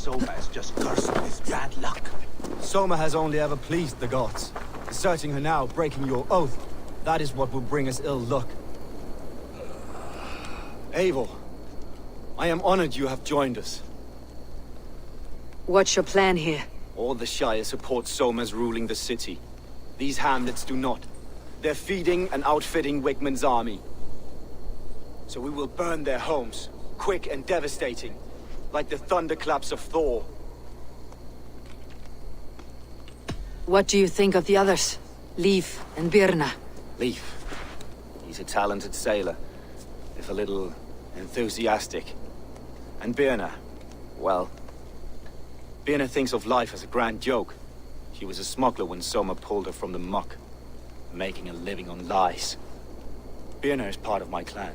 Soma is just cursed with bad luck. Soma has only ever pleased the gods. Deserting her now, breaking your oath, that is what will bring us ill luck. Eivor, I am honored you have joined us. What's your plan here? All the Shire support Soma's ruling the city. These hamlets do not. They're feeding and outfitting Wigmund's army. So we will burn their homes, quick and devastating. Like the thunderclaps of Thor. What do you think of the others? Leif and Birna? Leif. He's a talented sailor, if a little enthusiastic. And Birna, well... Birna thinks of life as a grand joke. She was a smuggler when Soma pulled her from the muck, making a living on lies. Birna is part of my clan,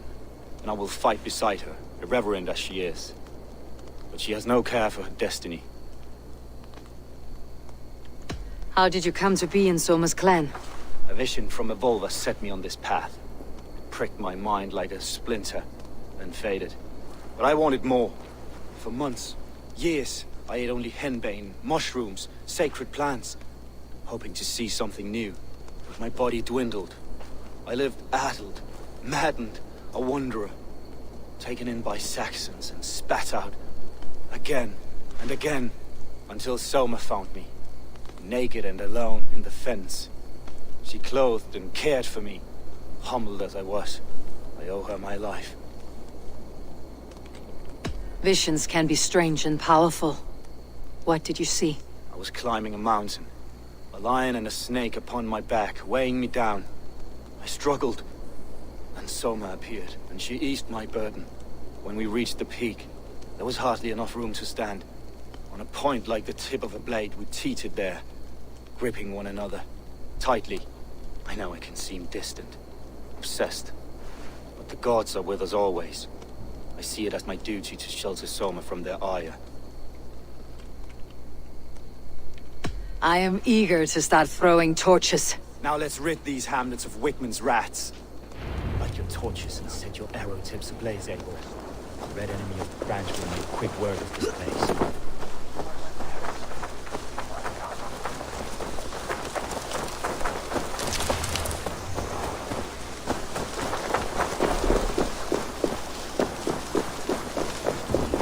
and I will fight beside her, irreverent as she is. But she has no care for her destiny. How did you come to be in Soma's clan? A vision from Evolva set me on this path. It pricked my mind like a splinter, then faded. But I wanted more. For months, years, I ate only henbane, mushrooms, sacred plants, hoping to see something new. But my body dwindled. I lived addled, maddened, a wanderer, taken in by Saxons and spat out. Again and again, until Soma found me, naked and alone in the fens. She clothed and cared for me, humbled as I was. I owe her my life. Visions can be strange and powerful. What did you see? I was climbing a mountain, a lion and a snake upon my back, weighing me down. I struggled, and Soma appeared, and she eased my burden. When we reached the peak, there was hardly enough room to stand. On a point like the tip of a blade, we teetered there, gripping one another, tightly. I know it can seem distant, obsessed, but the gods are with us always. I see it as my duty to shelter Soma from their ire. I am eager to start throwing torches. Now let's rid these hamlets of Wigmund's rats. Light your torches and set your arrow tips ablaze, Eivor. The red enemy of the branch will make quick word of this place.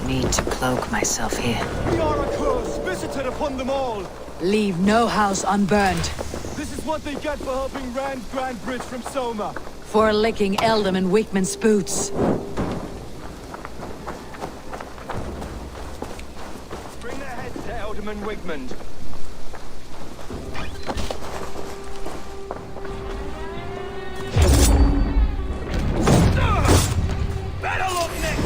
Need to cloak myself here. We are a curse visited upon them all! Leave no house unburned. This is what they get for helping Rand Grand Bridge from Soma. For licking Eldam and Wigmund's boots. Bring their heads to Eldam and Wigmund. Better look next!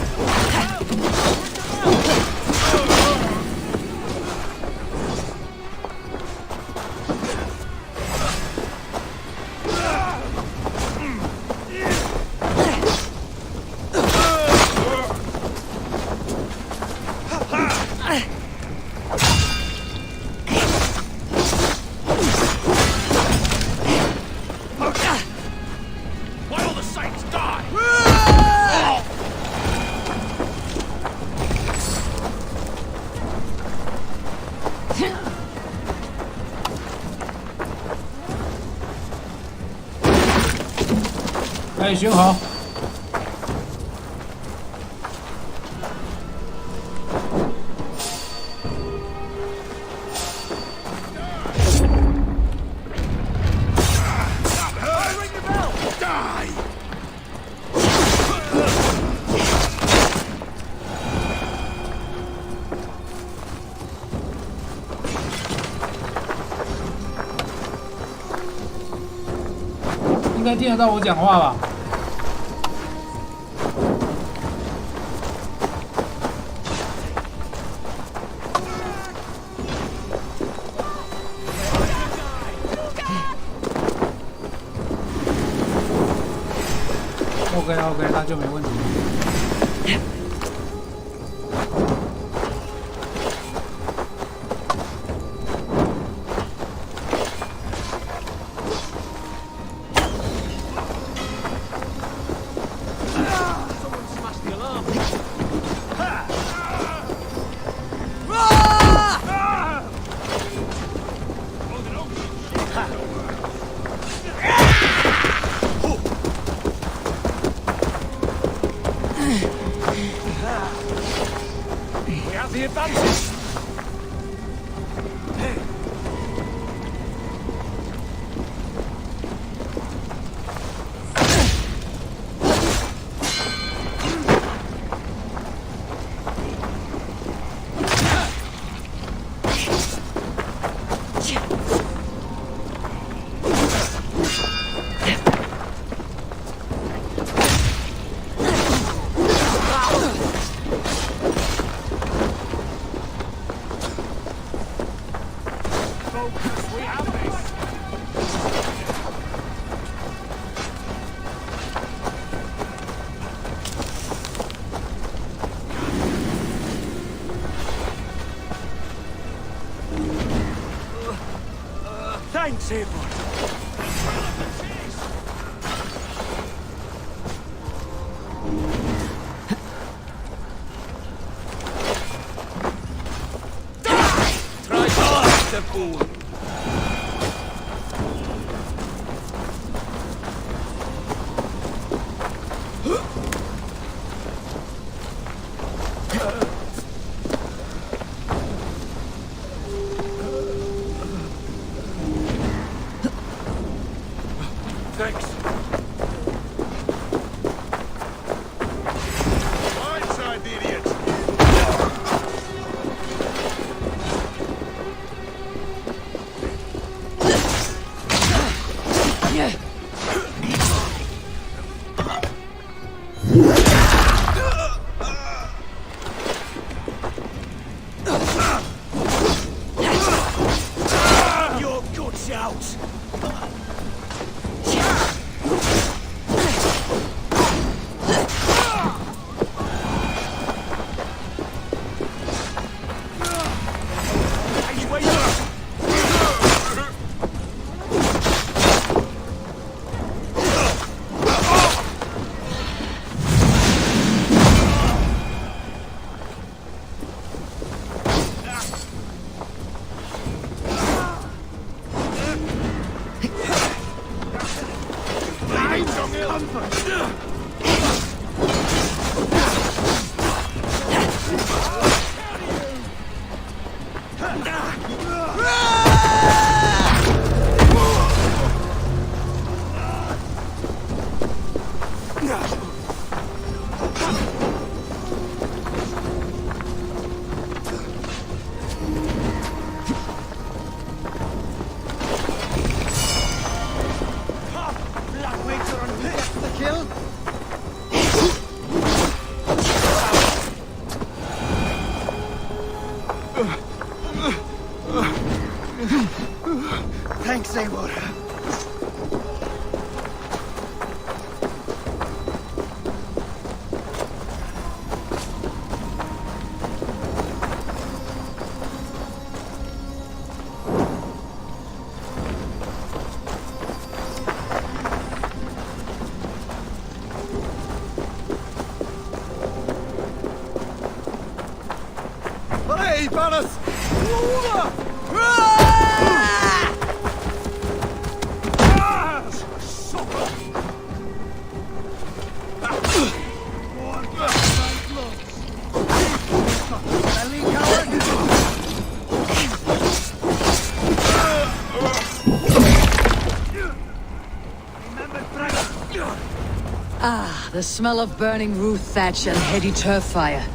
Why all the saints die? 哎，巡好。应该听得到我讲话吧？OK， 那就没问题。The advantage! Thanks, Eivor. Try to fool. Thanks. Blindside the idiot. Your guts out. Thanks, Eivor. Hey, Ballas! Ah, the smell of burning roof thatch and heady turf fire.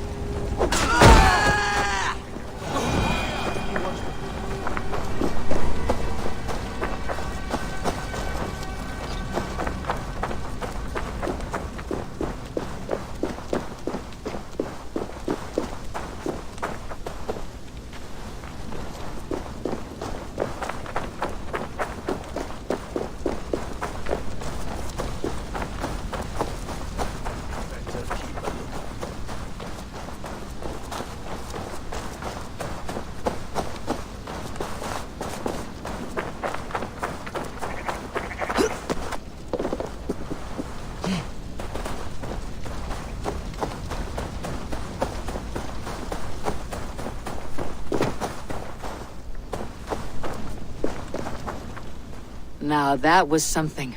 Now that was something.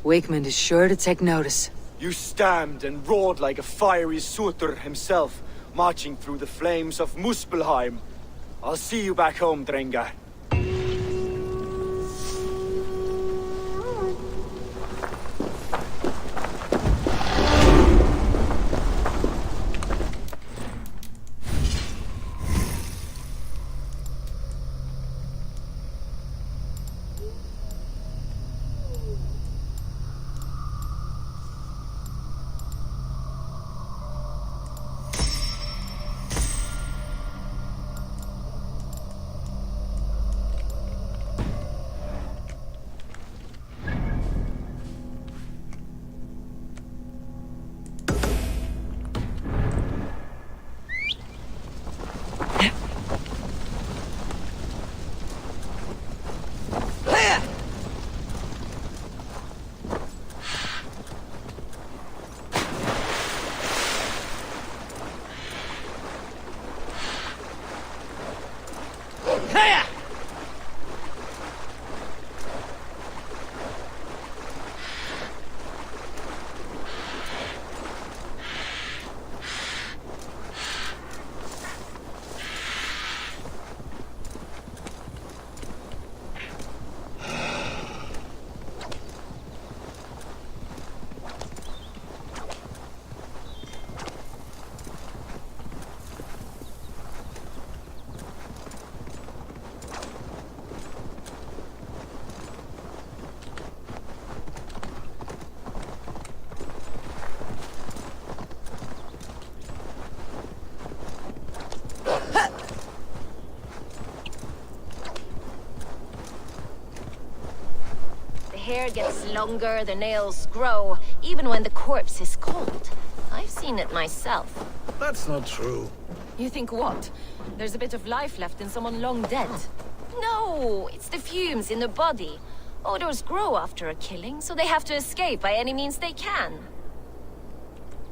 Wakeman is sure to take notice. You stamped and roared like a fiery Surtur himself, marching through the flames of Muspelheim. I'll see you back home, Drengar. Hair gets longer, the nails grow, even when the corpse is cold. I've seen it myself. That's not true. You think what? There's a bit of life left in someone long dead? No, it's the fumes in the body. Odors grow after a killing, so they have to escape by any means they can.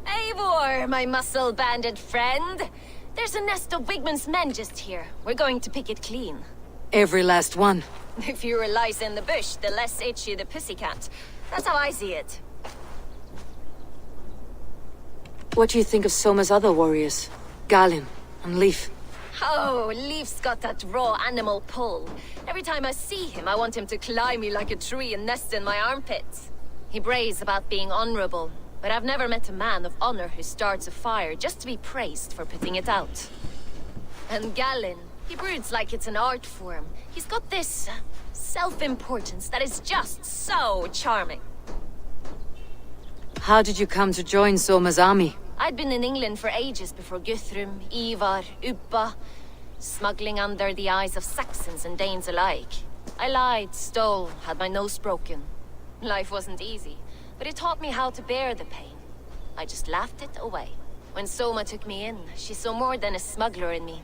Eivor, my muscle-banded friend! There's a nest of Wigman's men just here. We're going to pick it clean. Every last one. The fewer lies in the bush, the less itchy the pussycat. That's how I see it. What do you think of Soma's other warriors? Galin and Leaf? Oh, Leaf's got that raw animal pull. Every time I see him, I want him to climb me like a tree and nest in my armpits. He brays about being honorable, but I've never met a man of honor who starts a fire just to be praised for putting it out. And Galin, he broods like it's an art form. He's got this self-importance that is just so charming. How did you come to join Soma's army? I'd been in England for ages before Guthrum, Ivar, Ubba, smuggling under the eyes of Saxons and Danes alike. I lied, stole, had my nose broken. Life wasn't easy, but it taught me how to bear the pain. I just laughed it away. When Soma took me in, she saw more than a smuggler in me.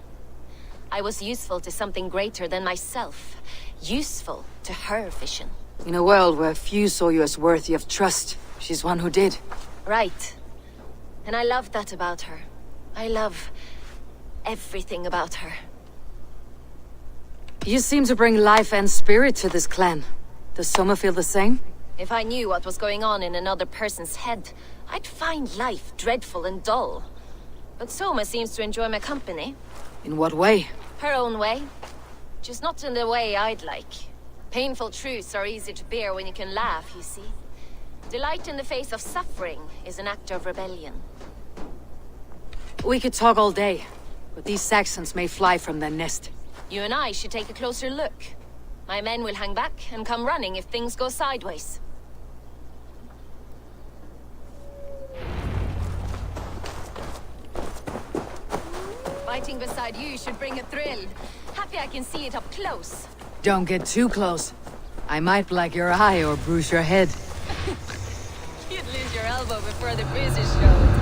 I was useful to something greater than myself. Useful to her vision. In a world where few saw you as worthy of trust, she's one who did. Right. And I love that about her. I love everything about her. You seem to bring life and spirit to this clan. Does Soma feel the same? If I knew what was going on in another person's head, I'd find life dreadful and dull. But Soma seems to enjoy my company. In what way? Her own way. Just not in the way I'd like. Painful truths are easy to bear when you can laugh, you see. Delight in the face of suffering is an act of rebellion. We could talk all day, but these Saxons may fly from their nest. You and I should take a closer look. My men will hang back and come running if things go sideways. Fighting beside you should bring a thrill. Happy I can see it up close. Don't get too close. I might black your eye or bruise your head. You'd lose your elbow before the bruises showed.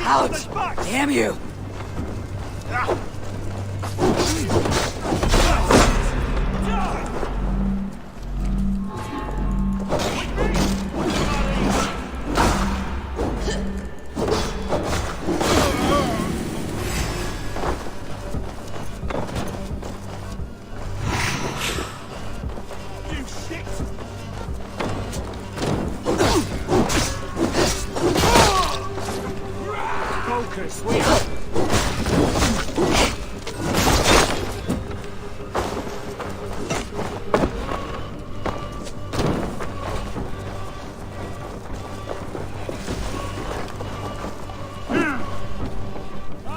Ouch! Damn you!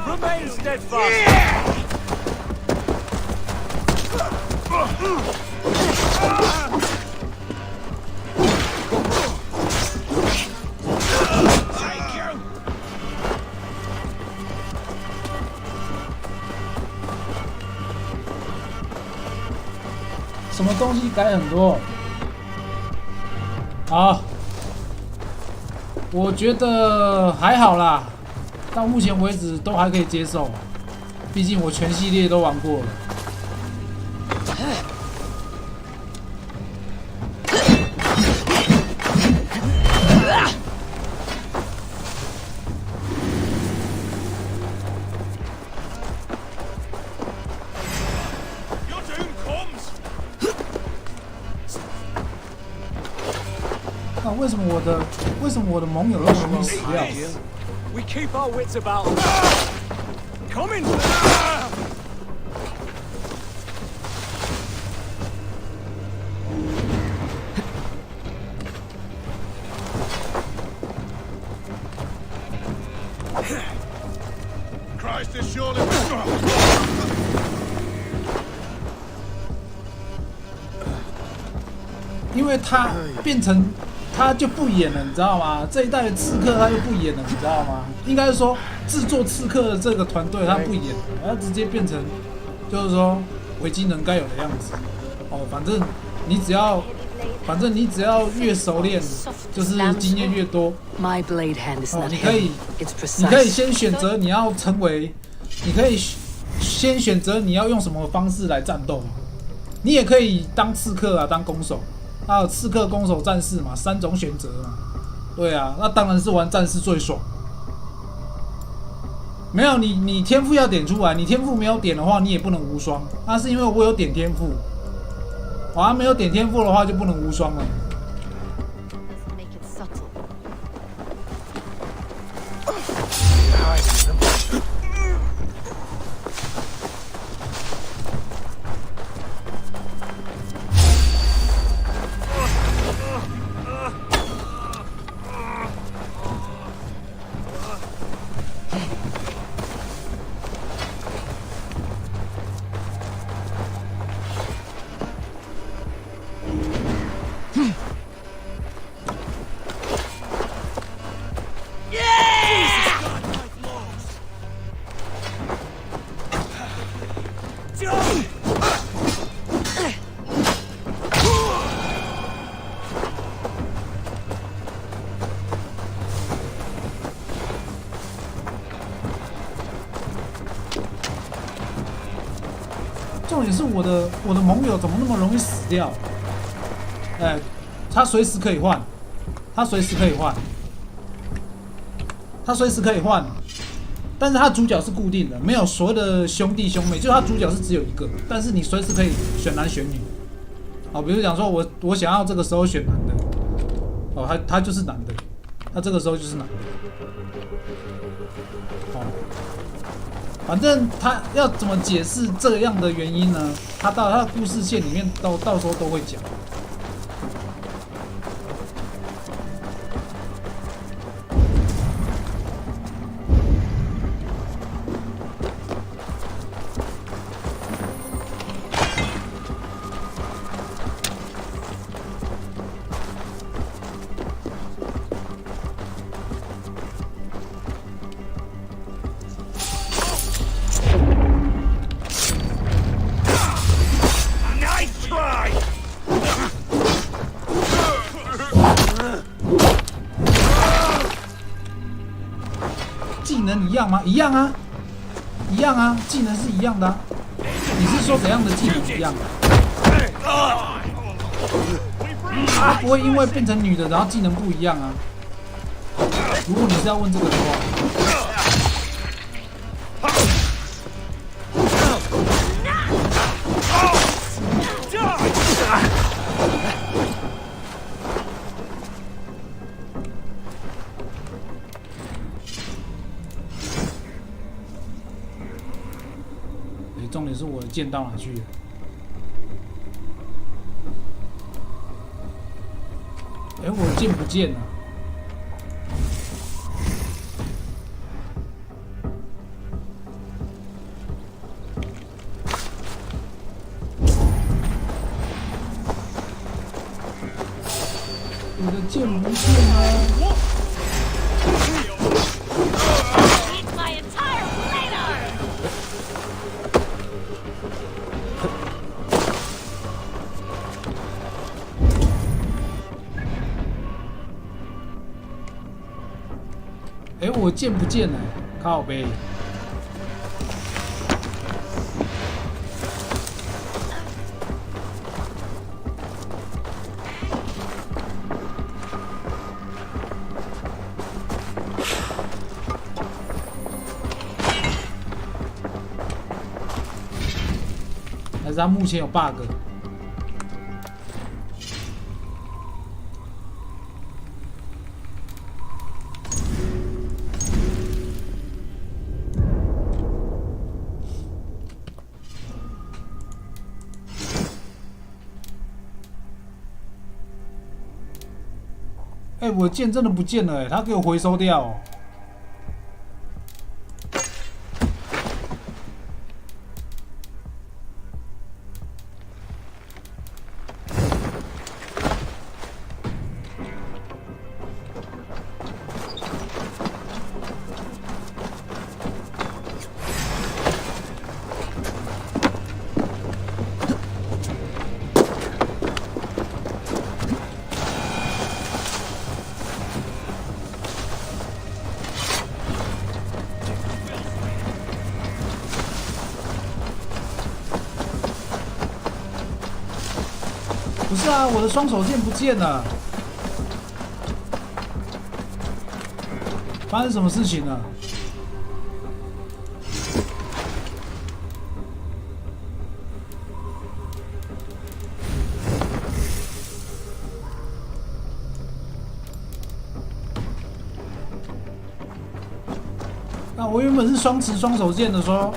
Remain steadfast. Take you. 什么东西改很多？好，我觉得还好啦，到目前为止都还可以接受，毕竟我全系列都玩过了。Your doom comes. 那为什么我的盟友那么容易死掉？ We keep our wits about us. Coming. Christ is surely. 因为他变成他就不演了，你知道吗？这一代的刺客他就不演了，你知道吗？应该是说制作刺客的这个团队他不演了，他直接变成就是说维京人该有的样子。哦，反正你只要越熟练，就是经验越多。My blade hand is 哦， not 你可 heavy. 以 It's 你可以 precise. 先选择你要成为，你可以先选择你要用什么方式来战斗。你也可以当刺客啊，当弓手。还有刺客、弓手、战士嘛，3种选择嘛。对啊，那当然是玩战士最爽。没有你天赋要点出来，你天赋没有点的话，你也不能无双。那是因为我有点天赋，我还没有点天赋的话就不能无双了。 Make it subtle. 重点是我的盟友怎么那么容易死掉？哎，他随时可以换，他随时可以换，但是他主角是固定的，没有所谓的兄弟兄妹，就是他主角是只有一个，但是你随时可以选男选女。好，比如讲说我想要这个时候选男的，哦，他就是男的，他这个时候就是男的，哦。 反正他要怎么解释这样的原因呢？他到他的故事线里面到时候都会讲。能一样吗？一样啊，一样啊，技能是一样的啊。你是说怎样的技能一样？他不会因为变成女的，然后技能不一样啊。如果你是要问这个的话。重点是我的剑到哪去了？我的剑不见了。我的剑不见了。我剑不见了，靠北。还是他目前有 bug？我的剑真的不见了，他给我回收掉哦。不是啊，我的双手剑不见了，发生什么事情了？那我原本是双持双手剑的说。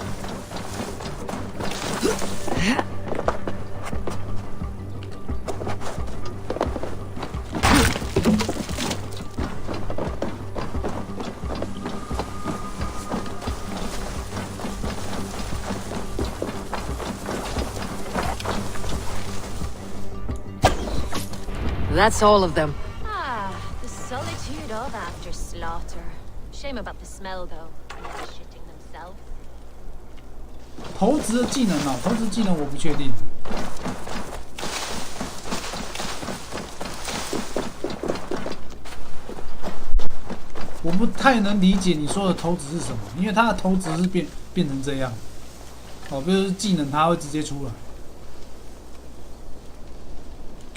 That's all of them. Ah, the solitude of after slaughter. Shame about the smell, though. They're shitting themselves. 投掷的技能啊，投掷技能我不确定。我不太能理解你说的投掷是什么，因为它的投掷是变成这样。哦，比如技能它会直接出来。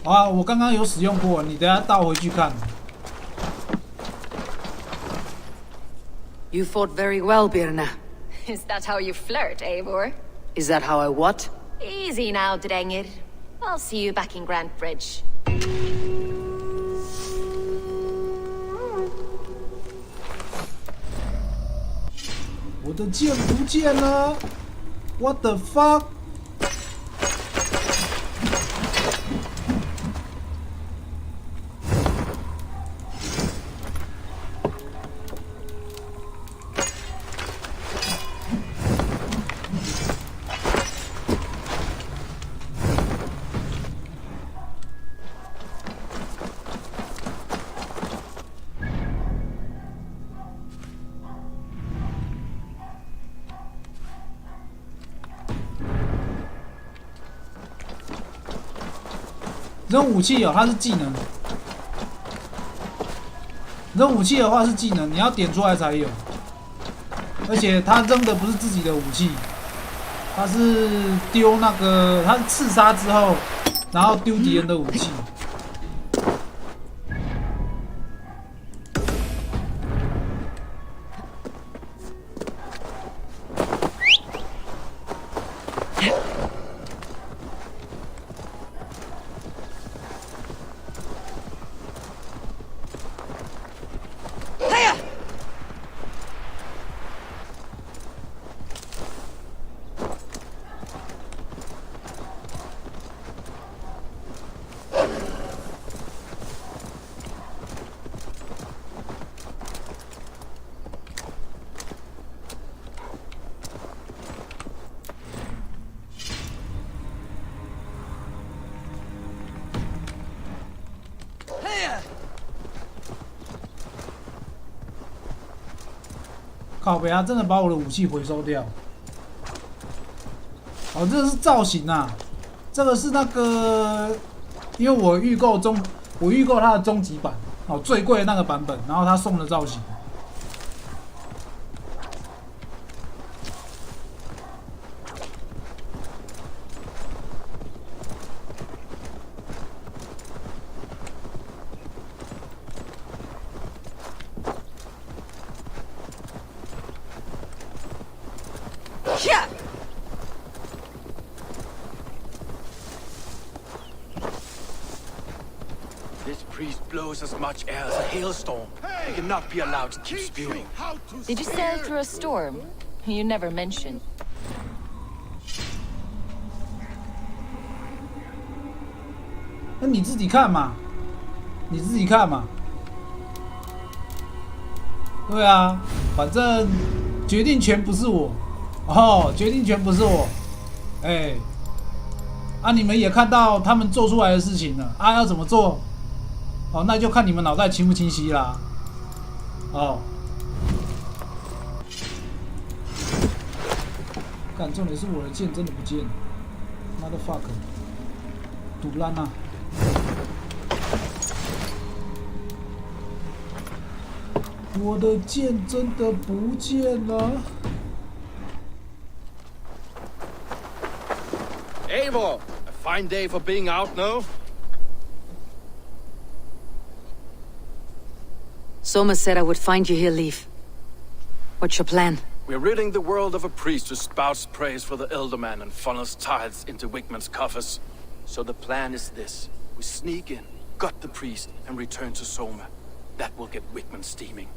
好啊，我刚刚有使用过，你等下倒回去看。You fought very well, Birna. Is that how you flirt, Eivor? Is that how I what? Easy now, Drengir. I'll see you back in Grant Bridge. 我的剑不见了 ！What the fuck？扔武器哦，它是技能。扔武器的话是技能，你要点出来才有。而且他扔的不是自己的武器，他是丢那个，他是刺杀之后，然后丢敌人的武器。靠北，他真的把我的武器回收掉。哦，这个是造型啊，这个是那个，因为我预购它的终极版，哦，最贵的那个版本，然后他送的造型。This priest blows as much air as a hailstorm. He cannot be allowed to keep spewing. Did you sail through a storm? You never mentioned. 那你自己看嘛，你自己看嘛。对啊，反正决定权不是我，哦，决定权不是我，哎，啊，你们也看到他们做出来的事情了，啊，要怎么做？哦，那就看你们脑袋清不清晰啦。哦，干，重点是我的剑真的不见了 ，motherfucker， 堵烂啊！我的剑真的不见了。Eivor, a fine day for being out, no? Soma said I would find you here, Leaf. What's your plan? We're ridding the world of a priest who spouts praise for the Elderman and funnels tithes into Wigman's coffers. So the plan is this. We sneak in, gut the priest, and return to Soma. That will get Wigman steaming.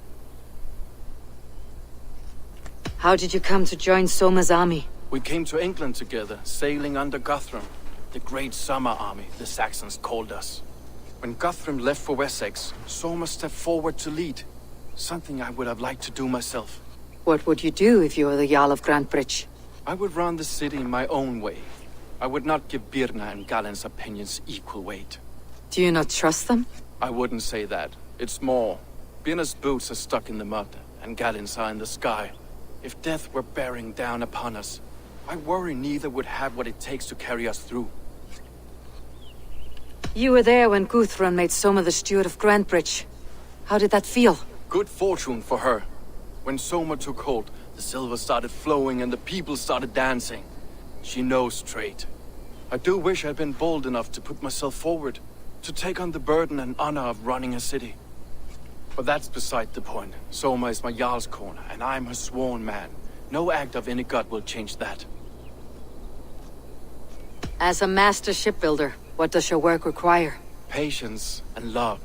How did you come to join Soma's army? We came to England together, sailing under Guthrum. The Great Summer Army, the Saxons called us. When Guthrum left for Wessex, Soma stepped forward to lead. Something I would have liked to do myself. What would you do if you were the Jarl of Grantebridge? I would run the city in my own way. I would not give Birna and Galen's opinions equal weight. Do you not trust them? I wouldn't say that. It's more. Birna's boots are stuck in the mud, and Galen's are in the sky. If death were bearing down upon us, I worry neither would have what it takes to carry us through. You were there when Guthrum made Soma the steward of Grantebridge. How did that feel? Good fortune for her. When Soma took hold, the silver started flowing and the people started dancing. She knows trade. I do wish I'd been bold enough to put myself forward, to take on the burden and honor of running a city. But that's beside the point. Soma is my Jarl's corner, and I'm her sworn man. No act of any god will change that. As a master shipbuilder, what does your work require? Patience and love.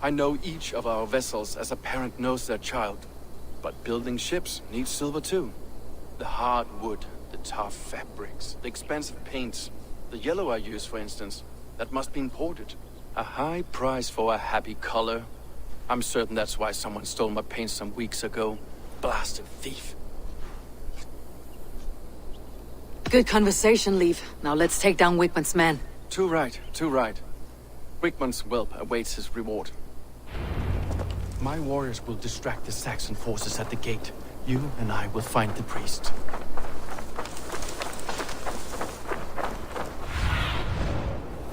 I know each of our vessels as a parent knows their child. But building ships needs silver too. The hard wood, the tough fabrics, the expensive paints. The yellow I use, for instance, that must be imported. A high price for a happy color. I'm certain that's why someone stole my paint some weeks ago. Blasted thief. Good conversation, Leaf. Now let's take down Wigman's men. Too right, too right. Wigman's whelp awaits his reward. My warriors will distract the Saxon forces at the gate. You and I will find the priest.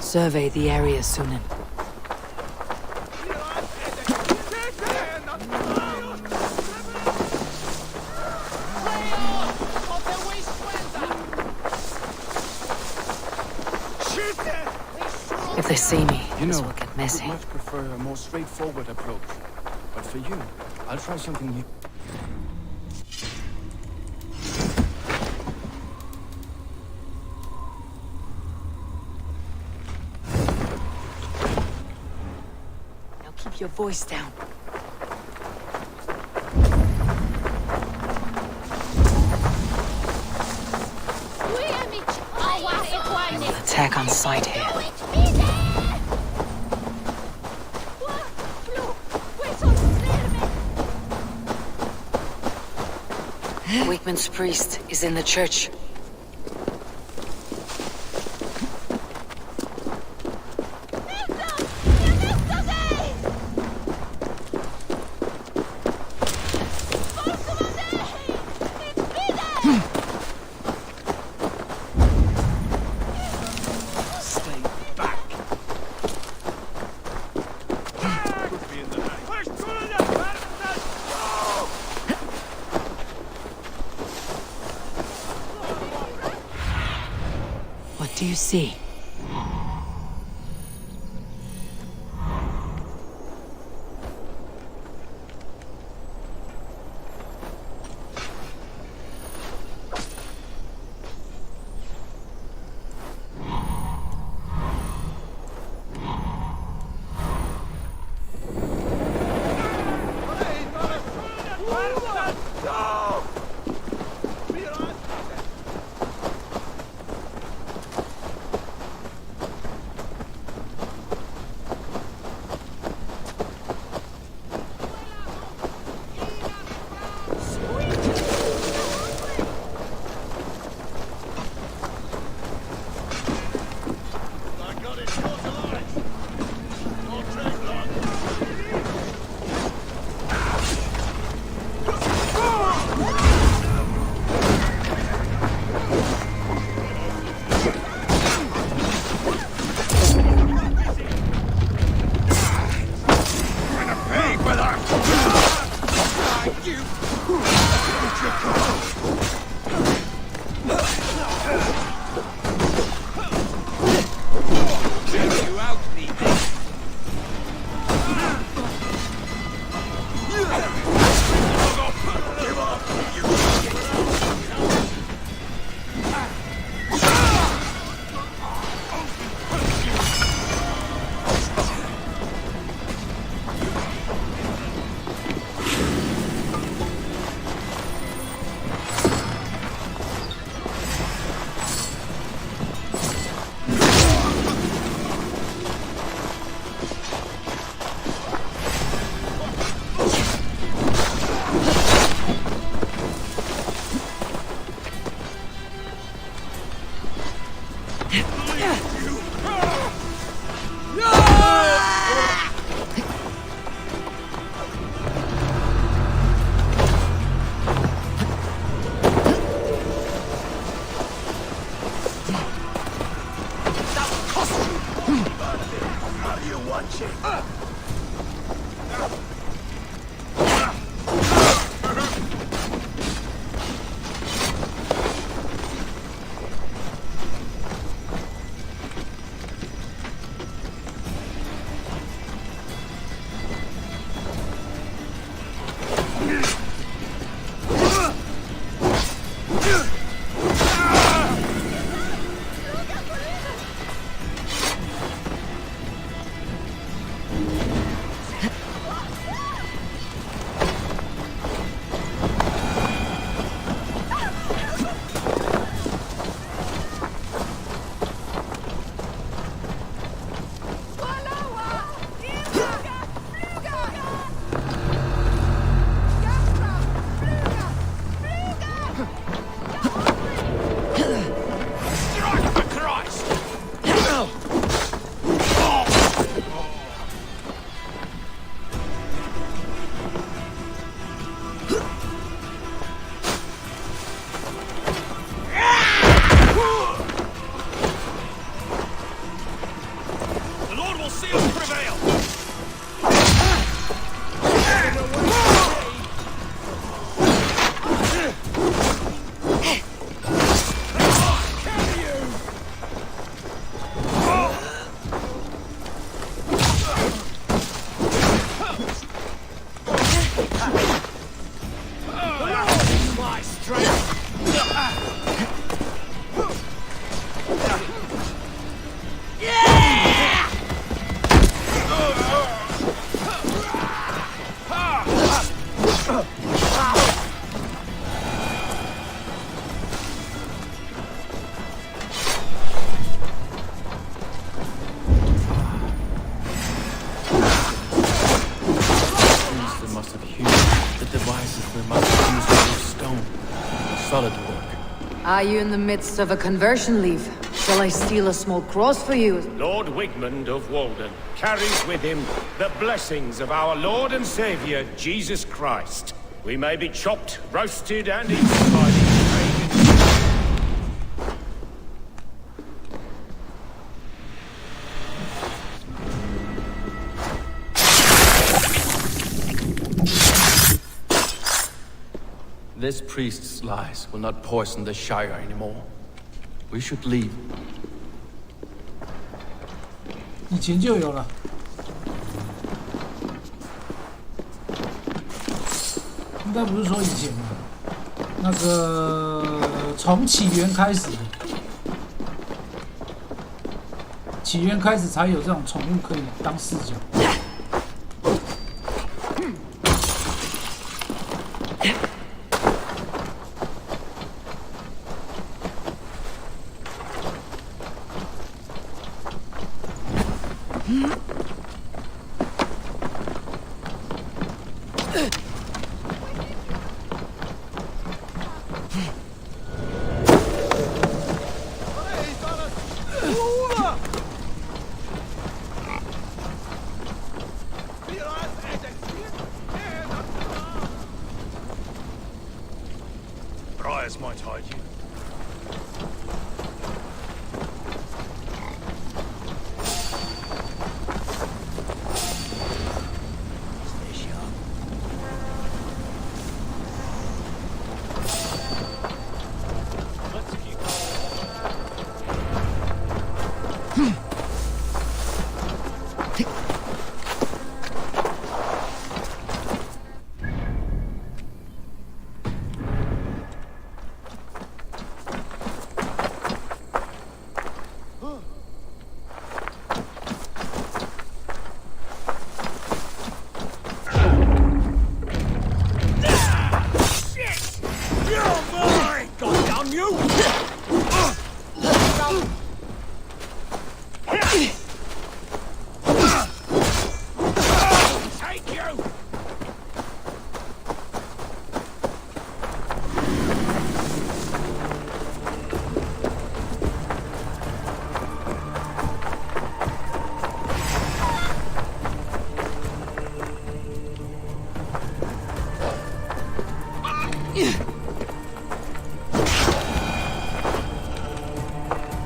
Survey the area, Sunan. they see me, You this know, will get I messy. would much prefer a more straightforward approach. But for you, I'll try something new. Now keep your voice down. Attack on sight here. Wakeman's priest is in the church. What do you see? My strength. Are you in the midst of a conversion leave? Shall I steal a small cross for you? Lord Wigmund of Walden carries with him the blessings of our Lord and Savior, Jesus Christ. We may be chopped, roasted, and eaten by these pagans. This priest's lies will not poison the Shire anymore. We should leave. 以前就有了。应该不是说以前嘛，那个从起源开始，起源开始才有这种宠物可以当视角。Briars might hide you.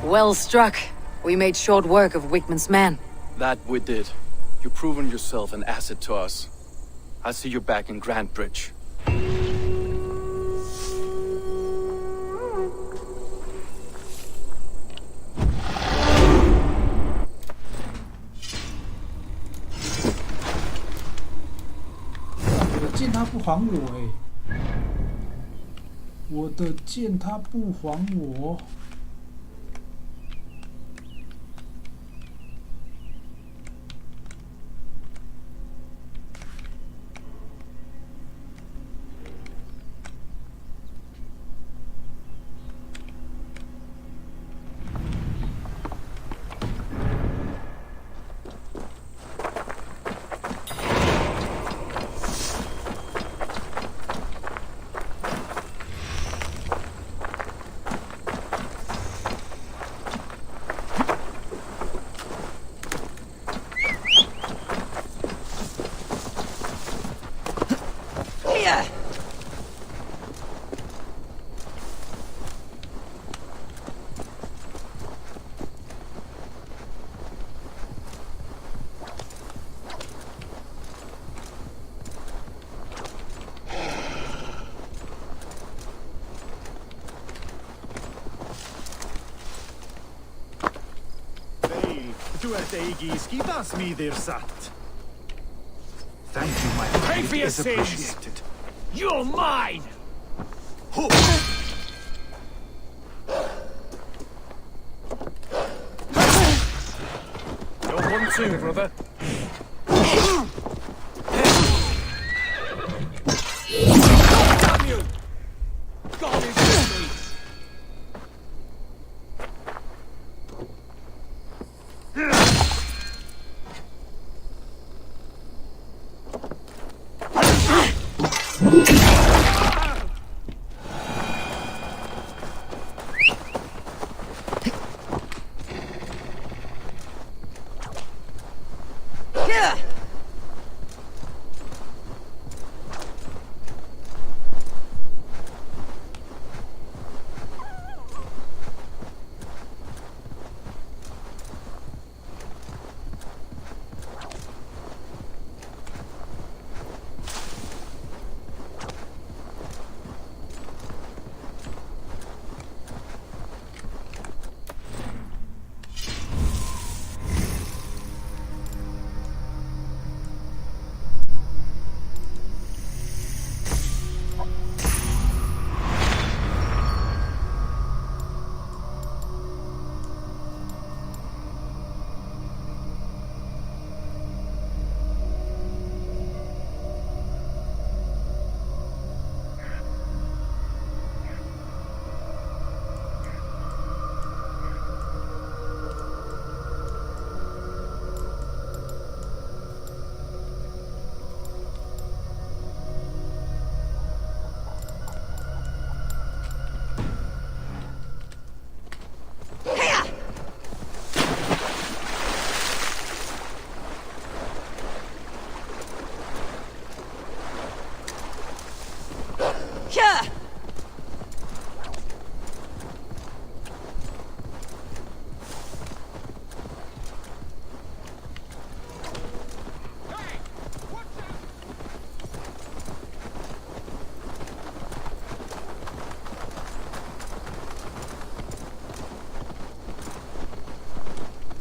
Well struck. We made short work of Wigmund's men. That we did. You've proven yourself an asset to us. I see you're back in Grantbridge. 我的剑他不还我哎！我的剑他不还我。Thank you, my friend. Pay for your sins! You're mine! You're one too, brother. Damn you! God is with me!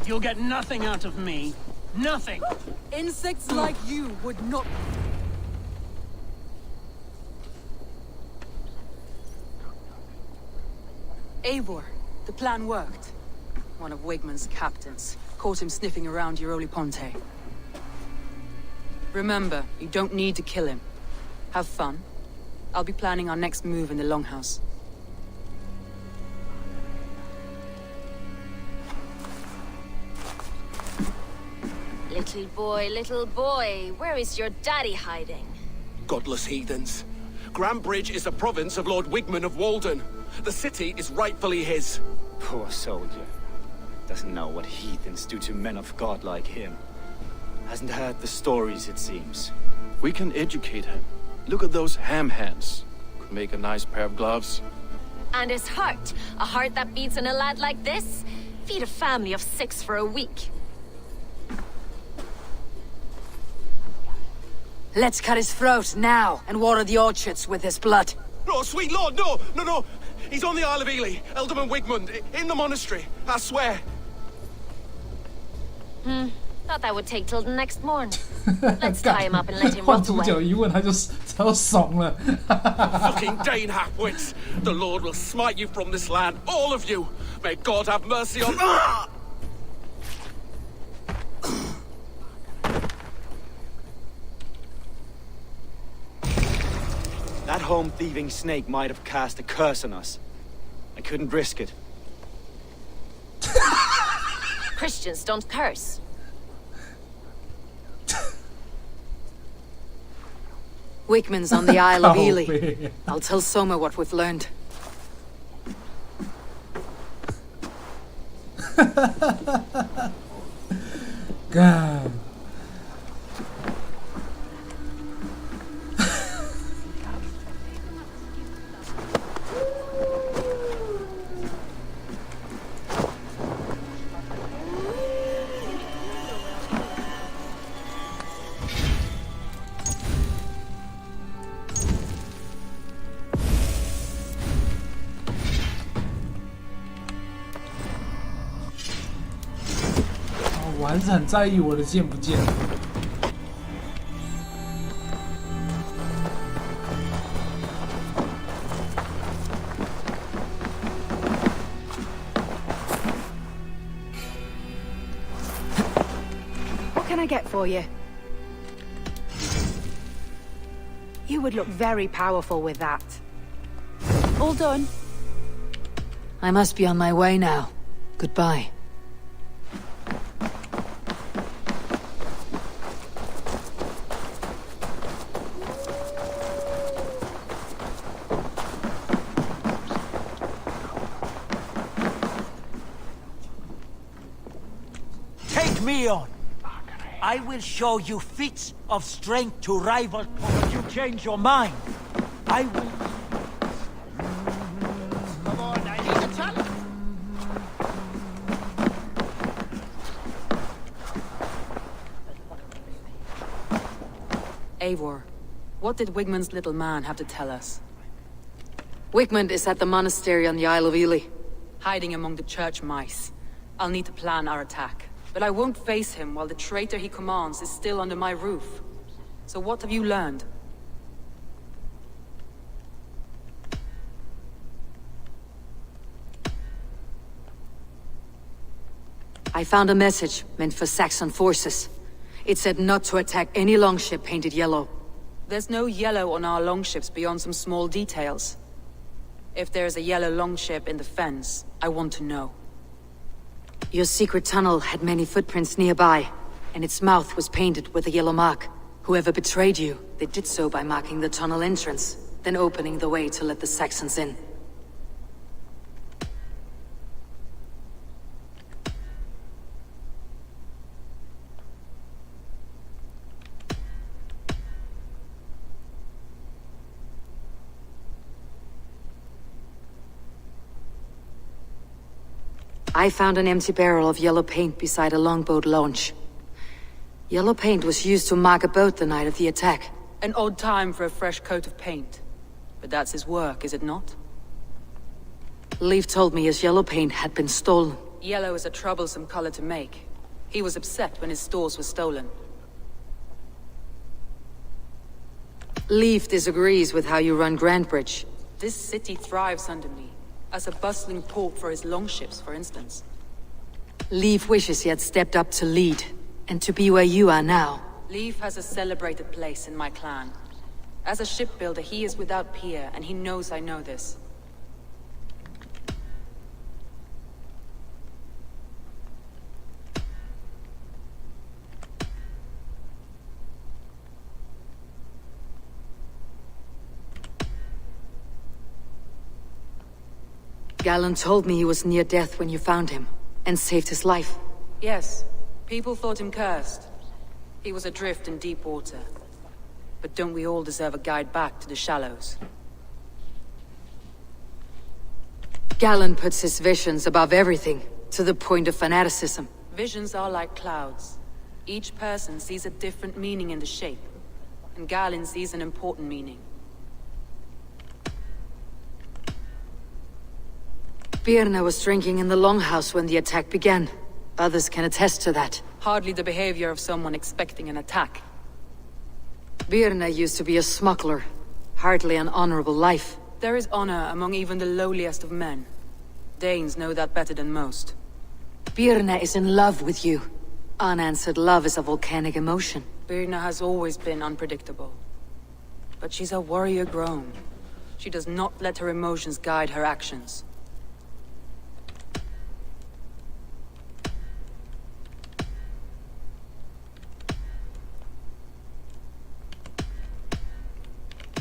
You'll get nothing out of me. Nothing! Insects like you would not... Eivor, the plan worked. One of Wigman's captains caught him sniffing around Euroli Ponte. Remember, you don't need to kill him. Have fun. I'll be planning our next move in the Longhouse. Little boy, where is your daddy hiding? Godless heathens. Grambridge is a province of Lord Wigman of Walden. The city is rightfully his. Poor soldier. Doesn't know what heathens do to men of God like him. Hasn't heard the stories, it seems. We can educate him. Look at those ham hands. Could make a nice pair of gloves. And his heart. A heart that beats in a lad like this? Feed a family of 6 for a week. Let's cut his throat now and water the orchards with his blood. No, sweet lord, no! He's on the Isle of Ely, Ealdorman Wigmund, in the monastery, I swear. Thought that would take till the next morn. Let's tie him up and let him rot 换主 away. 角一问他就怂了。 Fucking Dane halfwits! The Lord will smite you from this land, all of you! May God have mercy on... That home-thieving snake might have cast a curse on us. I couldn't risk it. Christians don't curse. Wigman's on the Isle of Ely. I'll tell Soma what we've learned. God.我还是很在意我的剑不见。can I get for you? You would look very powerful with that. All done. I must be on my way now. Goodbye. Take me on. I will show you feats of strength to rival. If you change your mind, I will. Come on, I need a challenge. Eivor, what did Wigmund's little man have to tell us? Wigmund is at the monastery on the Isle of Ely, hiding among the church mice. I'll need to plan our attack. But I won't face him while the traitor he commands is still under my roof. So what have you learned? I found a message meant for Saxon forces. It said not to attack any longship painted yellow. There's no yellow on our longships beyond some small details. If there's a yellow longship in the fens, I want to know. Your secret tunnel had many footprints nearby, and its mouth was painted with a yellow mark. Whoever betrayed you, they did so by marking the tunnel entrance, then opening the way to let the Saxons in. I found an empty barrel of yellow paint beside a longboat launch. Yellow paint was used to mark a boat the night of the attack. An odd time for a fresh coat of paint. But that's his work, is it not? Leif told me his yellow paint had been stolen. Yellow is a troublesome color to make. He was upset when his stores were stolen. Leif disagrees with how you run Grantbridge. This city thrives under me. As a bustling port for his longships, for instance. Leif wishes he had stepped up to lead, and to be where you are now. Leif has a celebrated place in my clan. As a shipbuilder, he is without peer, and he knows I know this. Galen told me he was near death when you found him, and saved his life. Yes. People thought him cursed. He was adrift in deep water. But don't we all deserve a guide back to the shallows? Galen puts his visions above everything, to the point of fanaticism. Visions are like clouds. Each person sees a different meaning in the shape, and Galen sees an important meaning. Birna was drinking in the longhouse when the attack began. Others can attest to that. Hardly the behavior of someone expecting an attack. Birna used to be a smuggler. Hardly an honorable life. There is honor among even the lowliest of men. Danes know that better than most. Birna is in love with you. Unanswered love is a volcanic emotion. Birna has always been unpredictable. But she's a warrior grown. She does not let her emotions guide her actions.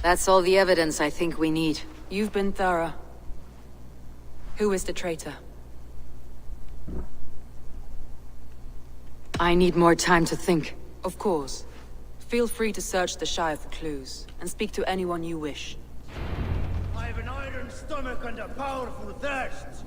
That's all the evidence I think we need. You've been thorough. Who is the traitor? I need more time to think. Of course. Feel free to search the Shire for clues, and speak to anyone you wish. I have an iron stomach and a powerful thirst.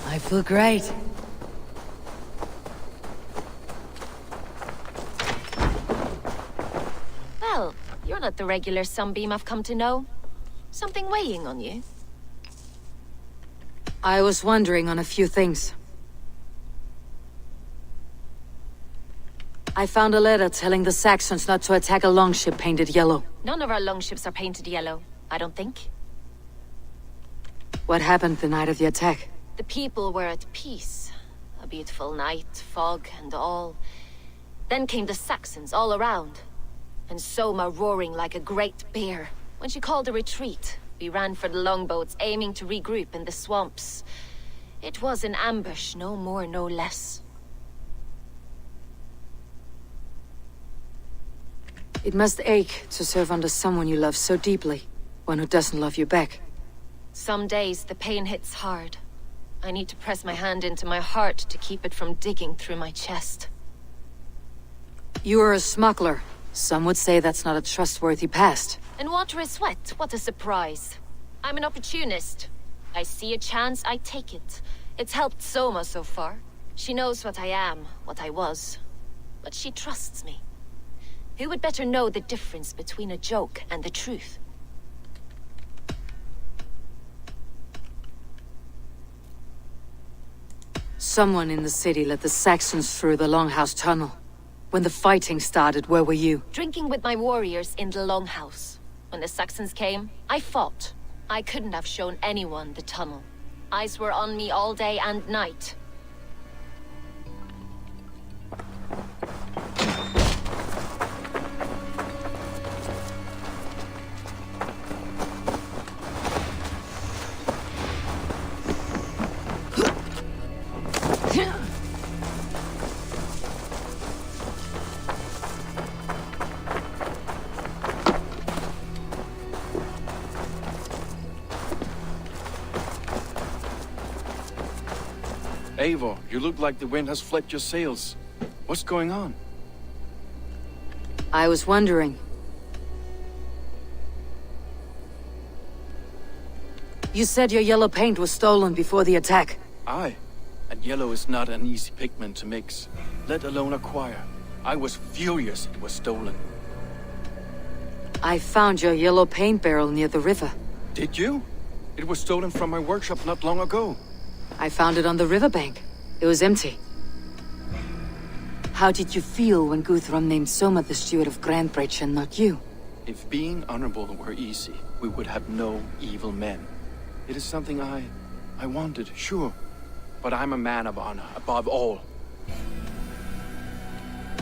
I feel great. Well, you're not the regular sunbeam I've come to know. Something weighing on you? I was wondering on a few things. I found a letter telling the Saxons not to attack a longship painted yellow. None of our longships are painted yellow, I don't think. What happened the night of the attack? The people were at peace. A beautiful night, fog and all. Then came the Saxons all around. And Soma roaring like a great bear. When she called a retreat, we ran for the longboats, aiming to regroup in the swamps. It was an ambush, no more, no less. It must ache to serve under someone you love so deeply, one who doesn't love you back. Some days the pain hits hard. I need to press my hand into my heart to keep it from digging through my chest. You are a smuggler. Some would say that's not a trustworthy past. And water is wet, what a surprise. I'm an opportunist. I see a chance, I take it. It's helped Soma so far. She knows what I am, what I was. But she trusts me. Who would better know the difference between a joke and the truth? Someone in the city let the Saxons through the Longhouse tunnel. When the fighting started, where were you? Drinking with my warriors in the Longhouse. When the Saxons came, I fought. I couldn't have shown anyone the tunnel. Eyes were on me all day and night. Eivor, you look like the wind has flecked your sails. What's going on? I was wondering. You said your yellow paint was stolen before the attack. Aye. And yellow is not an easy pigment to mix, let alone acquire. I was furious it was stolen. I found your yellow paint barrel near the river. Did you? It was stolen from my workshop not long ago. I found it on the riverbank. It was empty. How did you feel when Guthrum named Soma the steward of Grandbridge and not you? If being honorable were easy, we would have no evil men. It is something I wanted, sure. But I'm a man of honor, above all.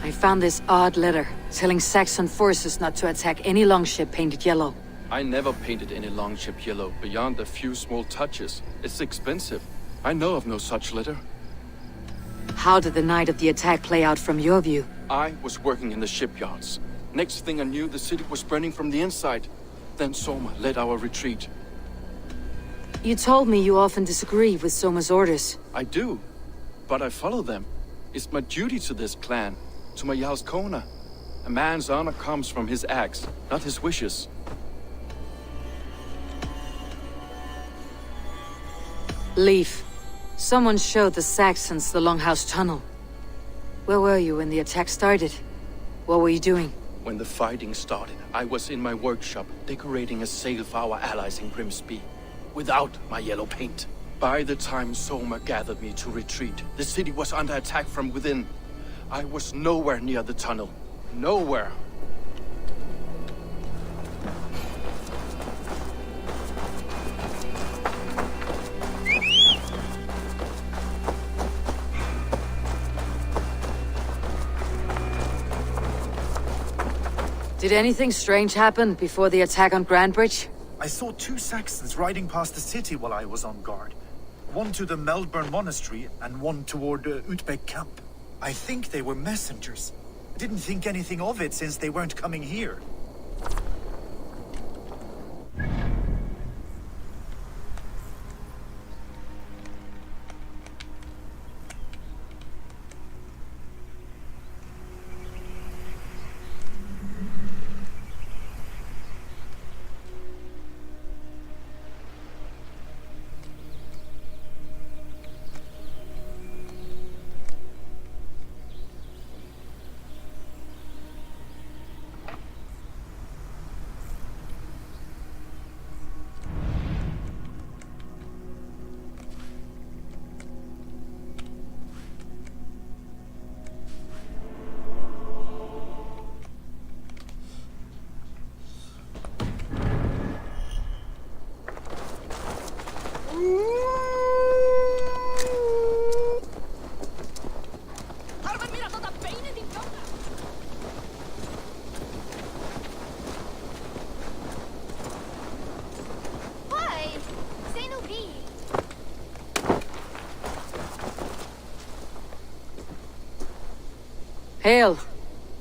I found this odd letter, telling Saxon forces not to attack any longship painted yellow. I never painted any longship yellow, beyond a few small touches. It's expensive. I know of no such letter. How did the night of the attack play out from your view? I was working in the shipyards. Next thing I knew, the city was burning from the inside. Then Soma led our retreat. You told me you often disagree with Soma's orders. I do, but I follow them. It's my duty to this clan, to my Jarl's Kona. A man's honor comes from his acts, not his wishes. Leaf. Someone showed the Saxons the Longhouse tunnel. Where were you when the attack started? What were you doing? When the fighting started, I was in my workshop, decorating a sail for our allies in Grimsby, without my yellow paint. By the time Soma gathered me to retreat, the city was under attack from within. I was nowhere near the tunnel. Nowhere. Did anything strange happen before the attack on Grandbridge? I saw 2 Saxons riding past the city while I was on guard. One to the Melbourne Monastery and one toward Utbeck camp. I think they were messengers. I didn't think anything of it since they weren't coming here. Hale,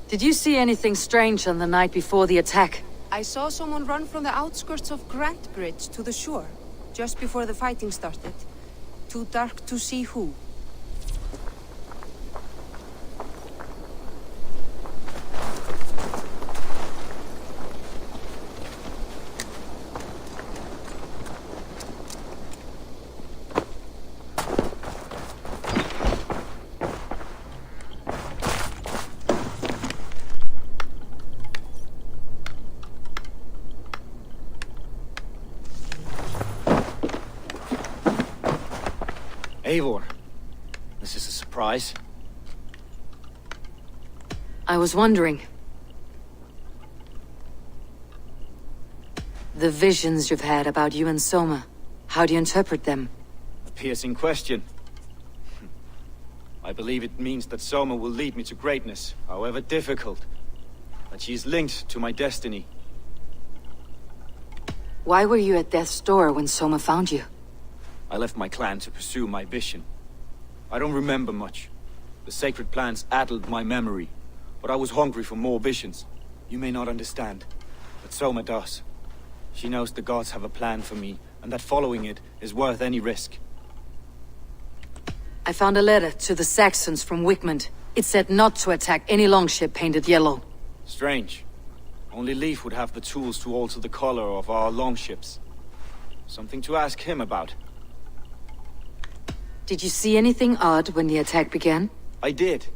did you see anything strange on the night before the attack? I saw someone run from the outskirts of Grant Bridge to the shore, just before the fighting started. Too dark to see who. Eivor, this is a surprise. I was wondering. The visions you've had about you and Soma, how do you interpret them? A piercing question. I believe it means that Soma will lead me to greatness, however difficult. That she is linked to my destiny. Why were you at death's door when Soma found you? I left my clan to pursue my vision. I don't remember much. The sacred plants addled my memory, but I was hungry for more visions. You may not understand, but Soma does. She knows the gods have a plan for me, and that following it is worth any risk. I found a letter to the Saxons from Wickmond. It said not to attack any longship painted yellow. Strange. Only Leif would have the tools to alter the color of our longships. Something to ask him about. Did you see anything odd when the attack began? I did.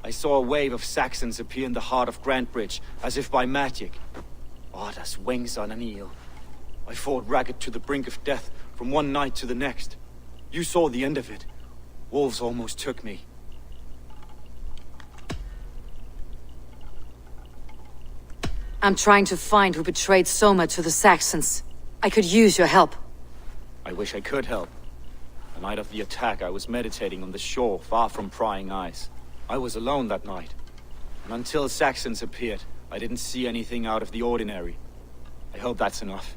I saw a wave of Saxons appear in the heart of Grantbridge, as if by magic. Odd as wings on an eel. I fought ragged to the brink of death from one night to the next. You saw the end of it. Wolves almost took me. I'm trying to find who betrayed Soma to the Saxons. I could use your help. I wish I could help. The night of the attack, I was meditating on the shore, far from prying eyes. I was alone that night. And until Saxons appeared, I didn't see anything out of the ordinary. I hope that's enough.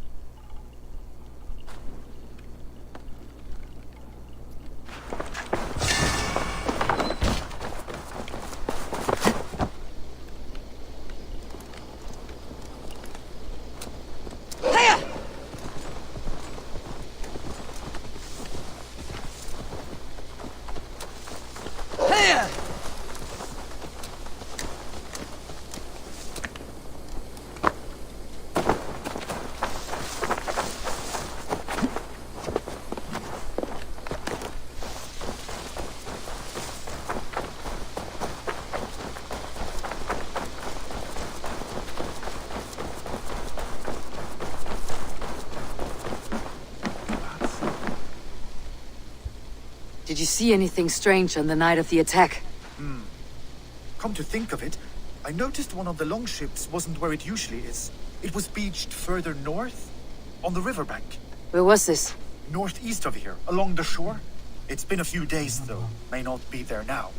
Did you see anything strange on the night of the attack? Come to think of it, I noticed one of the longships wasn't where it usually is. It was beached further north, on the riverbank. Where was this? Northeast of here, along the shore. It's been a few days, though. May not be there now.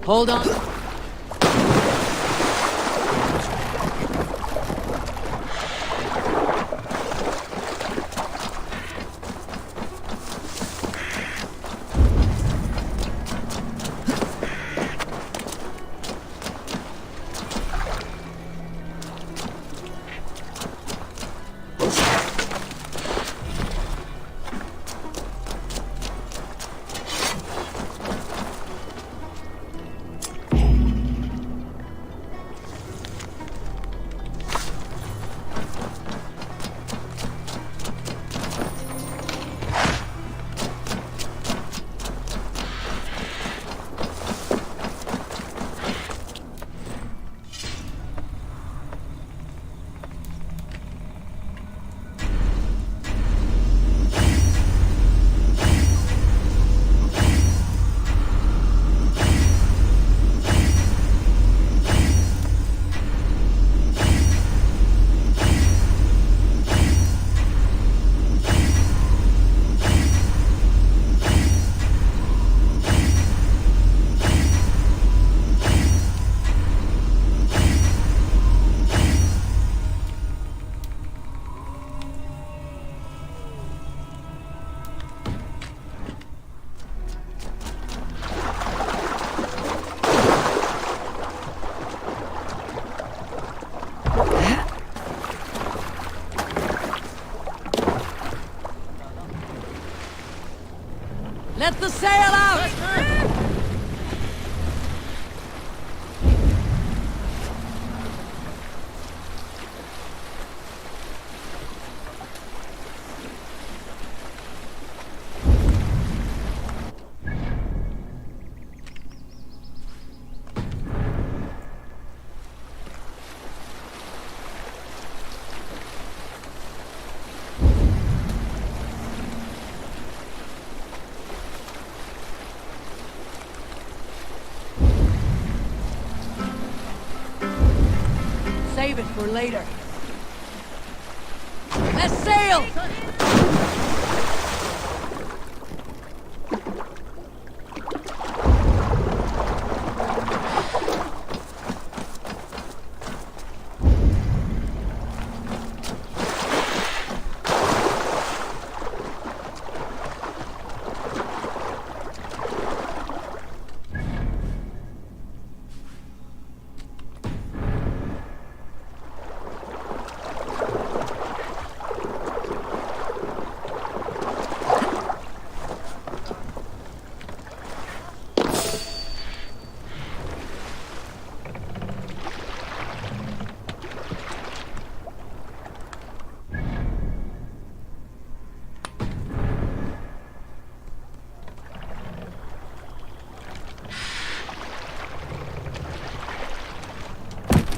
Hold on. Let the sail out! Save it for later. Let's sail!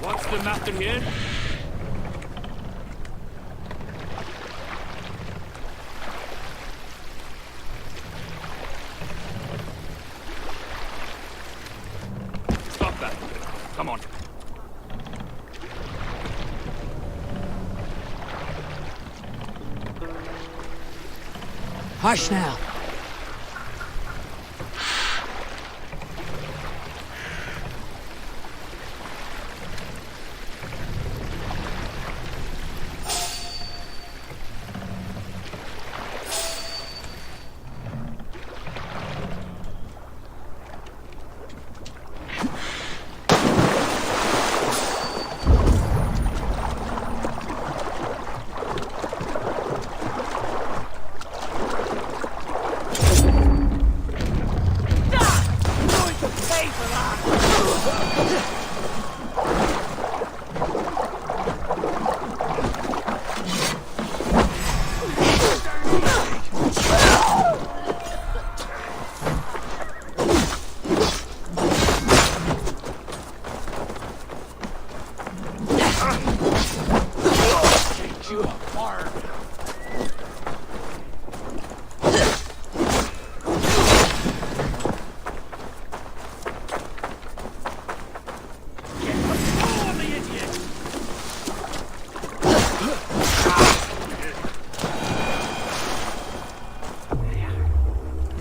What's the matter here? Stop that. Come on. Hush now.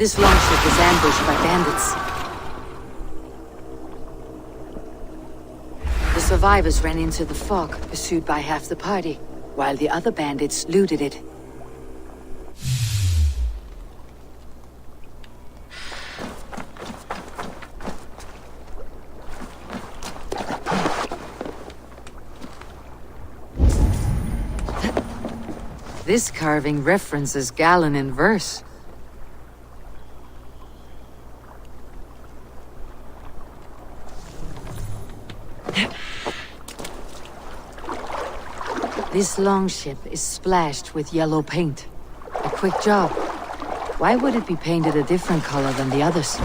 This longship was ambushed by bandits. The survivors ran into the fog, pursued by half the party, while the other bandits looted it. This carving references Galen in verse. This longship is splashed with yellow paint. A quick job. Why would it be painted a different color than the others?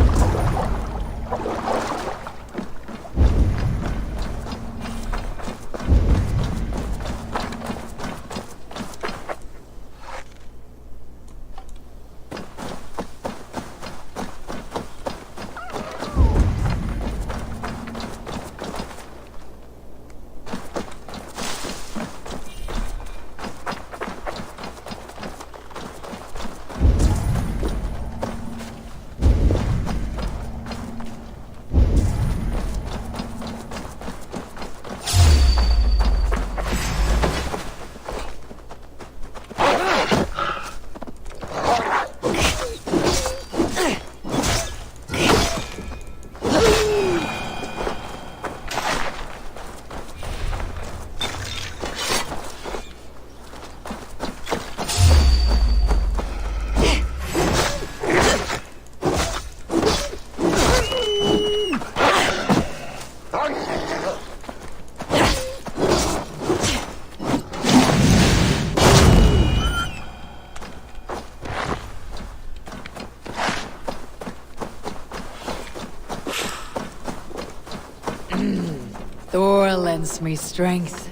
Thor lends me strength.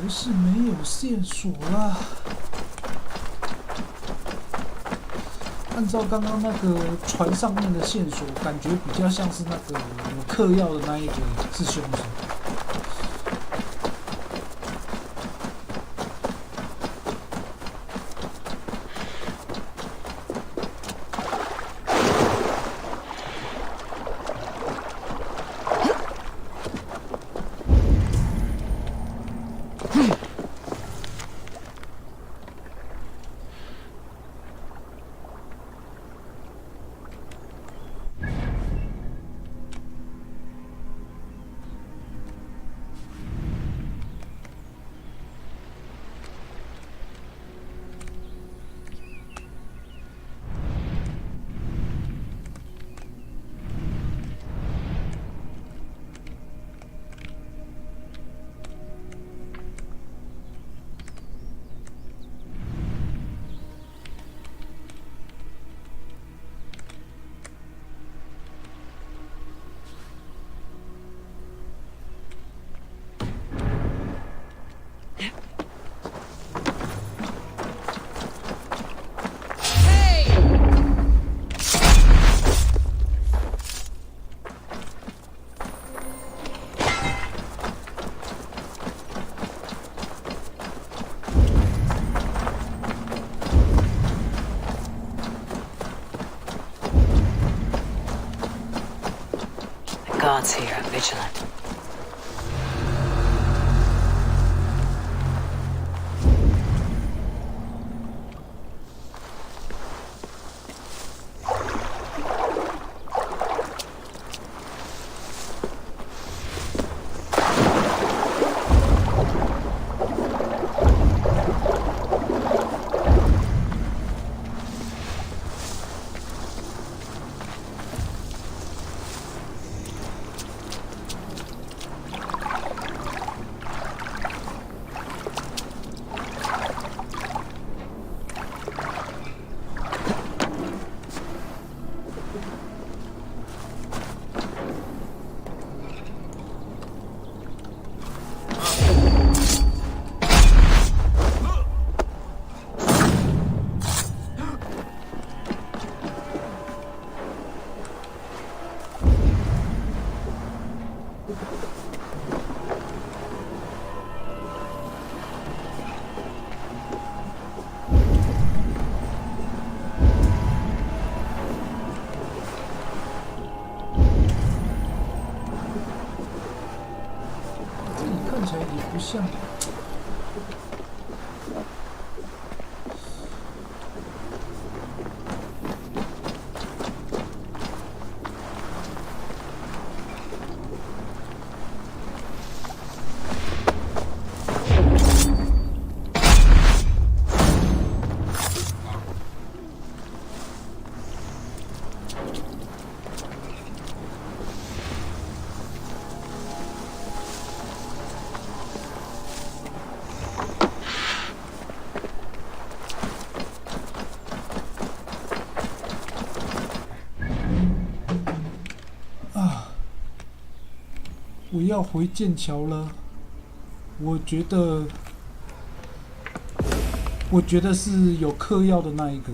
是没有线索啦。按照刚刚那个船上面的线索，感觉比较像是那个有嗑药的那一个是凶手。Gods here are vigilant. 像。我要回剑桥了，我觉得是有嗑药的那一个。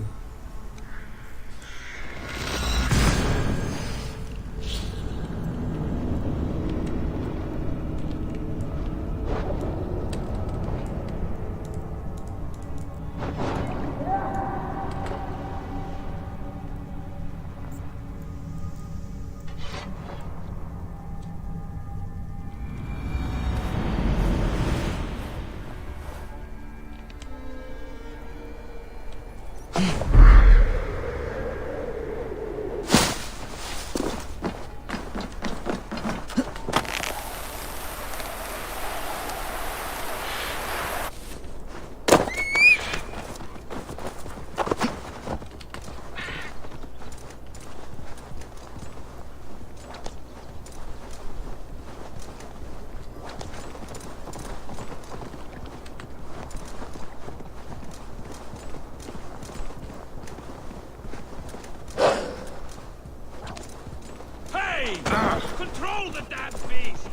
Control the damn beast!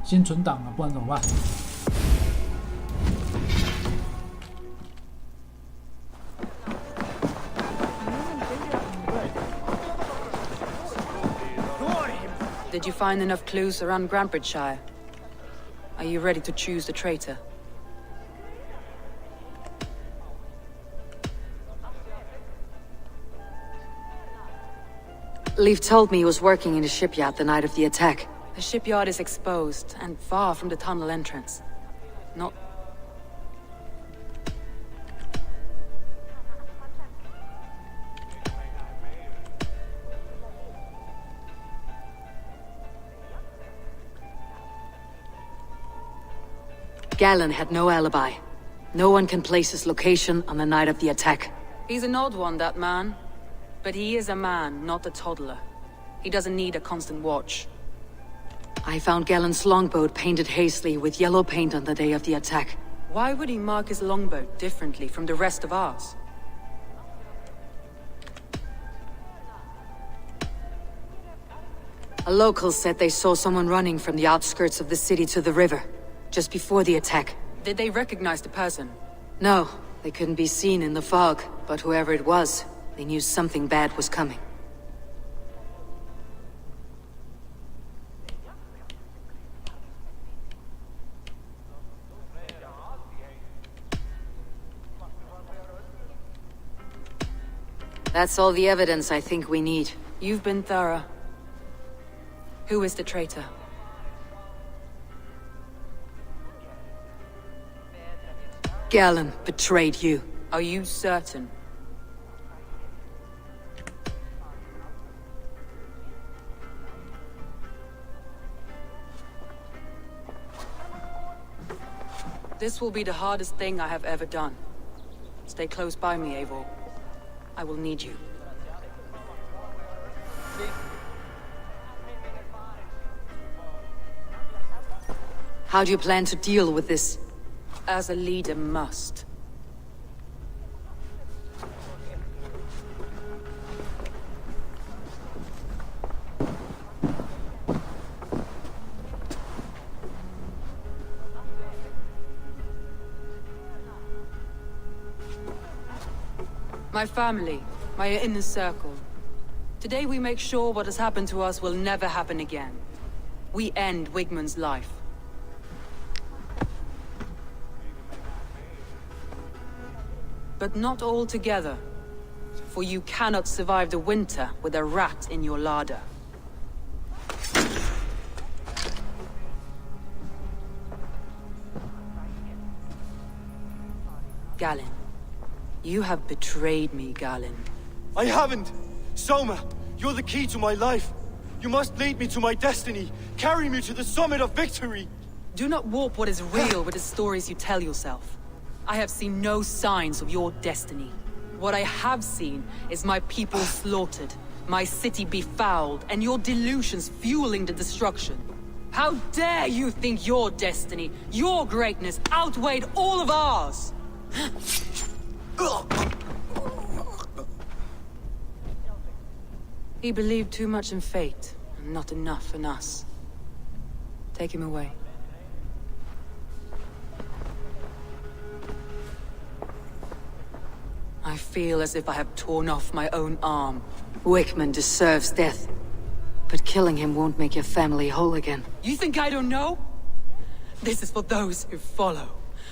先存档啊，不然怎么办？Did you find enough clues around Grantbridgeshire? Are you ready to choose the traitor? Leif told me he was working in a shipyard the night of the attack. The shipyard is exposed and far from the tunnel entrance. Not... Galen had no alibi. No one can place his location on the night of the attack. He's an odd one, that man. But he is a man, not a toddler. He doesn't need a constant watch. I found Galen's longboat painted hazily with yellow paint on the day of the attack. Why would he mark his longboat differently from the rest of ours? A local said they saw someone running from the outskirts of the city to the river, just before the attack. Did they recognize the person? No, they couldn't be seen in the fog, but whoever it was, they knew something bad was coming. That's all the evidence I think we need. You've been thorough. Who is the traitor? Galen betrayed you. Are you certain? This will be the hardest thing I have ever done. Stay close by me, Eivor. I will need you. How do you plan to deal with this? As a leader must. My family, my inner circle. Today we make sure what has happened to us will never happen again. We end Wigman's life. But not all together. For you cannot survive the winter with a rat in your larder. Galen. You have betrayed me, Galen. I haven't! Soma, you're the key to my life. You must lead me to my destiny. Carry me to the summit of victory. Do not warp what is real with the stories you tell yourself. I have seen no signs of your destiny. What I have seen is my people slaughtered, my city befouled, and your delusions fueling the destruction. How dare you think your destiny, your greatness, outweighed all of ours? He believed too much in fate, and not enough in us. Take him away. I feel as if I have torn off my own arm. Wigman deserves death. But killing him won't make your family whole again. You think I don't know? This is for those who follow.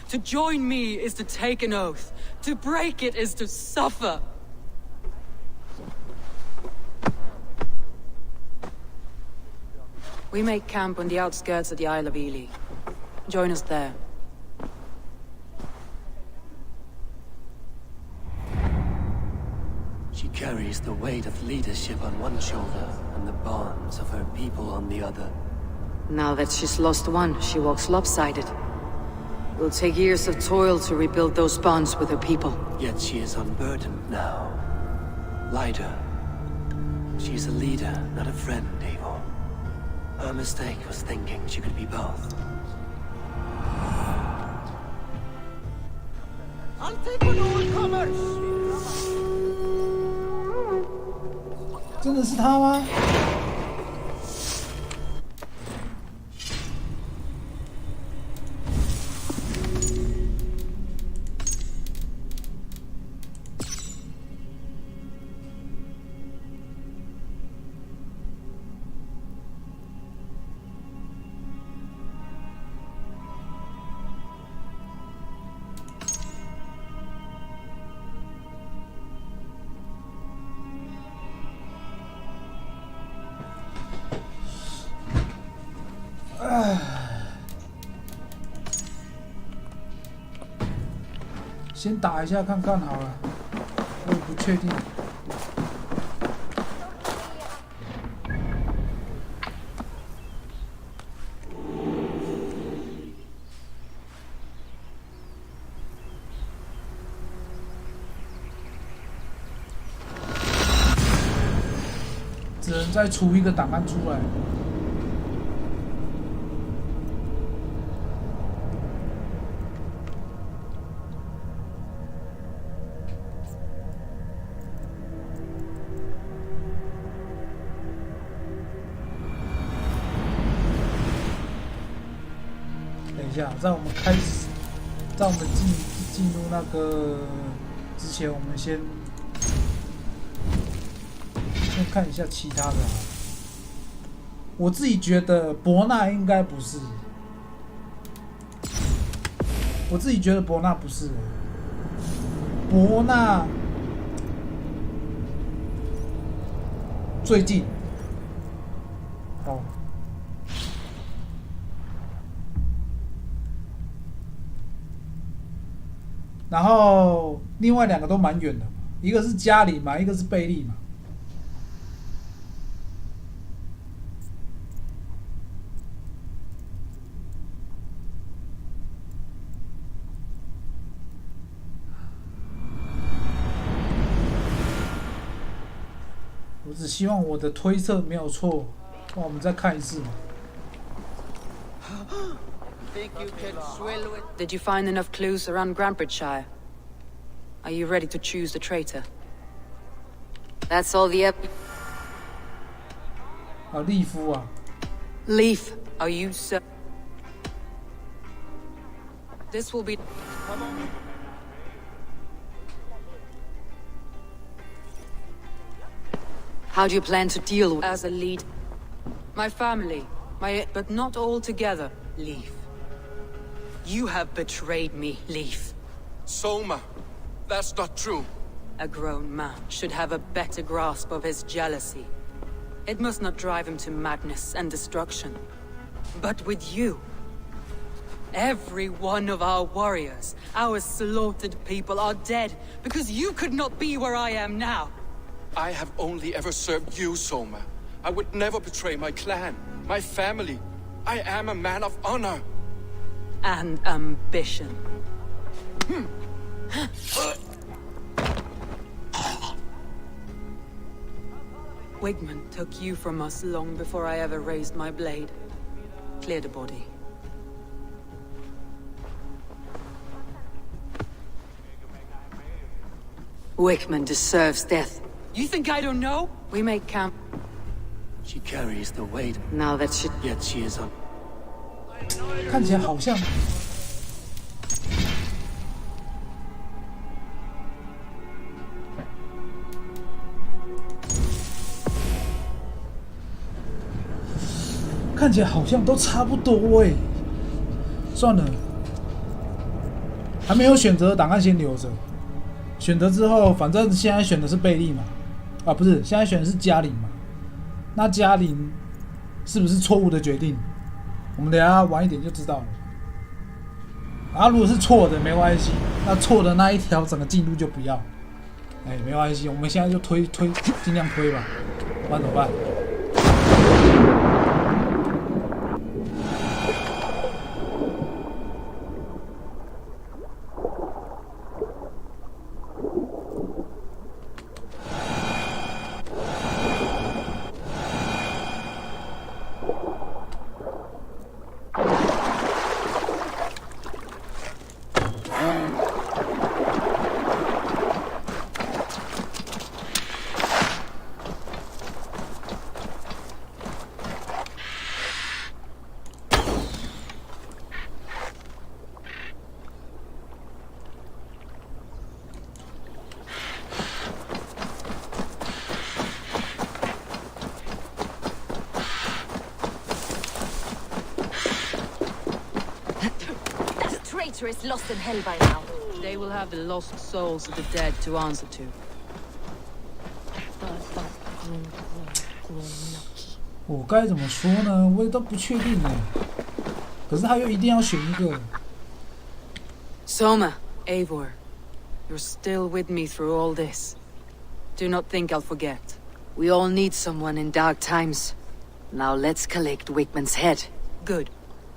To join me is to take an oath. To break it is to suffer. We make camp on the outskirts of the Isle of Ely. Join us there. She carries the weight of leadership on one shoulder and the bonds of her people on the other. Now that she's lost one, she walks lopsided. It will take years of toil to rebuild those bonds with her people. Yet she is unburdened now. Lighter. She's a leader, not a friend, Eivor. Her mistake was thinking she could be both. I'll take on all comers! 真的是他吗？先打一下看看好了，我也不确定。只能再出一个档案出来。在我们开始，在我们进入那个之前，我们先看一下其他的。我自己觉得伯纳应该不是，我自己觉得伯纳不是，伯纳最近，哦。然后另外两个都蛮远的，一个是加里嘛，一个是贝利嘛。我只希望我的推测没有错，那我们再看一次嘛。Did you find enough clues around Grandbridgeshire? Are you ready to choose the traitor? That's all the利夫啊。Leaf, are you so? This will be. How do you plan to deal with... As a lead, my family, but not all together. Leaf. You have betrayed me, Leaf. Soma, that's not true. A grown man should have a better grasp of his jealousy. It must not drive him to madness and destruction. But with you, every one of our warriors, our slaughtered people are dead because you could not be where I am now. I have only ever served you, Soma. I would never betray my clan, my family. I am a man of honor. And ambition. Wigman took you from us long before I ever raised my blade. Clear the body. Wickman deserves death. You think I don't know? We make camp. She carries the weight, Now that she... yet she is on. 看起来好像都差不多哎。算了，还没有选择的档案先留着。选择之后，反正现在选的是贝利嘛，啊不是，现在选的是嘉玲嘛。那嘉玲是不是错误的决定？我们等一下晚一点就知道了。啊，如果是错的没关系，那错的那一条整个进度就不要。哎，没关系，我们现在就推，尽量推吧，不然怎么办？Is lost in hell by now. They will have the lost souls of the dead to answer to. 我该怎么说呢？我也都不确定呢。可是他又一定要选一个。Soma. Eivor, you're still with me through all this. Do not think I'll forget. We all need someone in dark times. Now let's collect Wickman's head. Good.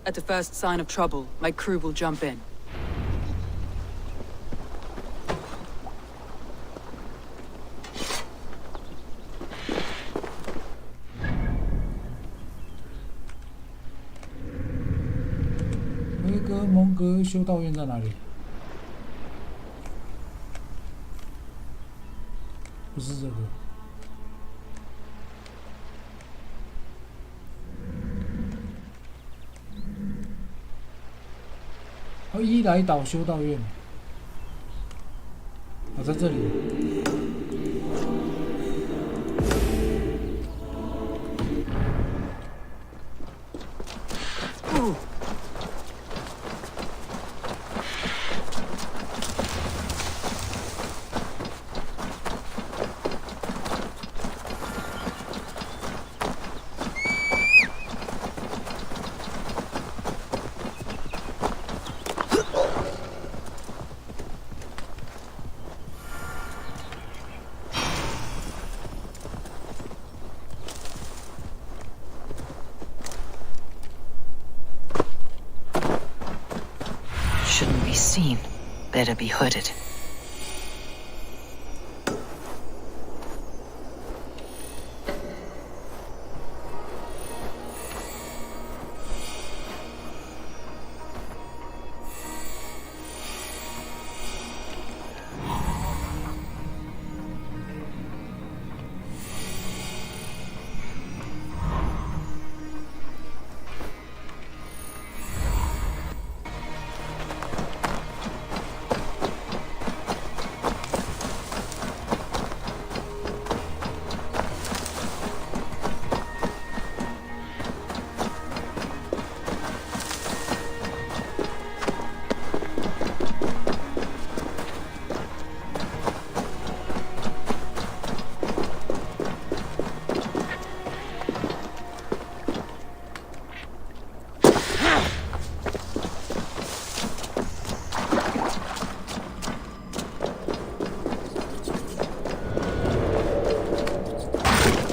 At the first sign of trouble, my crew will jump in. 蒙格修道院在哪里？不是这个。哦，伊莱岛修道院。哦，在这里。Shouldn't be seen. Better be hooded.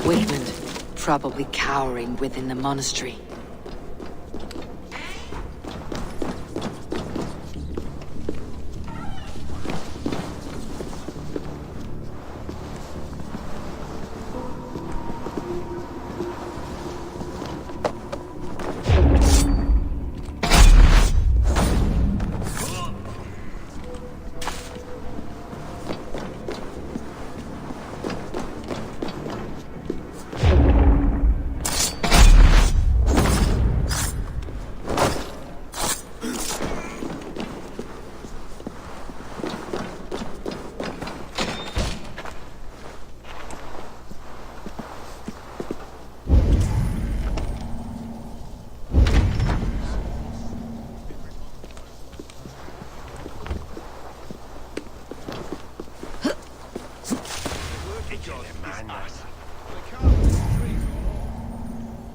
Wigmund, probably cowering within the monastery.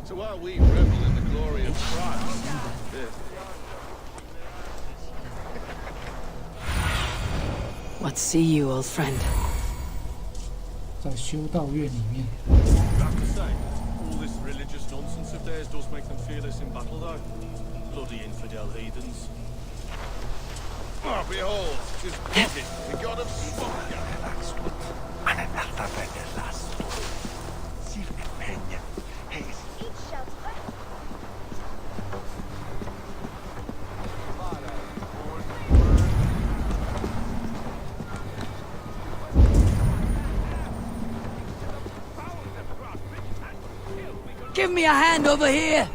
So while we revel in the glory of Christ, What see you, old friend? 在修道院里面。 Back to say, all this religious nonsense of theirs does make them fearless in battle, though. Bloody infidel heathens. Oh, behold, 'tis Visit, the god of Smoker. Give me a hand over here!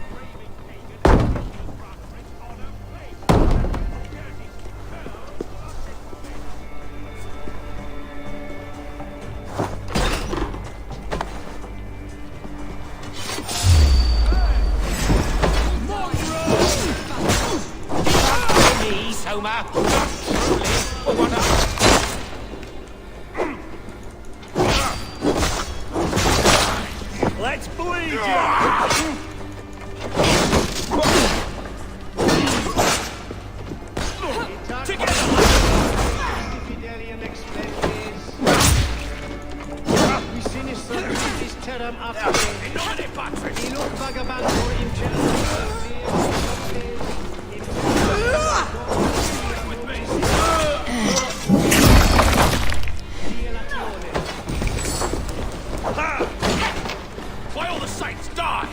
Let's bleed Why all the saints die?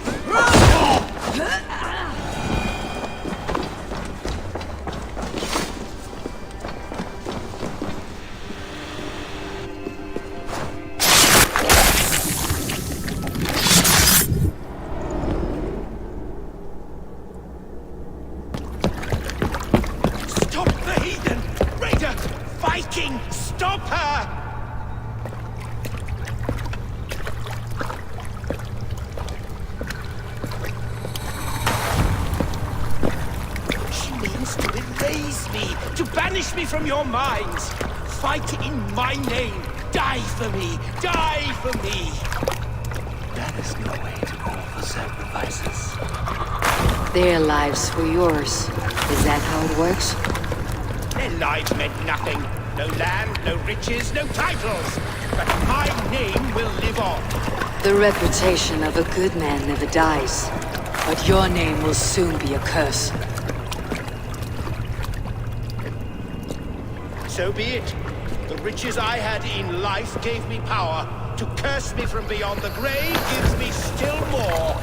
Stop the heathen! Raider! Viking! Stop her! To erase me, to banish me from your minds. Fight in my name. Die for me. Die for me. That is no way to call for sacrifices. Their lives for yours. Is that how it works? Their lives meant nothing. No land, no riches, no titles. But my name will live on. The reputation of a good man never dies. But your name will soon be a curse. So be it. The riches I had in life gave me power. To curse me from beyond the grave gives me still more.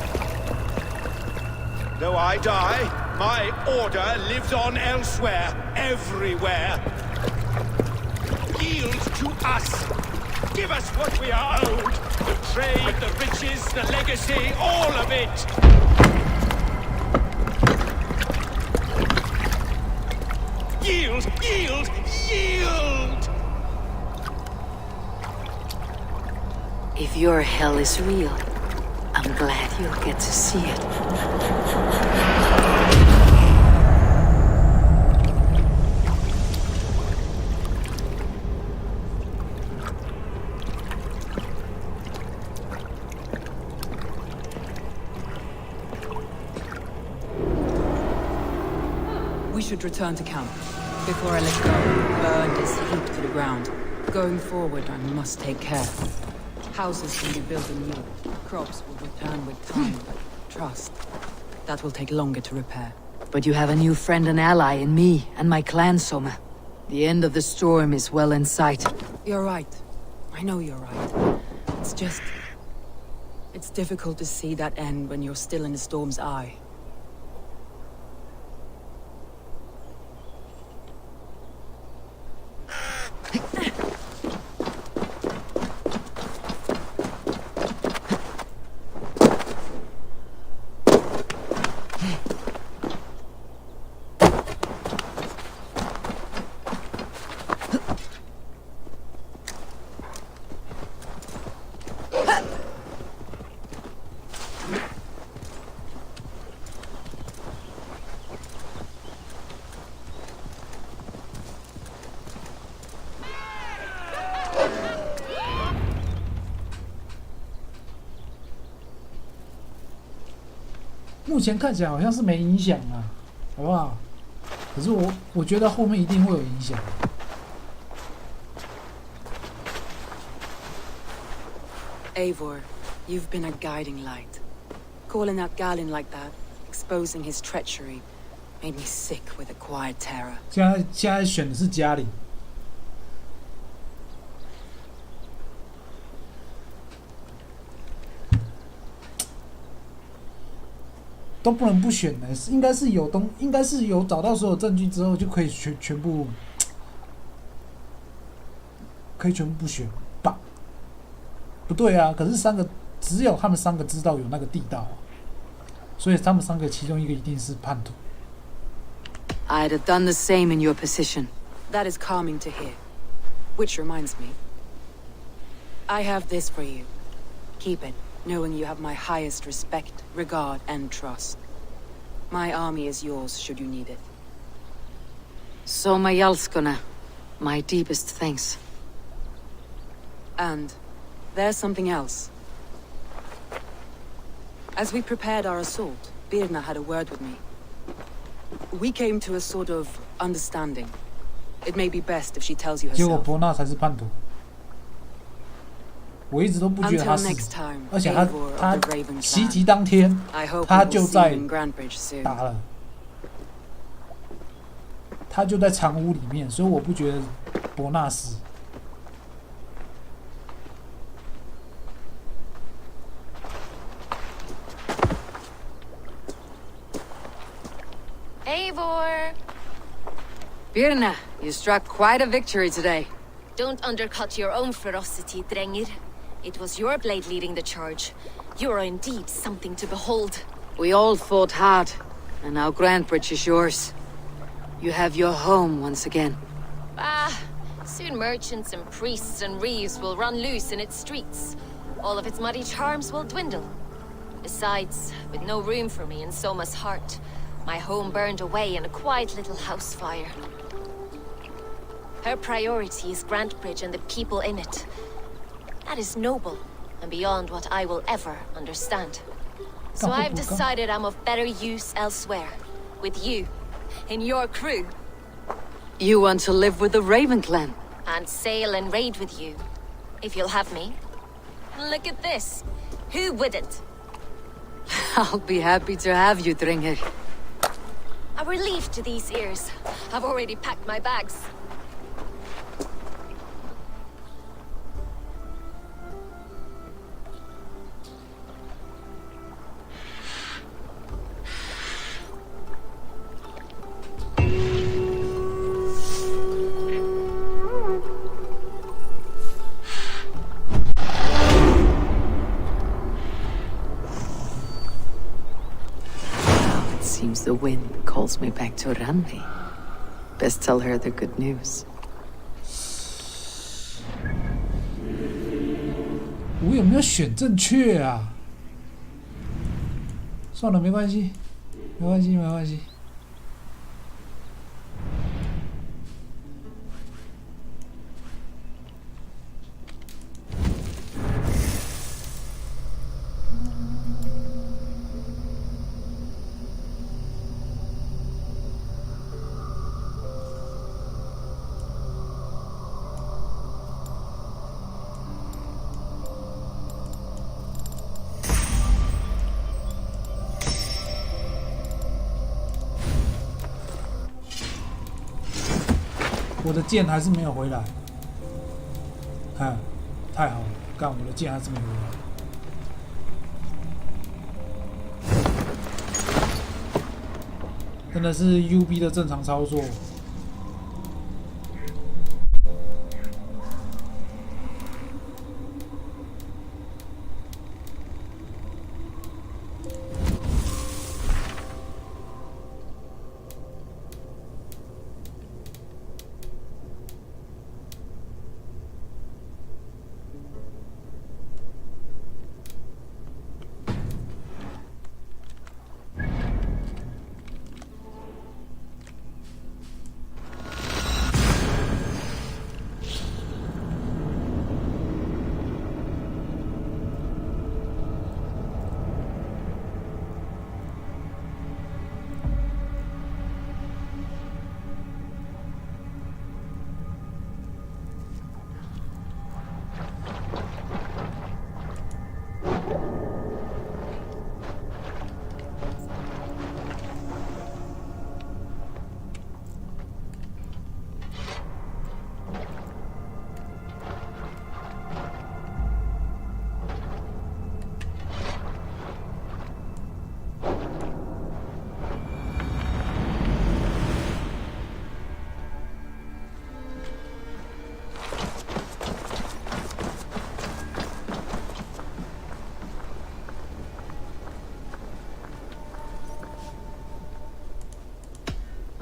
Though I die, my order lives on elsewhere, everywhere. Yield to us. Give us what we are owed. The trade, the riches, the legacy, all of it. Yield! Yield! Yield! If your hell is real, I'm glad you'll get to see it. We should return to camp. Before I let go, burned is heaped to the ground. Going forward, I must take care. Houses can be built anew. crops will return with time, but trust, that will take longer to repair. But you have a new friend and ally in me and my clan, Soma. The end of the storm is well in sight. You're right. I know you're right. It's just... it's difficult to see that end when you're still in the storm's eye.目前看起来好像是没影响啊，好不好？可是我觉得后面一定会有影响。Eivor, you've been a guiding light. Calling out Galen like that, exposing his treachery, made me sick with a quiet terror. 现在选的是家里。都不能不选的，应该是有找到所有证据之后就可以全部不选吧？不对啊，可是只有他们三个知道有那个地道，所以他们三个其中一个一定是叛徒。I'd have done the same in your position. That is calming to hear. Which reminds me, I have this for you. Keep it, knowing you have my highest respect, regard, and trust. My army is yours should you need it. Soma Jalskona, my deepest thanks. And there's something else. As we prepared our assault, Birna had a word with me. We came to a sort of understanding. It may be best if she tells you 结果 herself. 伯纳才是叛徒。我一直都不觉得他 Until 是 next， time, 而且 Eivor of 他 the Raven 袭 clan. 击当天 I hope 他 we 就 will see 在 you in Grandbridge soon. 打了，他就在长屋里面，所以我不觉得伯纳死。Eivor! Birna, you struck quite a victory today. Don't undercut your own ferocity, Drengir. It was your blade leading the charge. You are indeed something to behold. We all fought hard, and now Grandbridge is yours. You have your home once again. Soon merchants and priests and reeves will run loose in its streets. All of its muddy charms will dwindle. Besides, with no room for me in Soma's heart, my home burned away in a quiet little house fire. Her priority is Grantbridge and the people in it. That is noble, and beyond what I will ever understand. So I've decided I'm of better use elsewhere. With you. In your crew. You want to live with the Raven clan? And sail and raid with you. If you'll have me. Look at this. Who wouldn't? I'll be happy to have you, Dringr. A relief to these ears. I've already packed my bags. Seems the wind calls me back to Ranvi. Best tell her the good news. 我有没有选正确啊？算了，没关系，没关系，没关系。我的剑还是没有回来。看，太好了，干，我的剑还是没回来。真的是 UB 的正常操作。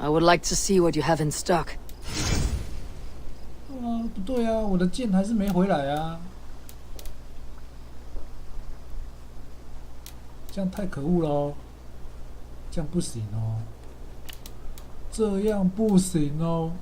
I would like to see what you have in stock. 不对啊，我的剑还是没回来啊！这样太可恶喽！这样不行哦，这样不行哦。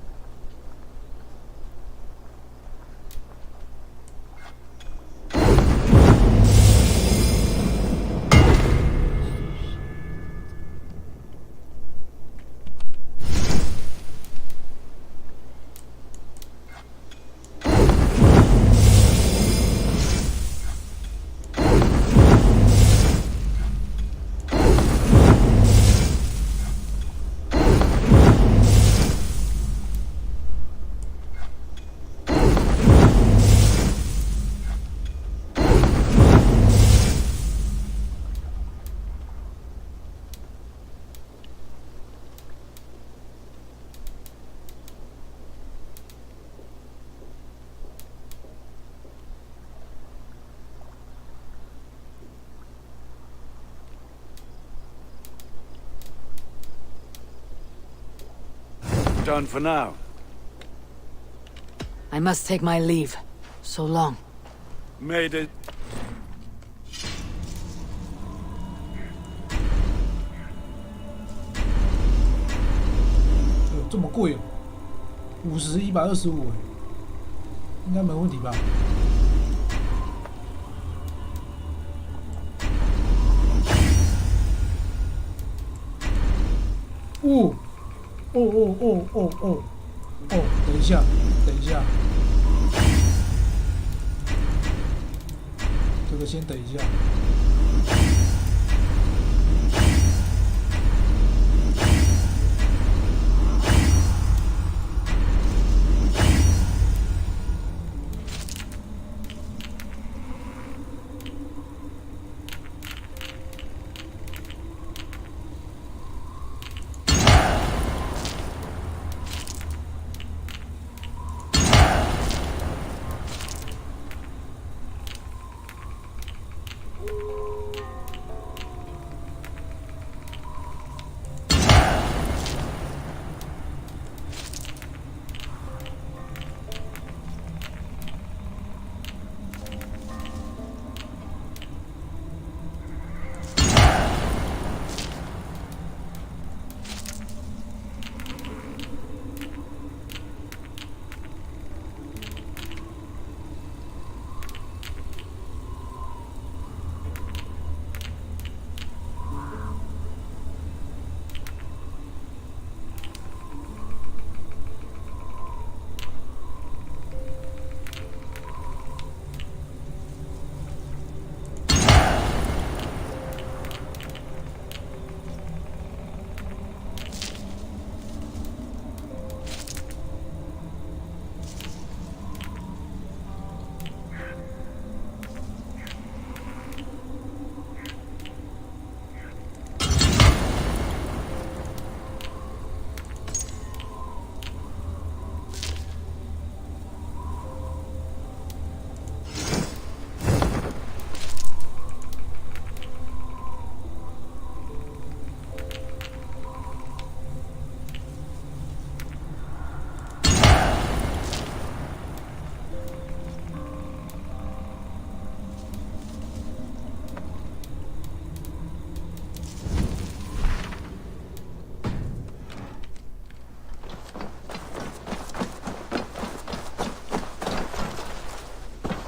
Done for now. I must take my leave. So long. Made it. 这么贵哦，50，125哎，应该没问题吧？等一下，这个先等一下。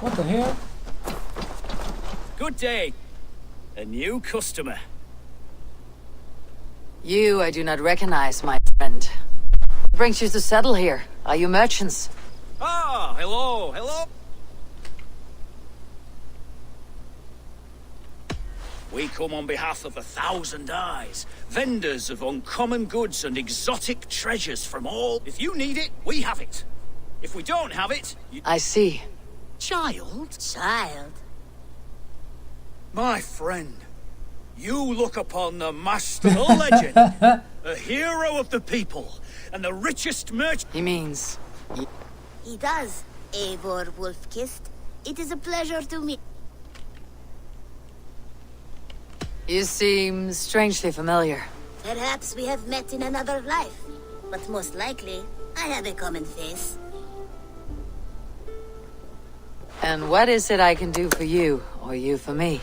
What the hell? Good day. A new customer. You I do not recognize, my friend. What brings you to settle here? Are you merchants? Ah, hello, hello. We come on behalf of 1,000 Eyes, vendors of uncommon goods and exotic treasures from all. If you need it, we have it. If we don't have it, you... I see. Child? Child? My friend, you look upon the master, the legend, a hero of the people, and the richest merchant. He means... He does, Eivor Wolf-Kissed. It is a pleasure to meet. You seem strangely familiar. Perhaps we have met in another life, but most likely, I have a common face. And what is it I can do for you, or you for me?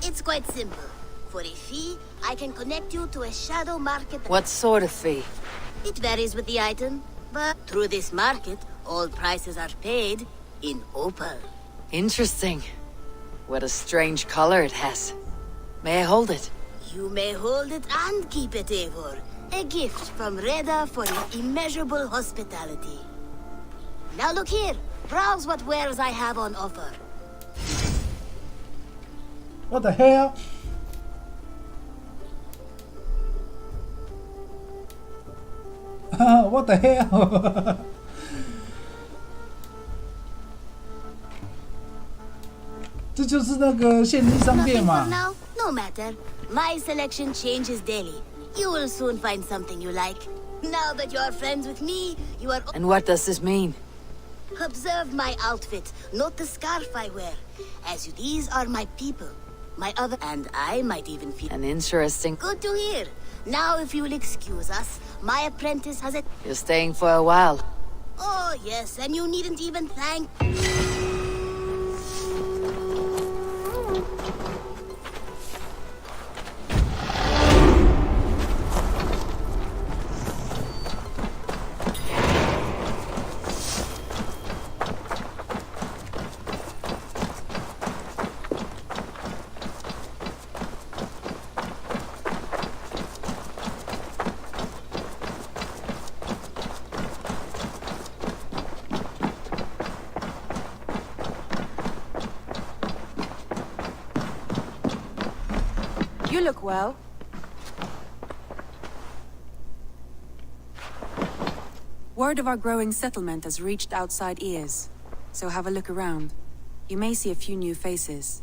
It's quite simple. For a fee, I can connect you to a shadow market. What sort of fee? It varies with the item, but through this market, all prices are paid in opal. Interesting. What a strange color it has. May I hold it? You may hold it and keep it, Eivor. A gift from Reda for your immeasurable hospitality. Now look here. Browse what wares I have on offer. What the hell? What the hell? 这就是那个现金商店 Nothing 嘛 for。now? No matter. My selection changes daily. You will soon find something you like. Now that you are friends with me, you are... And what does this mean? Observe my outfit, note the scarf I wear. As you, these are my people. My other... And I might even feel... An interesting... Good to hear. Now, if you will excuse us, my apprentice has a... You're staying for a while. Oh, yes, and you needn't even thank... You look well. Word of our growing settlement has reached outside ears, so have a look around. You may see a few new faces.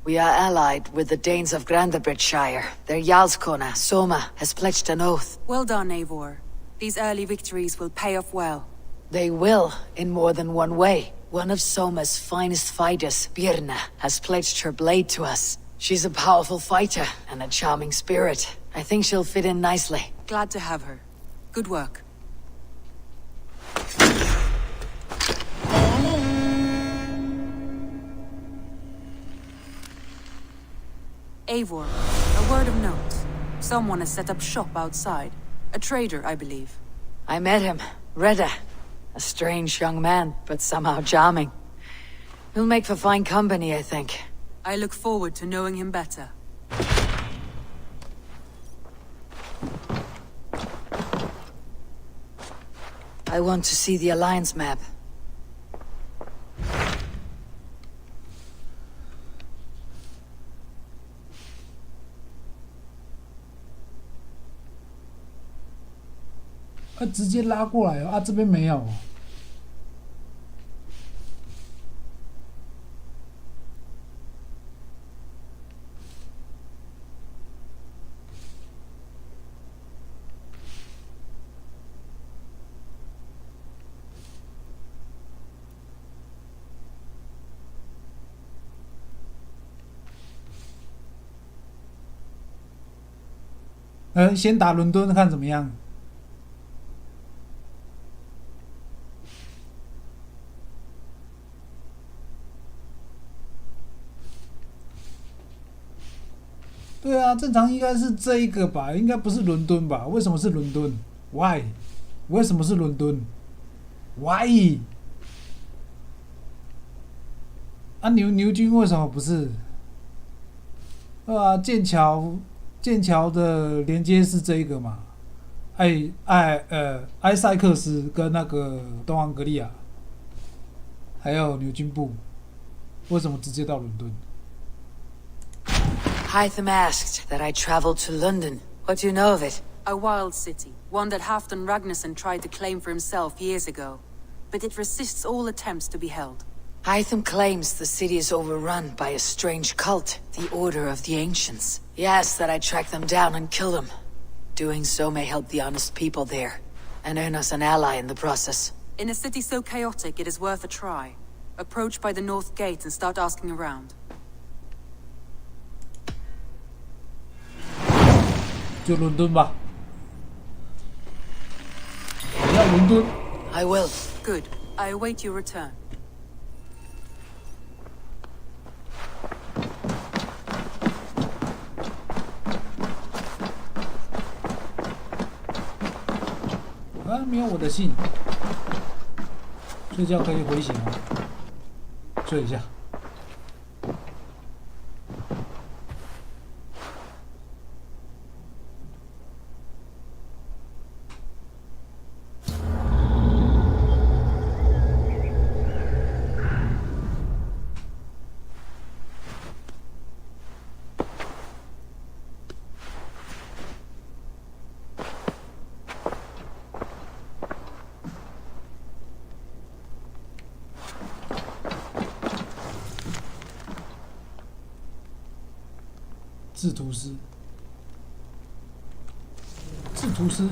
We are allied with the Danes of Grandabridgeshire. Their Jarlskona, Soma, has pledged an oath. Well done, Eivor. These early victories will pay off well. They will, in more than one way. One of Soma's finest fighters, Birna, has pledged her blade to us. She's a powerful fighter and a charming spirit. I think she'll fit in nicely. Glad to have her. Good work. Eivor, a word of note. Someone has set up shop outside. A trader, I believe. I met him, Reda. A strange young man, but somehow charming. He'll make for fine company, I think. I look forward to knowing him better. I want to see the Alliance map.啊，直接拉过来哦！啊，这边没有。先打伦敦看怎么样？对啊，正常应该是这一个吧，应该不是伦敦吧？为什么是伦敦 ？Why？ 为什么是伦敦 ？Why？啊，牛津为什么不是？剑桥的连接是这一个嘛？埃塞克斯跟那个东昂格利亚，还有牛津部，为什么直接到伦敦？ Hytham asked that I travel to London. What do you know of it? A wild city, one that Halfdan Ragnarsson tried to claim for himself years ago. But it resists all attempts to be held. Hytham claims the city is overrun by a strange cult, the Order of the Ancients. He asks that I track them down and kill them. Doing so may help the honest people there, and earn us an ally in the process. In a city so chaotic, it is worth a try. Approach by the North Gate and start asking around. 就伦敦吧。你要伦敦 I will. Good. I await your return. 啊，没有我的信。睡觉可以回血吗？睡一下。制图师，制图师。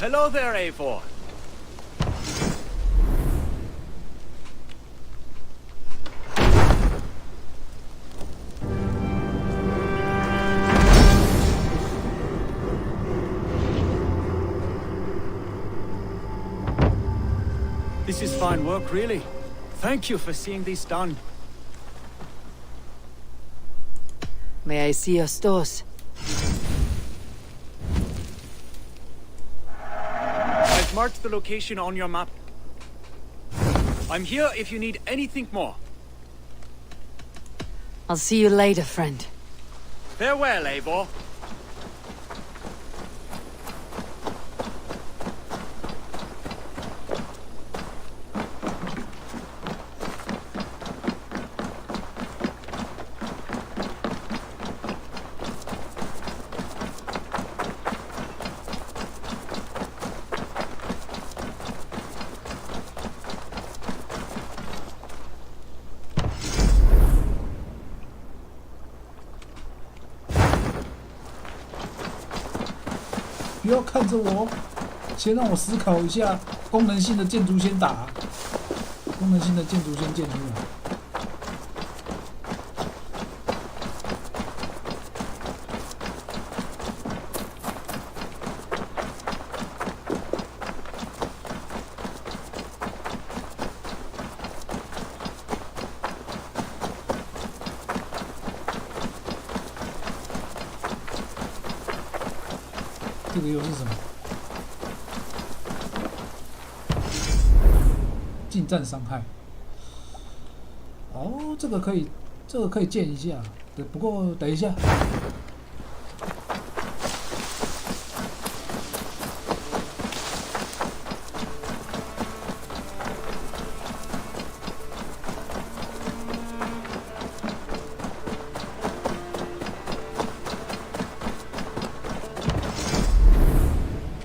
Hello there, Eivor. This is fine work, really. Thank you for seeing this done. May I see your stores? I've marked the location on your map. I'm here if you need anything more. I'll see you later, friend. Farewell, Eivor. 不要看着我，先让我思考一下。功能性的建筑先打，功能性的建筑先建出来。这个又是什么？近战伤害。哦，这个可以建一下。对，不过等一下。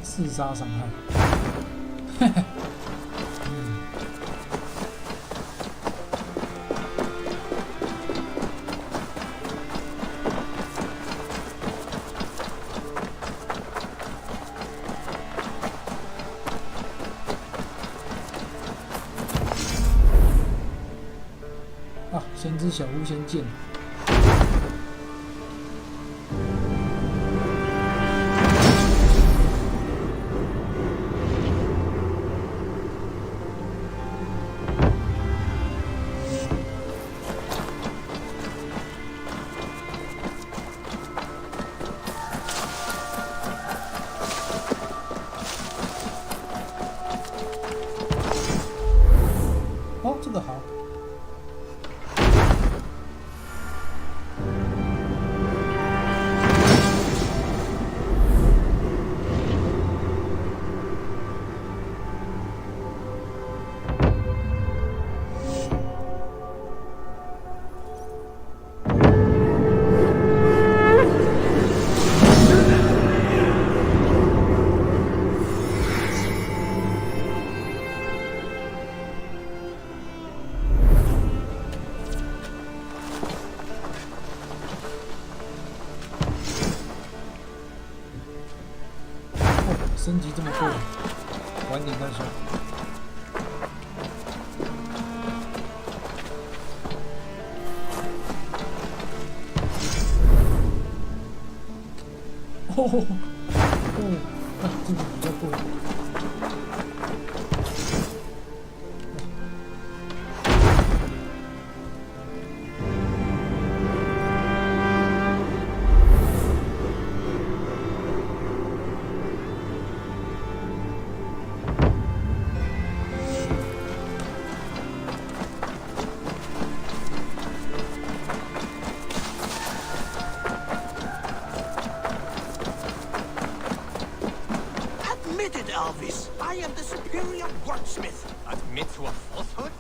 自杀伤害，啊，先知小屋先见。哦，这个好。升级这么多，晚点再说。哦，啊，这个比较贵。Elvis, I am the superior wordsmith. Admit to a falsehood?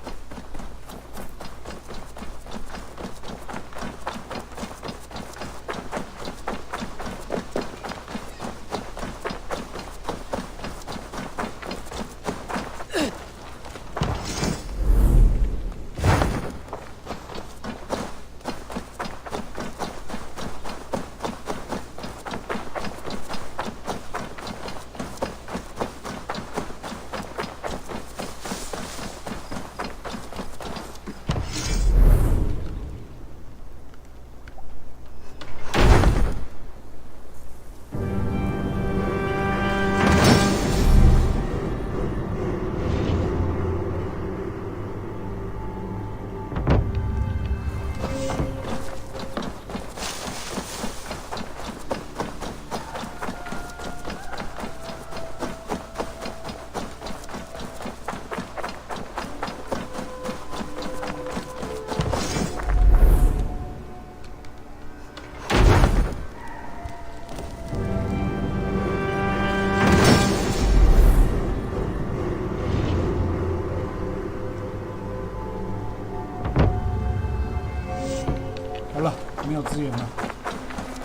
好了，没有资源了，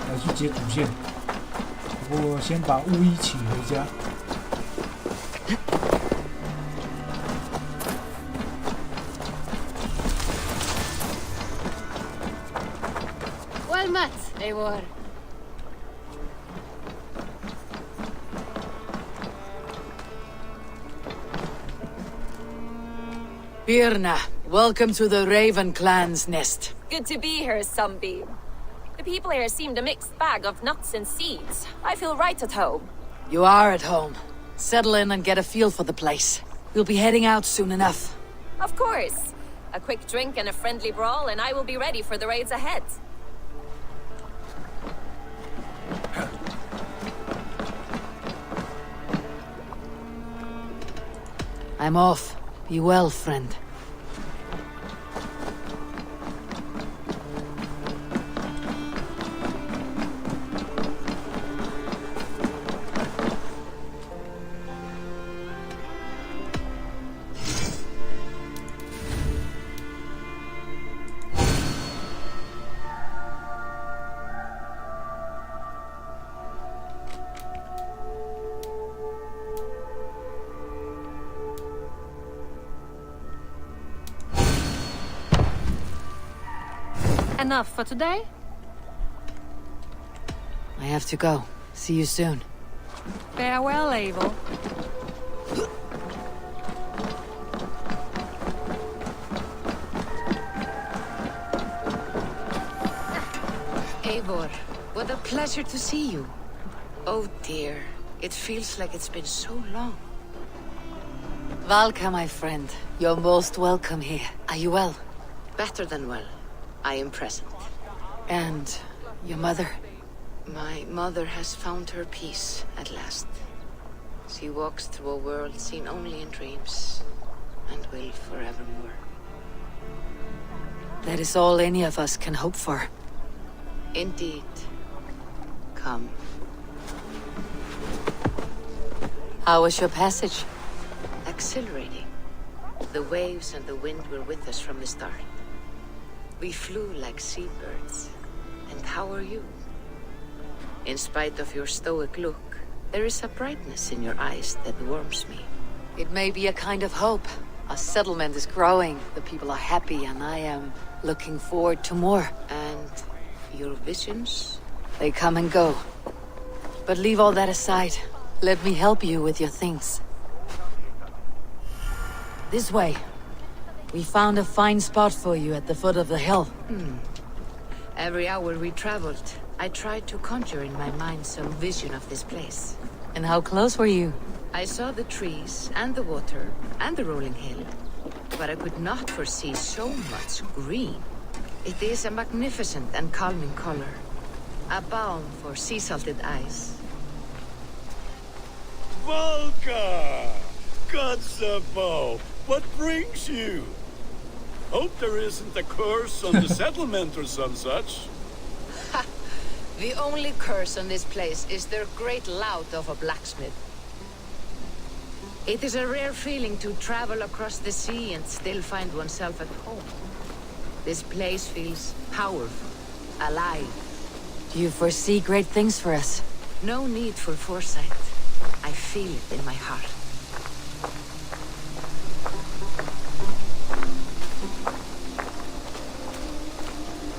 来去接主线。不过先把巫医请回家。Well met, Eivor. Birna, welcome to the Raven clan's nest. Good to be here, Sunbeam. The people here seemed a mixed bag of nuts and seeds. I feel right at home. You are at home. Settle in and get a feel for the place. We'll be heading out soon enough. Of course. A quick drink and a friendly brawl, and I will be ready for the raids ahead. I'm off. Be well, friend. Enough for today? I have to go. See you soon. Farewell, Eivor. Eivor, what a pleasure to see you. Oh dear, it feels like it's been so long. Valka, my friend. You're most welcome here. Are you well? Better than well. I am present. And your mother? My mother has found her peace at last. She walks through a world seen only in dreams, and will forevermore. That is all any of us can hope for. Indeed. Come. How was your passage? Exhilarating. The waves and the wind were with us from the start. We flew like seabirds. And how are you? In spite of your stoic look, there is a brightness in your eyes that warms me. It may be a kind of hope. Our settlement is growing, the people are happy, and I am looking forward to more. And your visions? They come and go. But leave all that aside. Let me help you with your things. This way. We found a fine spot for you at the foot of the hill. Every hour we traveled, I tried to conjure in my mind some vision of this place. And how close were you? I saw the trees, and the water, and the rolling hill. But I could not foresee so much green. It is a magnificent and calming color. A balm for sea-salted eyes. Valka! Gods above, what brings you? Hope there isn't a curse on the settlement or some such. Ha! The only curse on this place is their great lout of a blacksmith. It is a rare feeling to travel across the sea and still find oneself at home. This place feels powerful, alive. Do you foresee great things for us? No need for foresight. I feel it in my heart.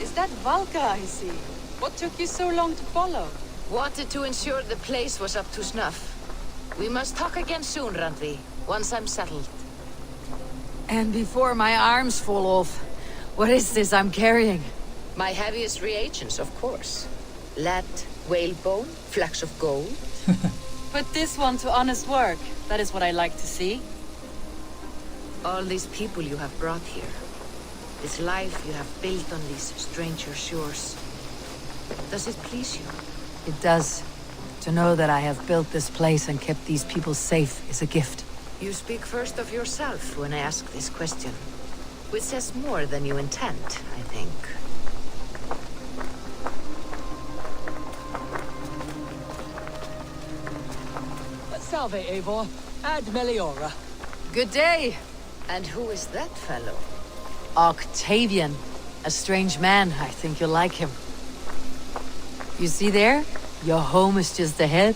Is that Valka I see? What took you so long to follow? Wanted to ensure the place was up to snuff. We must talk again soon, Randvi, once I'm settled. And before my arms fall off, what is this I'm carrying? My heaviest reagents, of course. Lead, whalebone, flecks of gold. Put this one to honest work. That is what I like to see. All these people you have brought here. This life you have built on these stranger shores. Does it please you? It does. To know that I have built this place and kept these people safe is a gift. You speak first of yourself when I ask this question. Which says more than you intend, I think. Salve, Eivor. Ad Meliora. Good day. And who is that fellow? Octavian. A strange man. I think you'll like him. You see there? Your home is just ahead.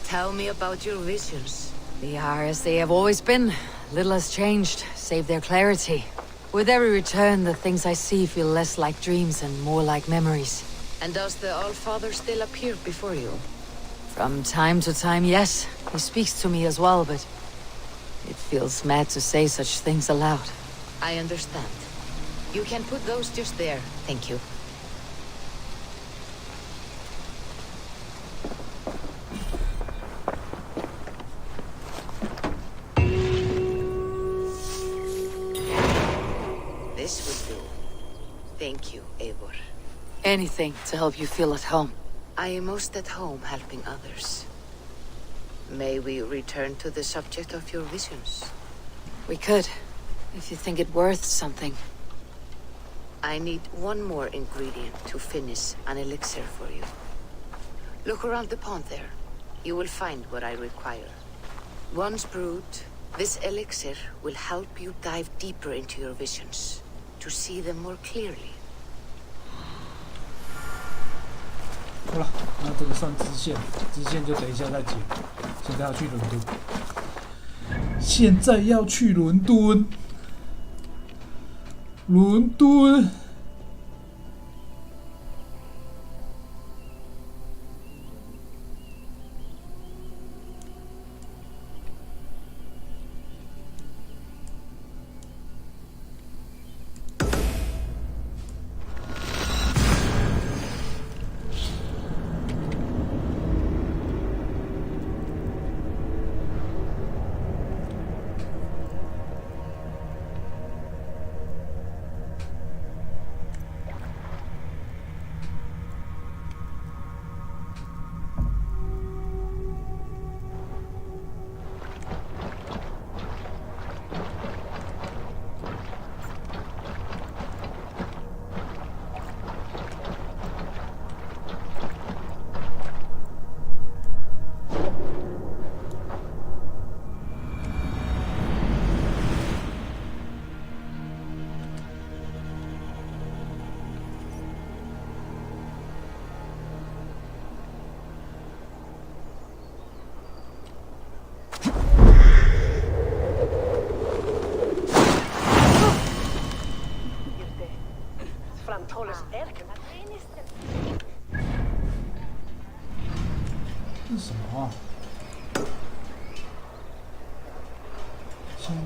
Tell me about your visions. They are as they have always been. Little has changed, save their clarity. With every return, the things I see feel less like dreams and more like memories. And does the All-Father still appear before you? From time to time, yes. He speaks to me as well, but it feels mad to say such things aloud. I understand. You can put those just there, thank you. This would do. Thank you, Eivor. Anything to help you feel at home. I am most at home helping others. May we return to the subject of your visions? We could, if you think it worth something. I need one more ingredient to finish an elixir for you. Look around the pond there. You will find what I require. Once brewed, this elixir will help you dive deeper into your visions, to see them more clearly. 好了，那这个算支线，支线就等一下再解。现在要去伦敦，现在要去伦敦，伦敦。这是什么啊？先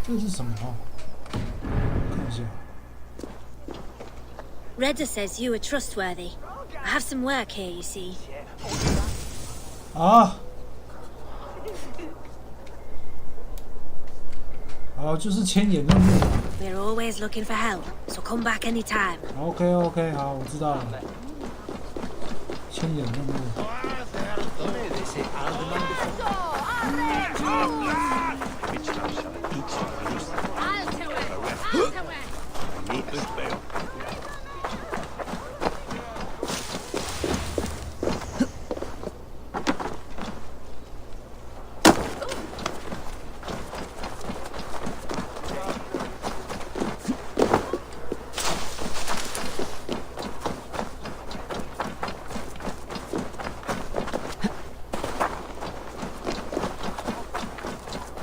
这是什么啊？看一下。 Redder says you are trustworthy. I have some work here, you see. 啊！好，就是牵引任务。We're always looking for help, so come back anytime. OK， 好，我知道了。牵引任务。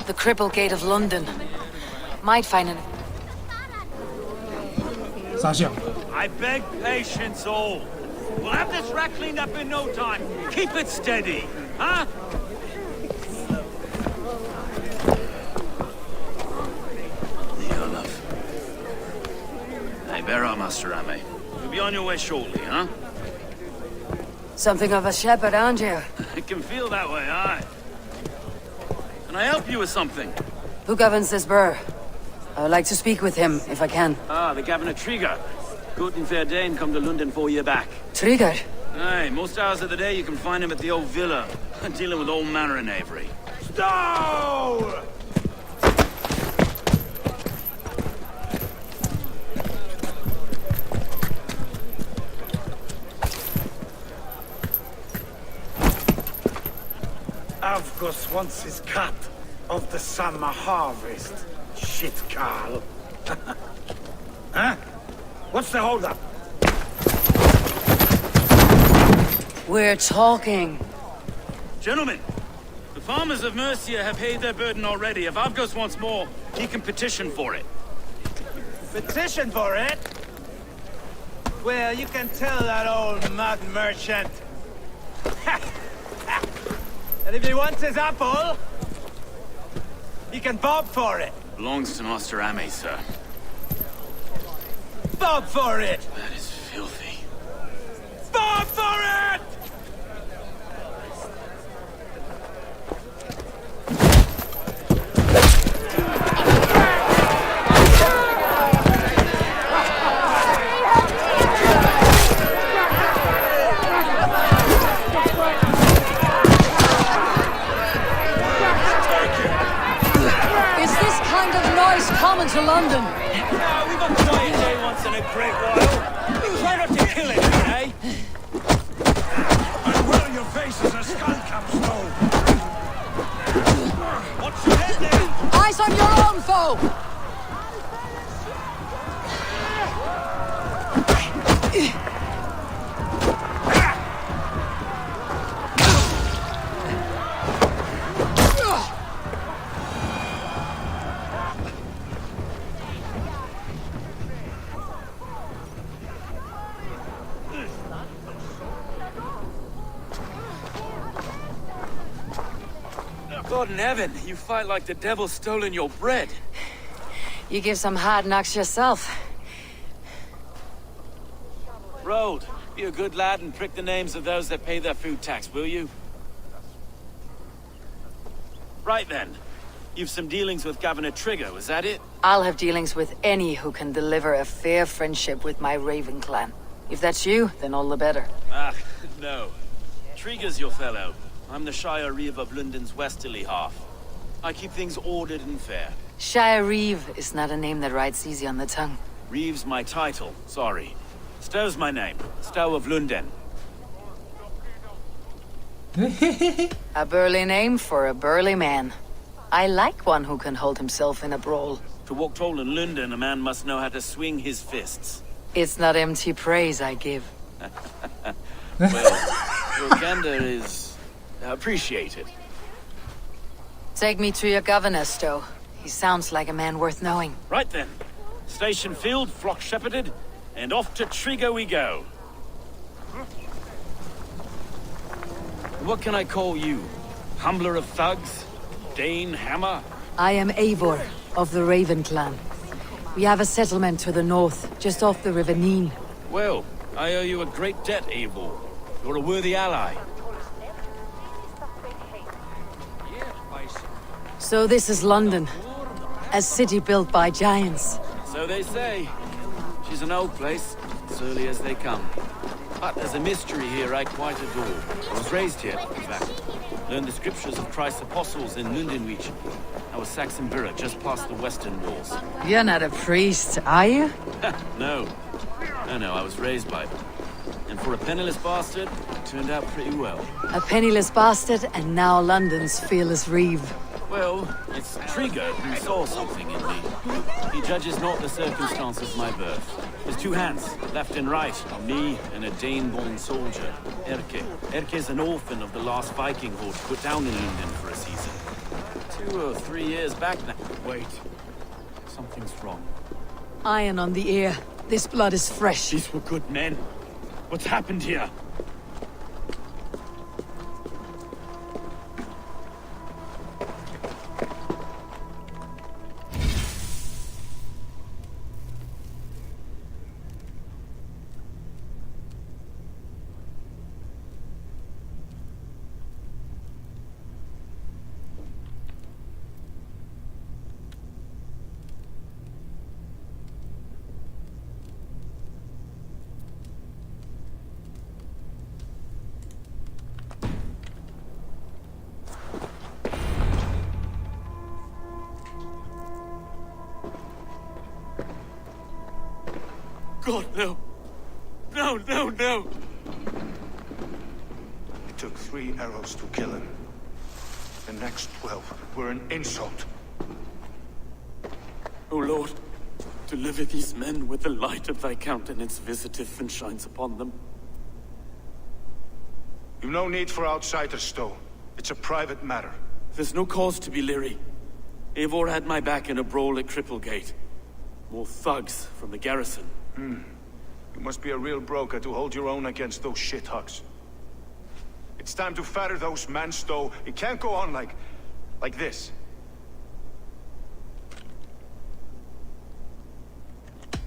The Cripple Gate of London. Might find an... 傻笑。 I beg patience all. We'll have this wreck cleaned up in no time. Keep it steady, huh? Love. Hey, bear up, Master Ame. You'll be on your way shortly, huh? Something of a shepherd, aren't you? It can feel that way, aye. Can I help you with something? Who governs this burr? I would like to speak with him, if I can. Ah, the Governor Trigger. Guten Verdane come to London 4 years back. Trigger? Aye, most hours of the day you can find him at the old villa, dealing with all manner of knavery. Stow! Avgus wants his cut of the summer harvest. Shit, Carl. Huh? What's the holdup? We're talking. Gentlemen, the farmers of Mercia have paid their burden already. If Avgus wants more, he can petition for it. Petition for it? Well, you can tell that old mud merchant. And if he wants his apple, he can bob for it. Belongs to Master Ame, sir. Bob for it! That is filthy. Bob for it! Is this kind of noise common to London? Ah, we've a quiet day once in a great while. Try not to kill it, eh? And well, your face is a skull cap stone. Watch your head there! Eyes on your own foe! God in heaven, you fight like the devil's stolen your bread. You give some hard knocks yourself. Road, be a good lad and prick the names of those that pay their food tax, will you? Right then. You've some dealings with Governor Trigger, was that it? I'll have dealings with any who can deliver a fair friendship with my Raven clan. If that's you, then all the better. Ah, no. Trigger's your fellow. I'm the Shire Reeve of London's westerly half. I keep things ordered and fair. Shire Reeve is not a name that rides easy on the tongue. Reeve's my title, sorry. Stow's my name. Stow of London. A burly name for a burly man. I like one who can hold himself in a brawl. To walk tall in London, a man must know how to swing his fists. It's not empty praise I give. Well, your candor is appreciated. Take me to your governor, Stow. He sounds like a man worth knowing. Right then. Station filled, flock shepherded, and off to Trigo we go. What can I call you? Humbler of thugs? Dane Hammer? I am Eivor, of the Raven clan. We have a settlement to the north, just off the River Neen. Well, I owe you a great debt, Eivor. You're a worthy ally. So this is London. A city built by giants. So they say. She's an old place, as early as they come. But there's a mystery here I quite adore. I was raised here, in fact. Learned the scriptures of Christ's apostles in Lundenwich. Our Saxon borough just past the western walls. You're not a priest, are you? No. No, I was raised by them. And for a penniless bastard, it turned out pretty well. A penniless bastard, and now London's fearless reeve. Well, it's Trigo who saw something in me. He judges not the circumstance of my birth. There's two hands, left and right, me and a Dane-born soldier, Erke. Erke's an orphan of the last Viking horde put down in London for a season. 2 or 3 years back now. Wait. Something's wrong. Iron on the ear. This blood is fresh. These were good men. What's happened here? God, no. No. It took 3 arrows to kill him. The next 12 were an insult. O Lord, deliver these men with the light of thy countenance visiteth and shines upon them. You've no need for outsiders, though. It's a private matter. There's no cause to be leery. Eivor had my back in a brawl at Cripplegate. More thugs from the garrison. You must be a real broker to hold your own against those shithugs. It's time to fetter those men, Stowe. It can't go on like this.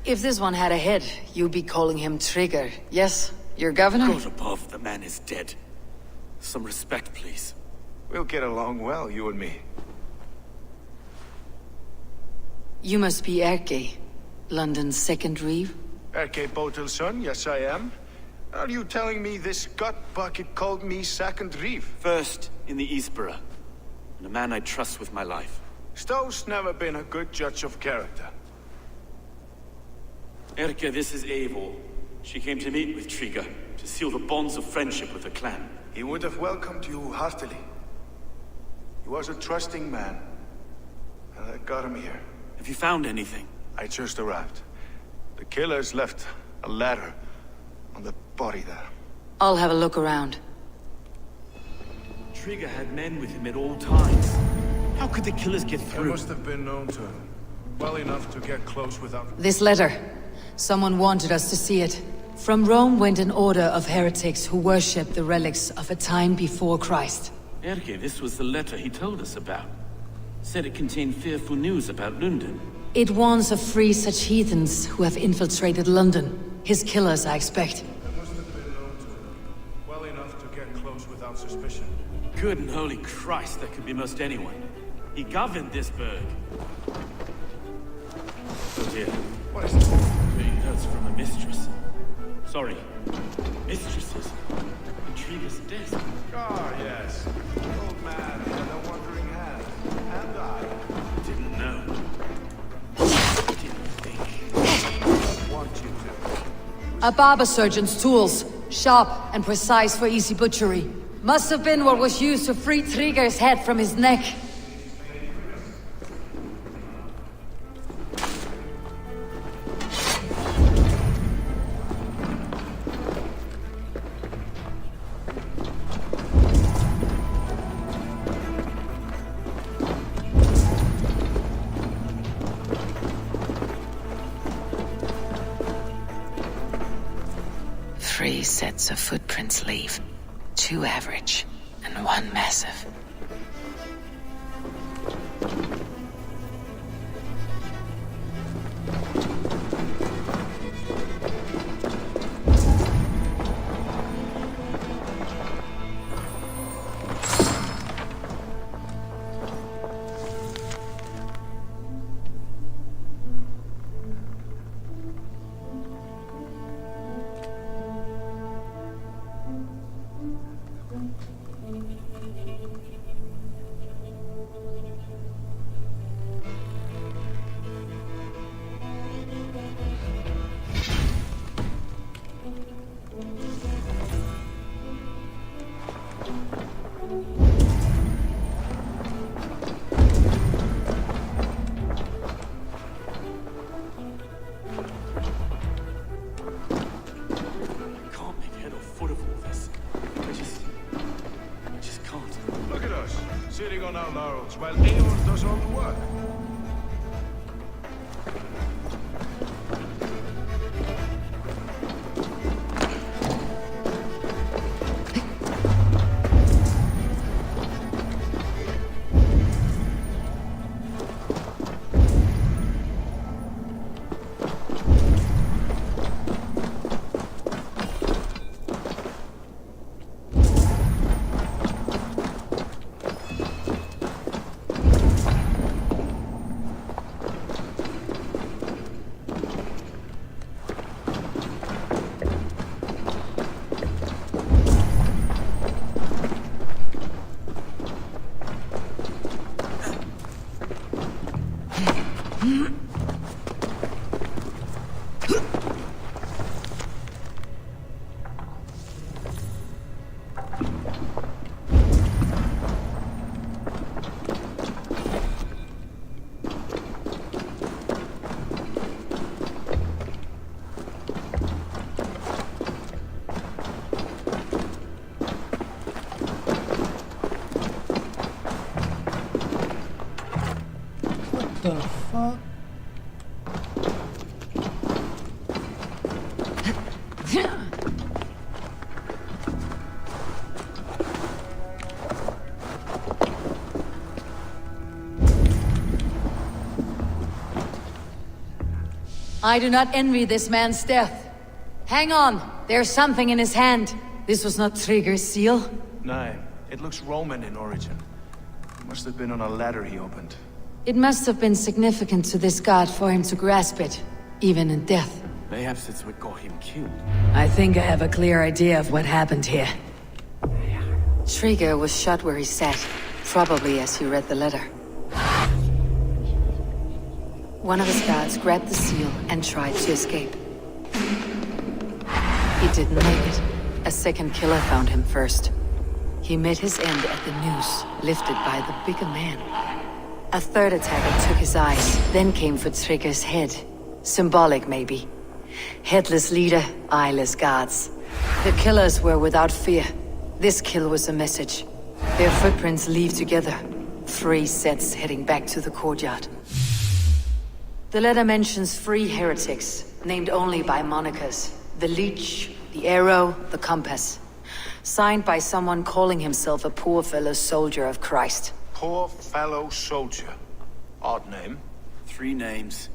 If this one had a head, you'd be calling him Trigger. Yes, your governor? God above, the man is dead. Some respect, please. We'll get along well, you and me. You must be Erke, London's second reeve? Erke Botelson, yes I am. Are you telling me this gut bucket called me second reeve? First in the Eastborough, and a man I trust with my life. Stowe's never been a good judge of character. Erke, this is Eivor. She came to meet with Trigo, to seal the bonds of friendship with the clan. He would have welcomed you heartily. He was a trusting man, and I got him here. Have you found anything? I just arrived. The killers left a ladder on the body there. I'll have a look around. Trigo had men with him at all times. How could the killers get through? They must have been known to him. Well enough to get close without... This letter. Someone wanted us to see it. From Rome went an order of heretics who worshipped the relics of a time before Christ. Erke, this was the letter he told us about. Said it contained fearful news about London. It warns of free such heathens who have infiltrated London. His killers, I expect. They must have been known to him. Well enough to get close without suspicion. Good and holy Christ, that could be most anyone. He governed this burg. Oh dear. What is this? Reading notes from a mistress. Sorry. Mistresses. Trigo's desk. Ah, yes. The old man had a wandering hand. And I. Didn't know. Didn't think. I want you to. A barber surgeon's tools. Sharp and precise for easy butchery. Must have been what was used to free Trigo's head from his neck. 3 sets of footprints leave. 2 average, and 1 massive. Sitting on our laurels while Eivor does all the work. The fuck? I do not envy this man's death. Hang on, there's something in his hand. This was not Trigger's seal. No, it looks Roman in origin. It must have been on a ladder he opened. It must have been significant to this god for him to grasp it, even in death. Perhaps it's what got him killed. I think I have a clear idea of what happened here. Trigger was shot where he sat, probably as he read the letter. One of his guards grabbed the seal and tried to escape. He didn't make it. A second killer found him first. He met his end at the noose, lifted by the bigger man. A third attacker took his eyes, then came for Trigger's head. Symbolic, maybe. Headless leader, eyeless guards. The killers were without fear. This kill was a message. Their footprints leave together. 3 sets heading back to the courtyard. The letter mentions 3 heretics, named only by monikers. The Leech, the Arrow, the Compass. Signed by someone calling himself a poor fellow soldier of Christ. Poor fellow soldier. Odd name. 3 names,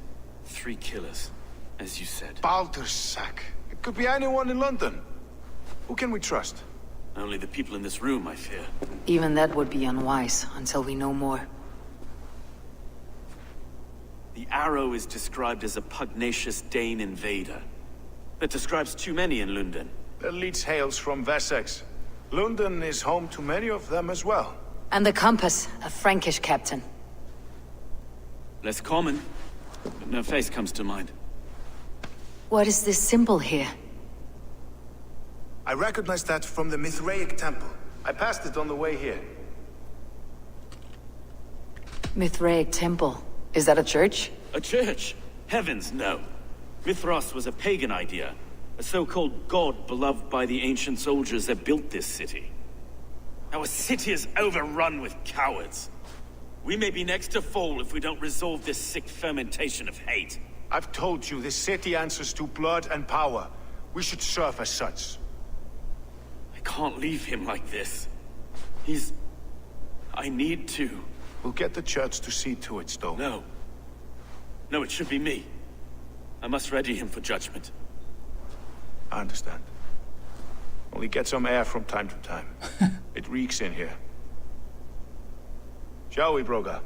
3 killers, as you said. Baldersack. It could be anyone in London. Who can we trust? Only the people in this room, I fear. Even that would be unwise, until we know more. The Arrow is described as a pugnacious Dane invader. That describes too many in London. The Leech hails from Wessex. London is home to many of them as well. And the Compass, a Frankish captain. Less common, but no face comes to mind. What is this symbol here? I recognize that from the Mithraic temple. I passed it on the way here. Mithraic temple. Is that a church? A church? Heavens, no. Mithras was a pagan idea. A so-called god beloved by the ancient soldiers that built this city. Our city is overrun with cowards. We may be next to fall if we don't resolve this sick fermentation of hate. I've told you, this city answers to blood and power. We should serve as such. I can't leave him like this. I need to. We'll get the church to see to it, Stowe. No. No, it should be me. I must ready him for judgment. I understand. Only get some air from time to time. It reeks in here. Shall we, Broga?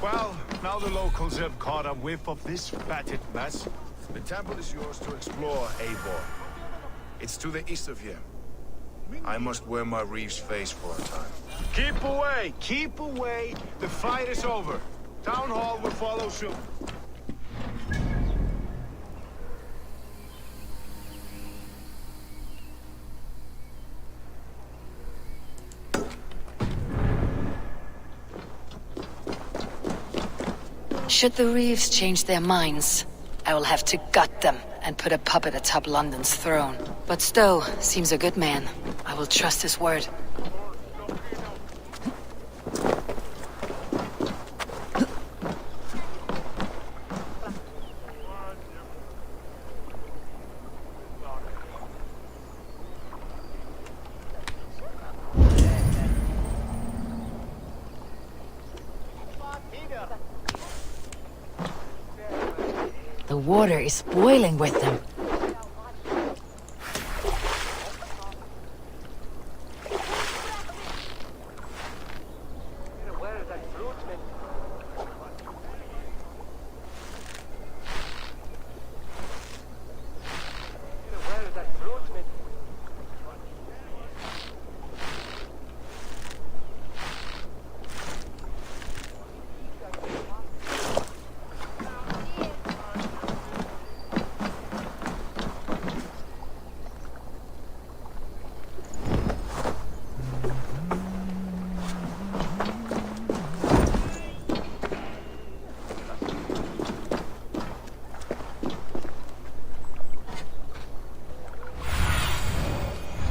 Well, now the locals have caught a whiff of this fatted mess. The temple is yours to explore, Eivor. It's to the east of here. I must wear my reeve's face for a time. Keep away! Keep away! The fight is over. Town hall will follow soon. Should the Reeves change their minds, I will have to gut them and put a puppet atop London's throne. But Stowe seems a good man. I will trust his word. The water is boiling with them.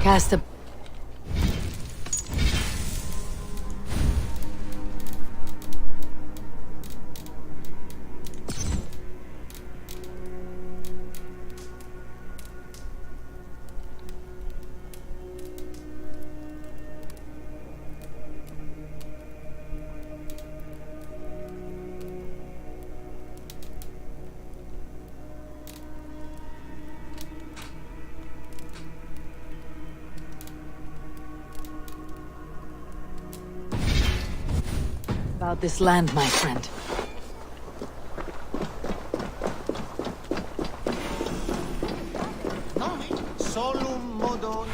Cast a... About this land, my friend. Solum modon.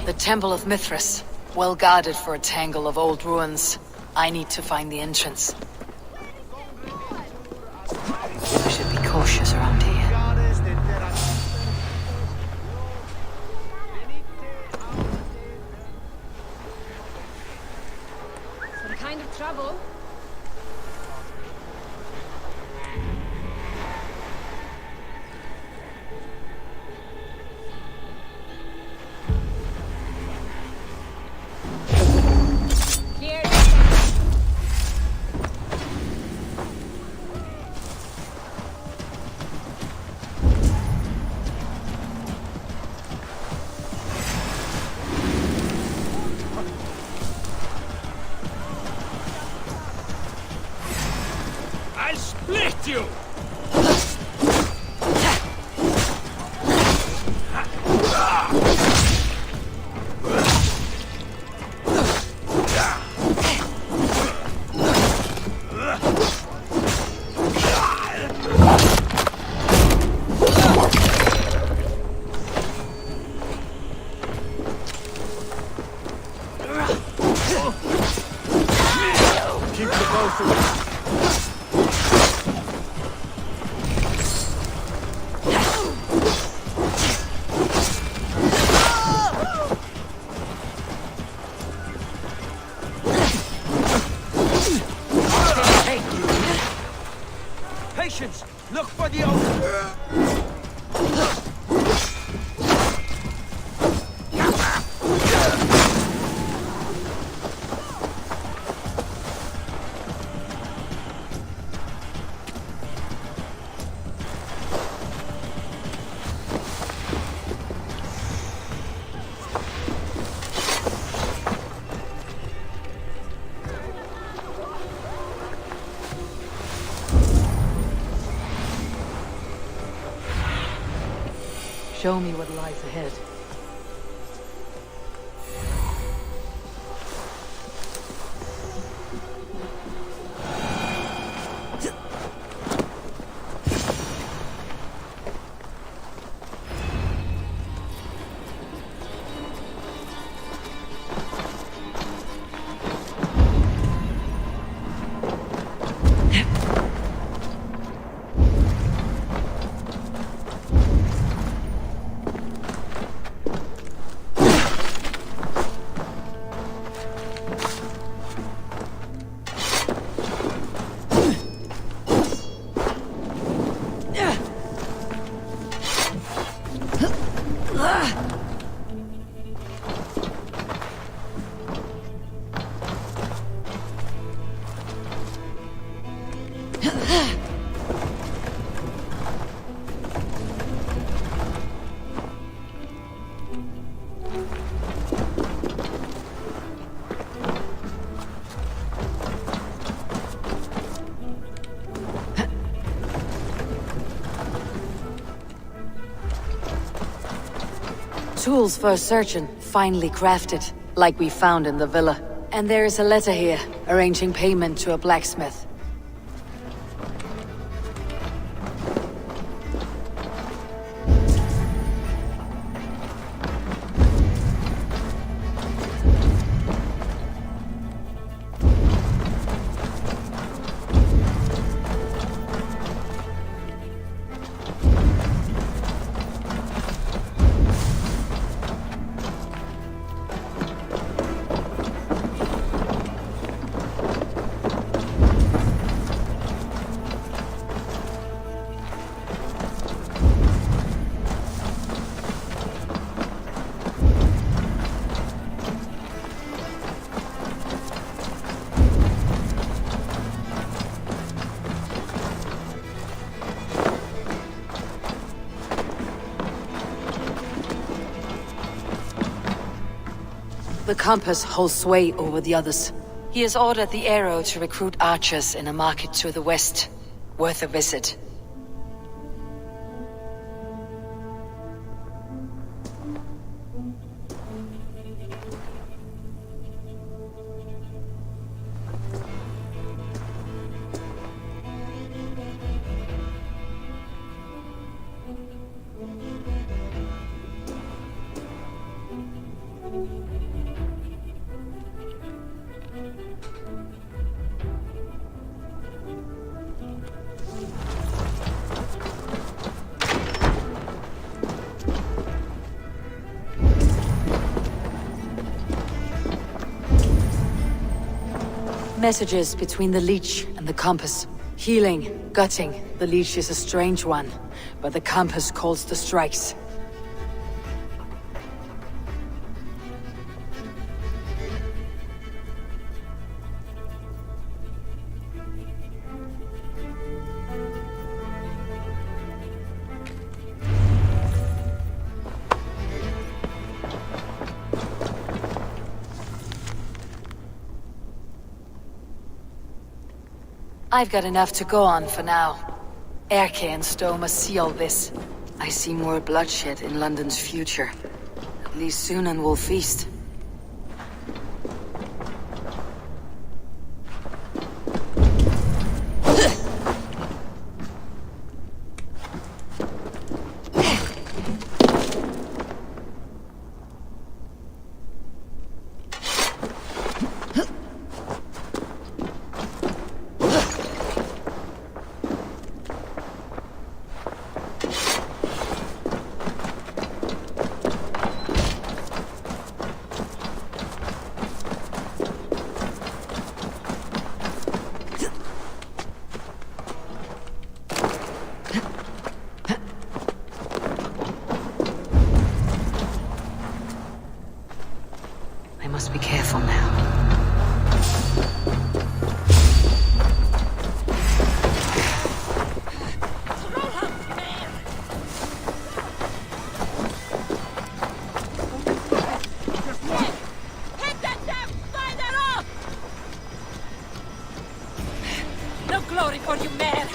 The Temple of Mithras, well guarded for a tangle of old ruins. I need to find the entrance. I should be cautious around here. Some kind of trouble? protect you! Keep the bow through. Patience! Look for the open! Show me what lies ahead. Tools for searching, finely crafted, like we found in the villa. And there is a letter here, arranging payment to a blacksmith. The compass holds sway over the others. He has ordered the arrow to recruit archers in a market to the west. Worth a visit. Messages between the leech and the compass. Healing, gutting. The leech is a strange one, but the compass calls the strikes. I've got enough to go on for now. Erke and Stowe must see all this. I see more bloodshed in London's future. At least soon and we'll feast. I must be careful now. Hit that damn spider off! No glory for you, man!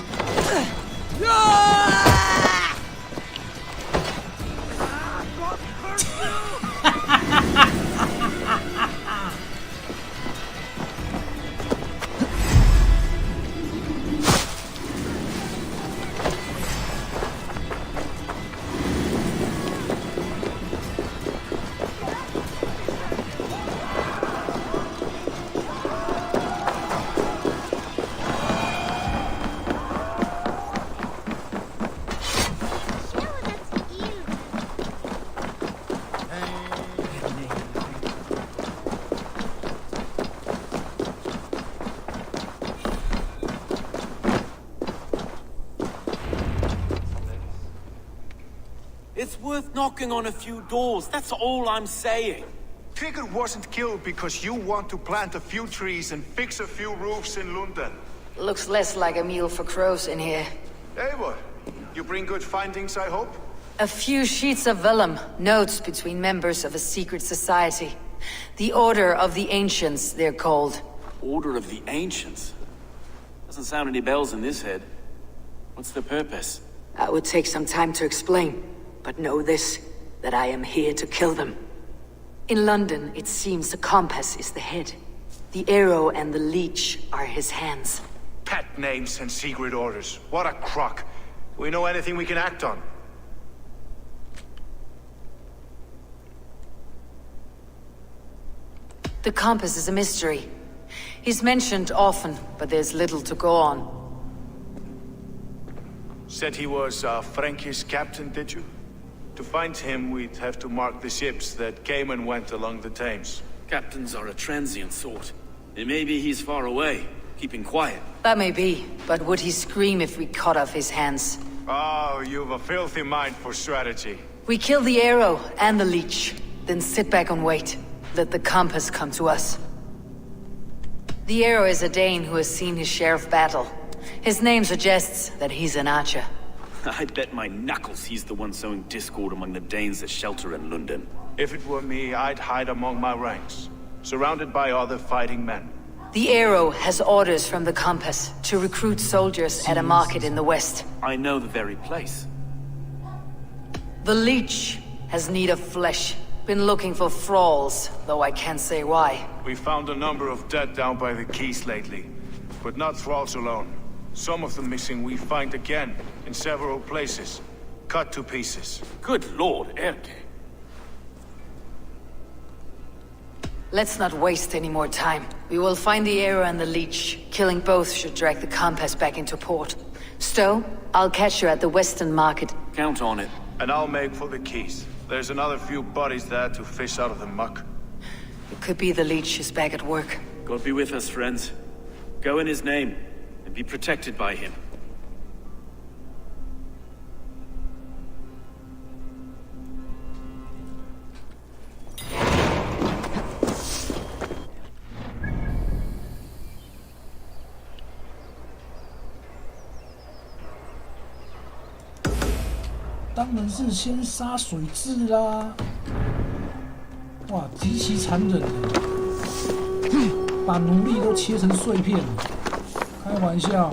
It's worth knocking on a few doors, that's all I'm saying. Trigger wasn't killed because you want to plant a few trees and fix a few roofs in London. Looks less like a meal for crows in here. Eivor, you bring good findings, I hope? A few sheets of vellum, notes between members of a secret society. The Order of the Ancients, they're called. Order of the Ancients? Doesn't sound any bells in this head. What's the purpose? That would take some time to explain. But know this, that I am here to kill them. In London, it seems the compass is the head. The arrow and the leech are his hands. Pet names and secret orders. What a crock. Do we know anything we can act on? The compass is a mystery. He's mentioned often, but there's little to go on. Said he was a Frankish captain, did you? To find him, we'd have to mark the ships that came and went along the Thames. Captains are a transient sort. And maybe he's far away, keeping quiet. That may be, but would he scream if we cut off his hands? Oh, you've a filthy mind for strategy. We kill the arrow and the leech, then sit back and wait. Let the compass come to us. The arrow is a Dane who has seen his share of battle. His name suggests that he's an archer. I'd bet my knuckles he's the one sowing discord among the Danes that shelter in London. If it were me, I'd hide among my ranks, surrounded by other fighting men. The arrow has orders from the compass to recruit soldiers at a market in the west. I know the very place. The leech has need of flesh. Been looking for thralls, though I can't say why. We found a number of dead down by the quays lately, but not thralls alone. Some of the missing we find again, in several places, cut to pieces. Good lord, Erke. Let's not waste any more time. We will find the arrow and the leech. Killing both should drag the compass back into port. Stowe, I'll catch you at the western market. Count on it. And I'll make for the quays. There's another few bodies there to fish out of the muck. It could be the leech is back at work. God be with us, friends. Go in his name, and be protected by him. 当然是先杀水蛭啦！哇，极其残忍的，把奴隶都切成碎片，开玩笑。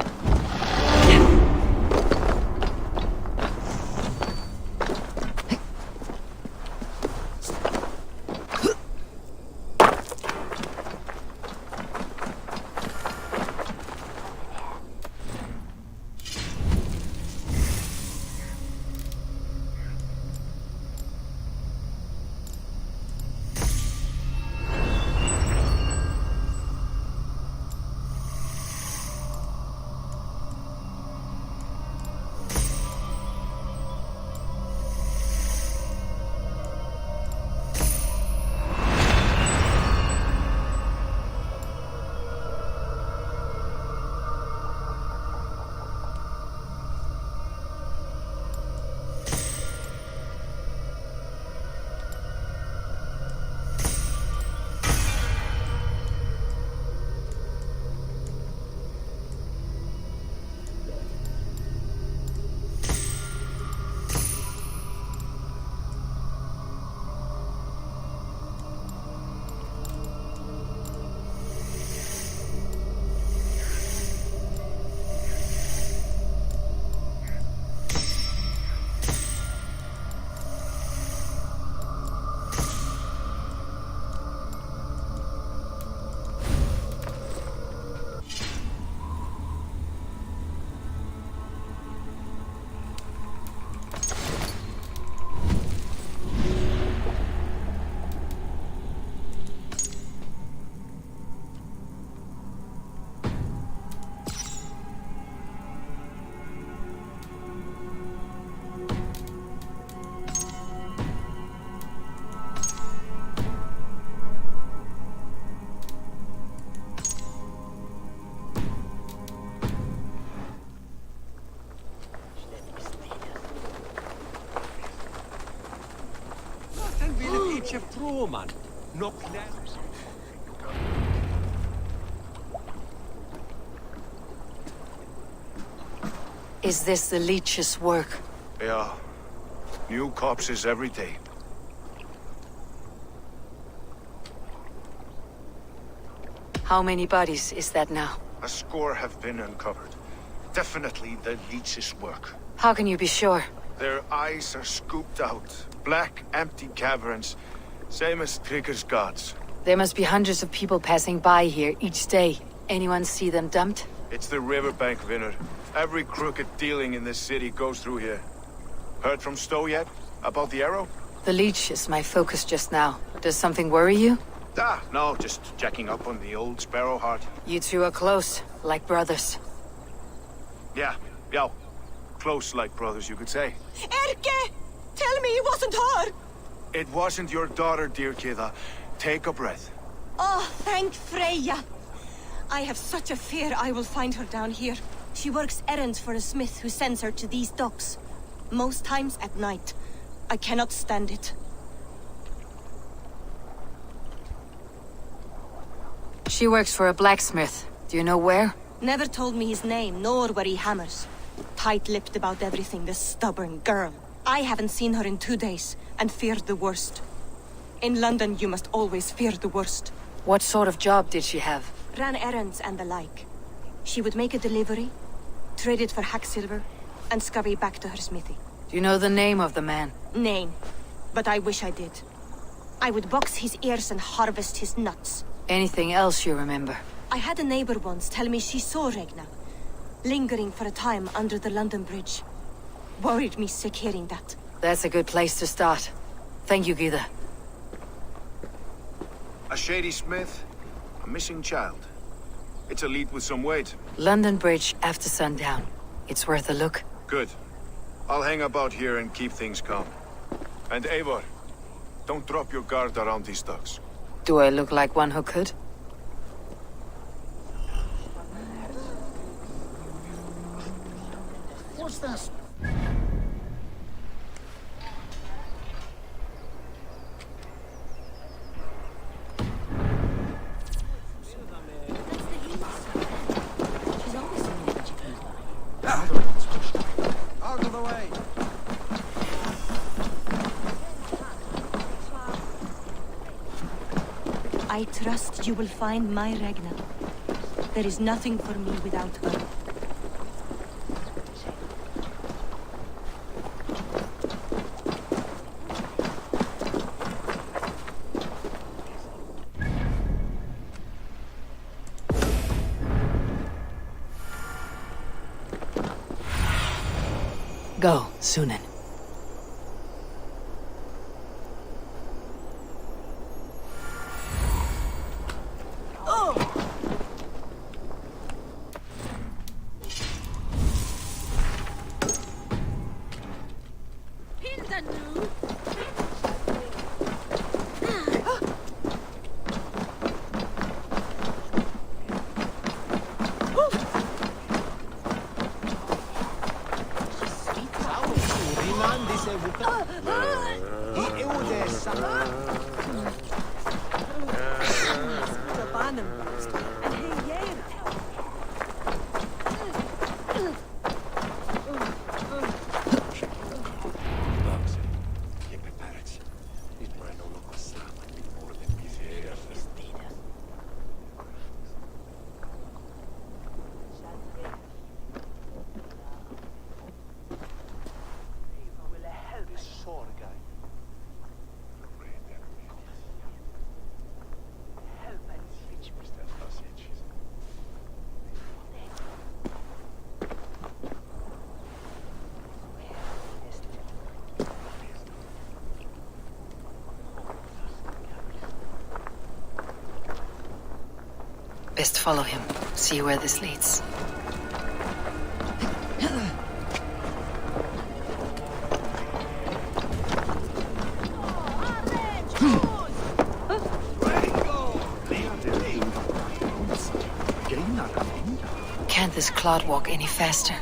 woman. No. Is this the leech's work? Yeah. New corpses every day. How many bodies is that now? A score have been uncovered. Definitely the leech's work. How can you be sure? Their eyes are scooped out. Black, empty caverns. Same as Trigger's gods. There must be hundreds of people passing by here each day. Anyone see them dumped? It's the riverbank, Vinner. Every crooked dealing in this city goes through here. Heard from Stowe yet? About the arrow? The leech is my focus just now. Does something worry you? Ah, no, just checking up on the old Sparrowheart. You two are close, like brothers. Yeah. Close like brothers, you could say. Erke! Tell me it wasn't her! It wasn't your daughter, dear Kida. Take a breath. Oh, thank Freya. I have such a fear I will find her down here. She works errands for a smith who sends her to these docks. Most times at night. I cannot stand it. She works for a blacksmith. Do you know where? Never told me his name, nor where he hammers. Tight-lipped about everything, this stubborn girl. I haven't seen her in 2 days, and feared the worst. In London, you must always fear the worst. What sort of job did she have? Ran errands and the like. She would make a delivery, trade it for hack silver, and scurry back to her smithy. Do you know the name of the man? Name. But I wish I did. I would box his ears and harvest his nuts. Anything else you remember? I had a neighbor once tell me she saw Regna, lingering for a time under the London Bridge. Worried me sick hearing that. That's a good place to start. Thank you, Gida. A shady smith, a missing child. It's a lead with some weight. London Bridge after sundown. It's worth a look. Good. I'll hang about here and keep things calm. And Eivor, don't drop your guard around these docks. Do I look like one who could? What's that? Out of the way! I trust you will find my Regna. There is nothing for me without her. Go, Sunan. Best follow him. See where this leads. Can't this clod walk any faster?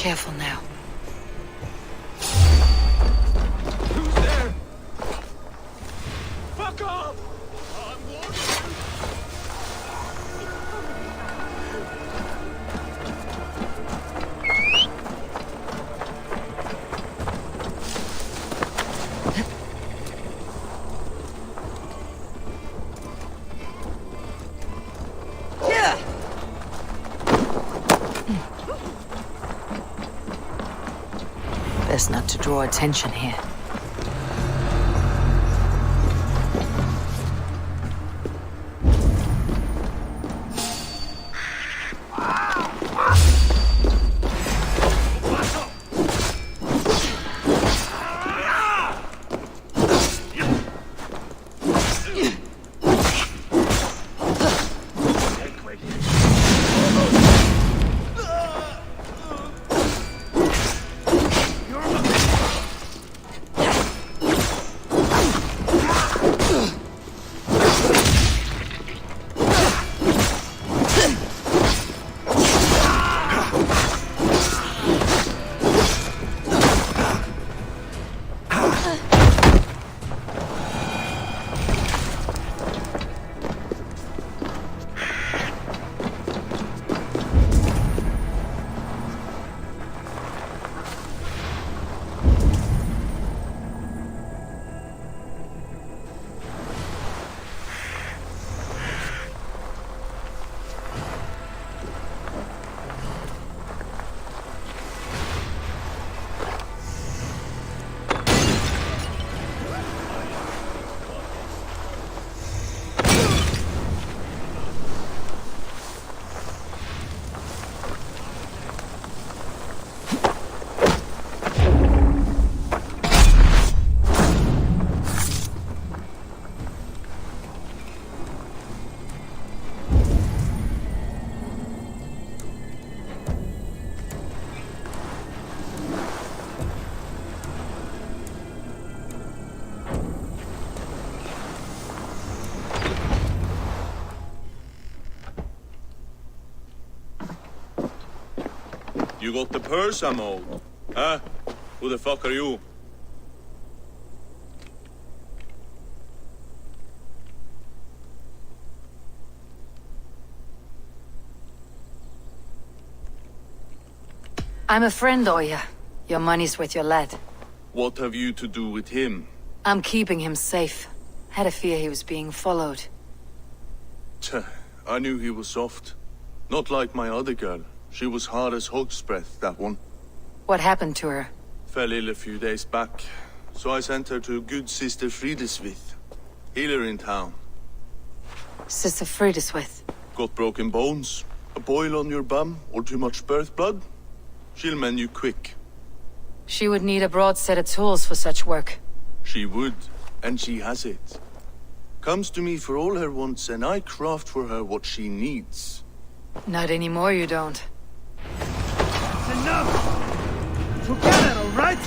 Careful now. Who's there? Fuck off! Best not to draw attention here. You got the purse, I'm old. Huh? Who the fuck are you? I'm a friend, Oya. Your money's with your lad. What have you to do with him? I'm keeping him safe. Had a fear he was being followed. Tch, I knew he was soft. Not like my other girl. She was hard as hog's breath, that one. What happened to her? Fell ill a few days back. So I sent her to good Sister Friedeswith. Healer in town. Sister Friedeswith. Got broken bones, a boil on your bum, or too much birth blood? She'll mend you quick. She would need a broad set of tools for such work. She would, and she has it. Comes to me for all her wants, and I craft for her what she needs. Not anymore, you don't. It's enough! Forget it, all right?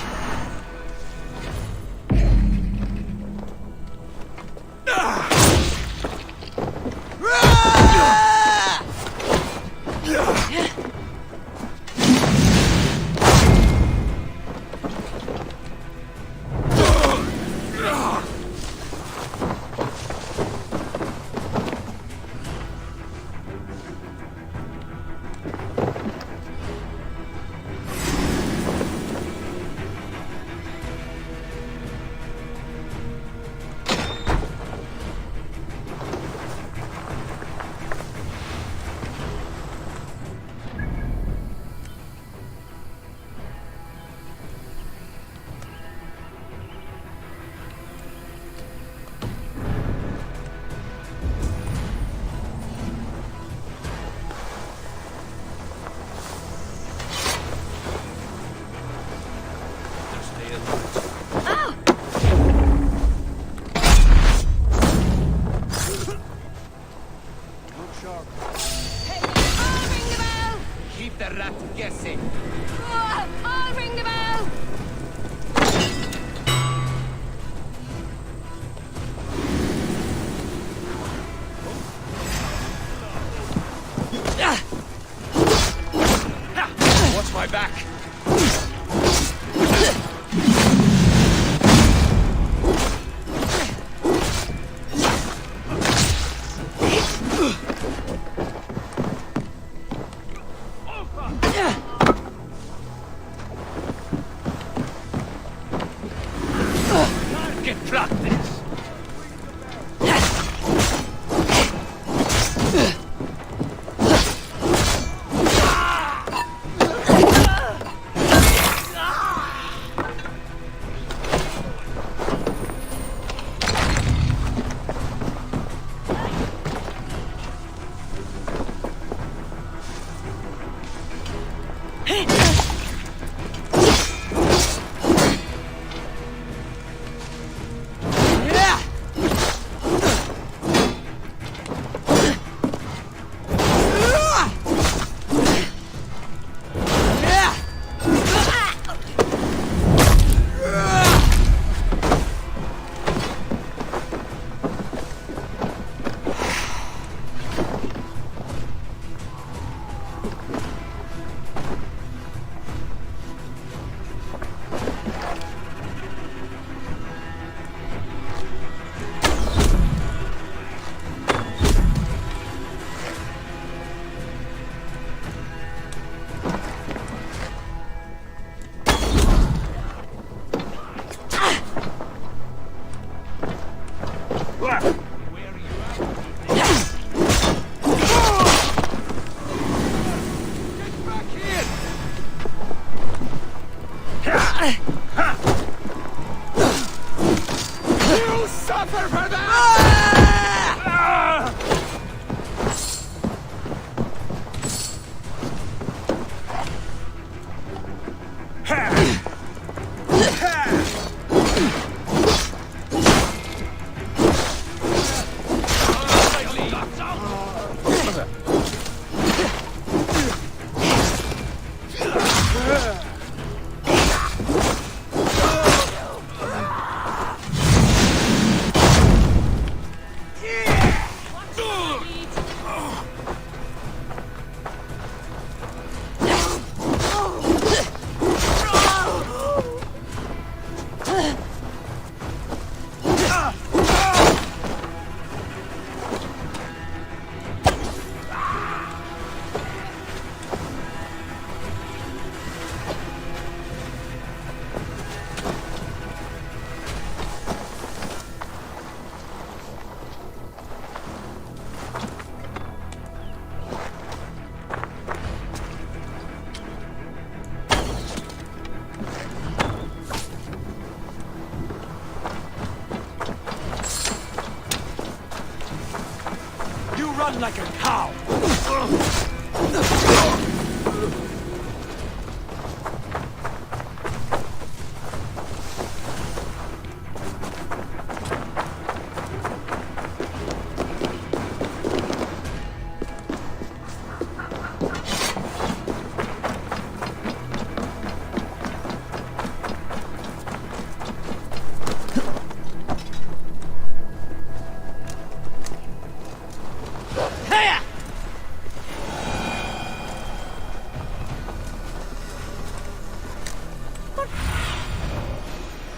I'll ring the bell! Watch my back!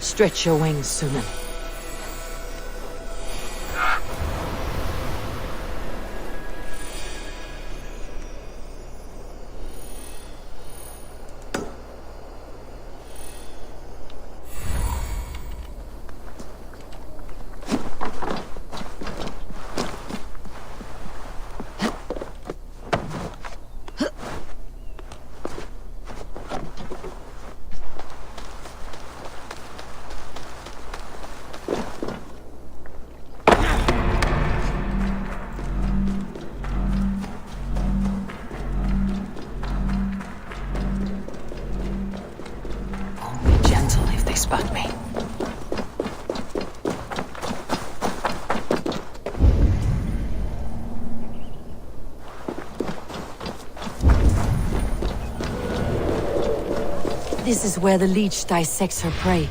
Stretch your wings, Sunan. Spot me. This is where the leech dissects her prey.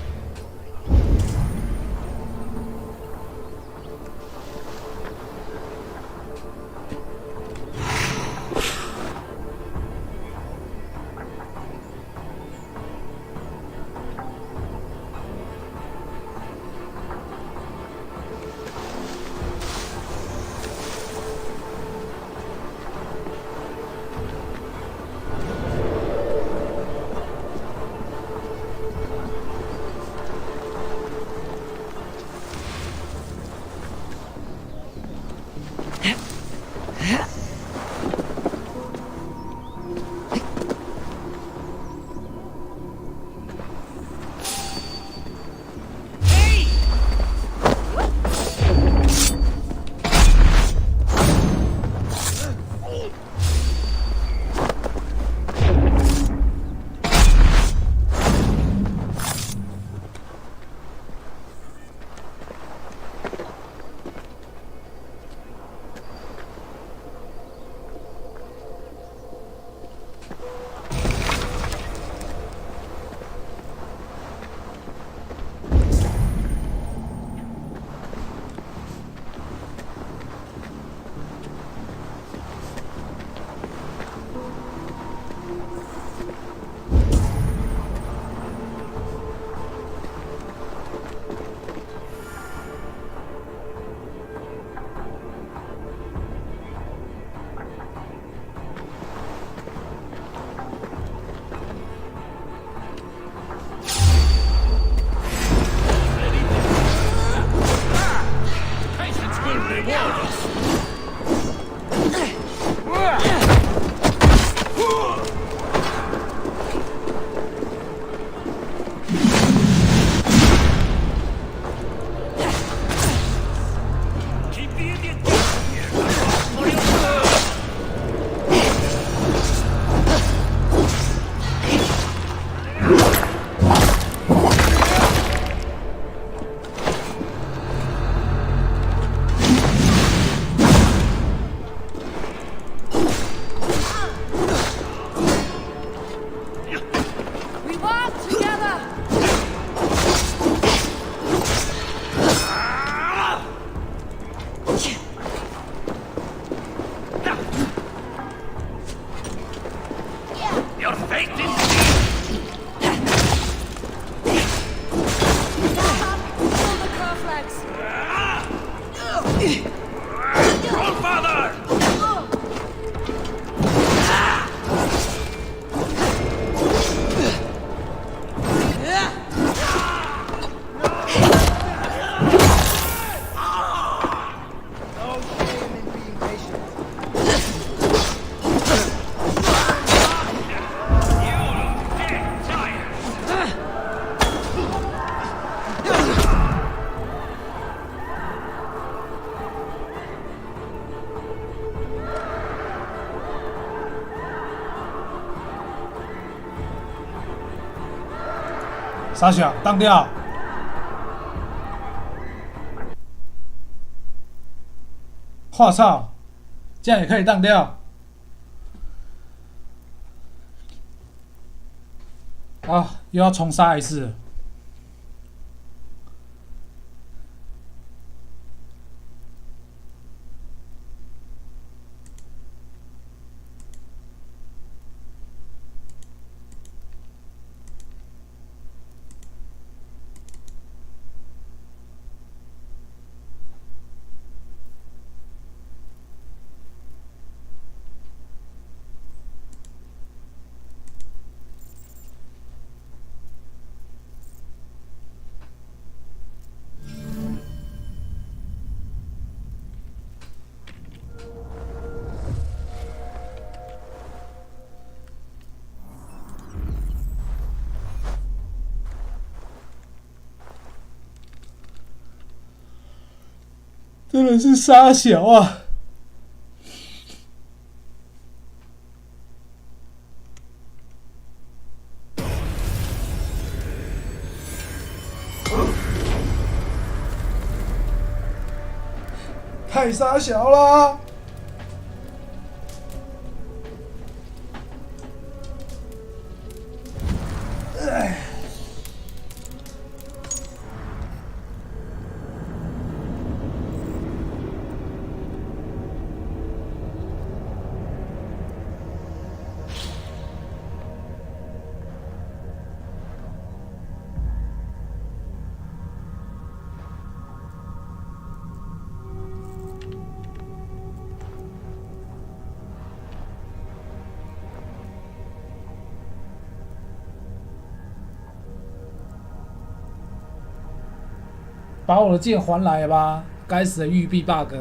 傻小当掉。我操，这样也可以当掉。啊，又要重杀一次了。真的是傻小啊！太傻小了！哎。把我的剑还来吧！该死的玉璧 bug。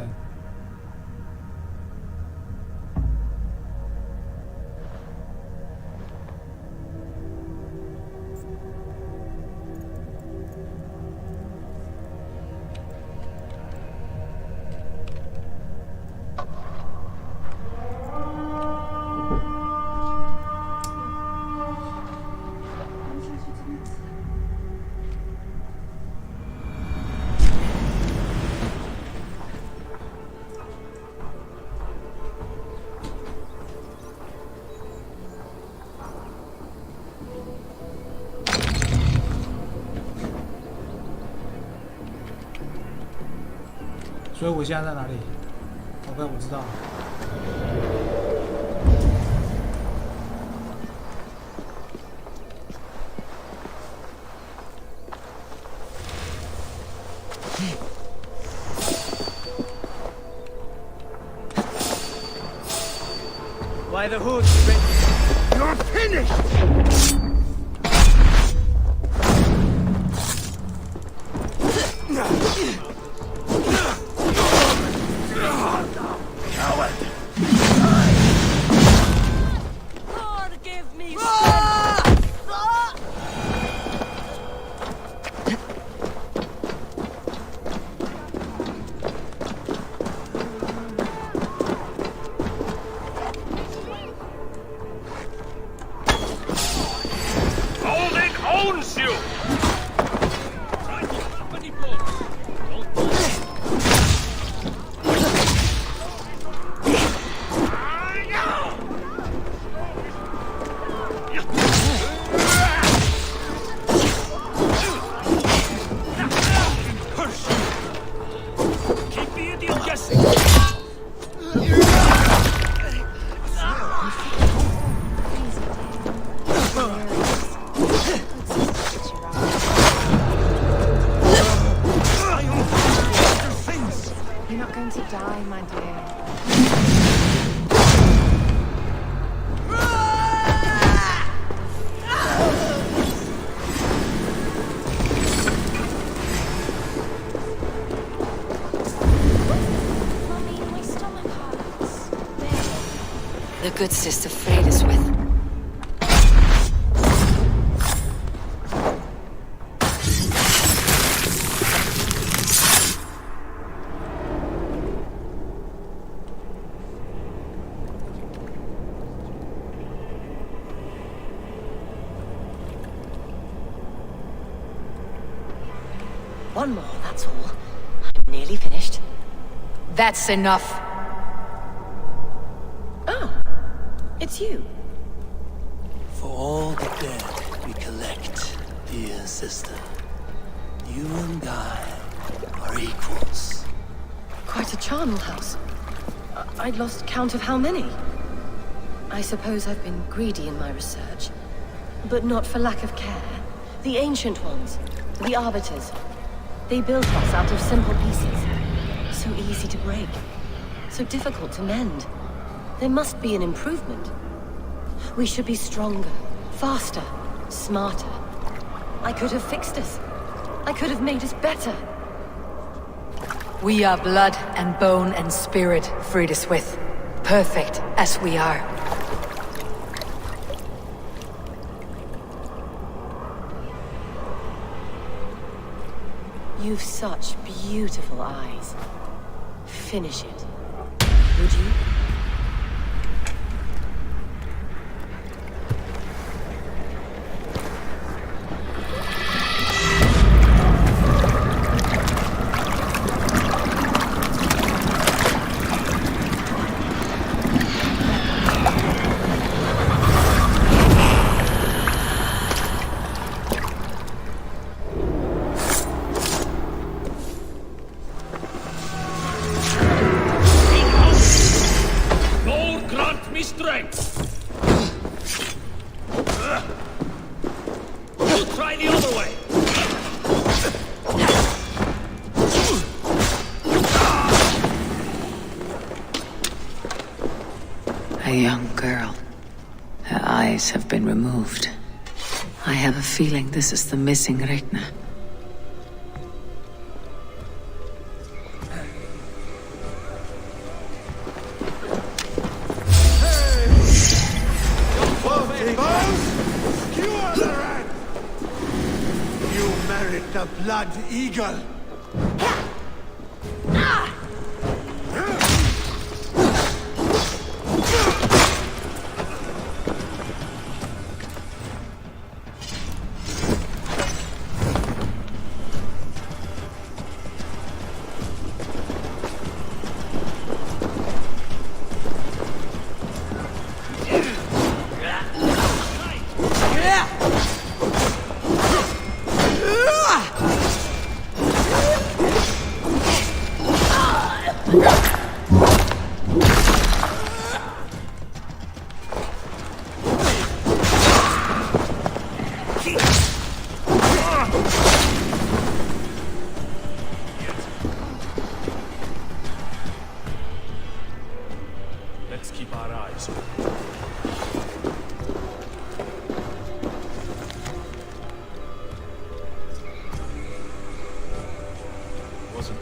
所以我现在在哪里 ？OK， 我知道了。By the hoods, you're finished! Coward! Forgive me, Holding owns you! Keep the idiot guessing! You're not going to die, my dear. Mummy, my stomach hurts. The good sister Freyd is with. one more, that's all. I'm nearly finished. That's enough. Oh, it's you. For all the dead we collect, dear sister, you and I are equals. Quite a charnel house. I'd lost count of how many. I suppose I've been greedy in my research. But not for lack of care. The ancient ones, the arbiters, they built us out of simple pieces. So easy to break. So difficult to mend. There must be an improvement. We should be stronger, faster, smarter. I could have fixed us. I could have made us better. We are blood and bone and spirit, Frida Swith. Perfect as we are. You've such beautiful eyes. Finish it. Would you? A young girl. Her eyes have been removed. I have a feeling this is the missing Regna. You merit the Blood Eagle! Let's keep our eyes open. Wasn't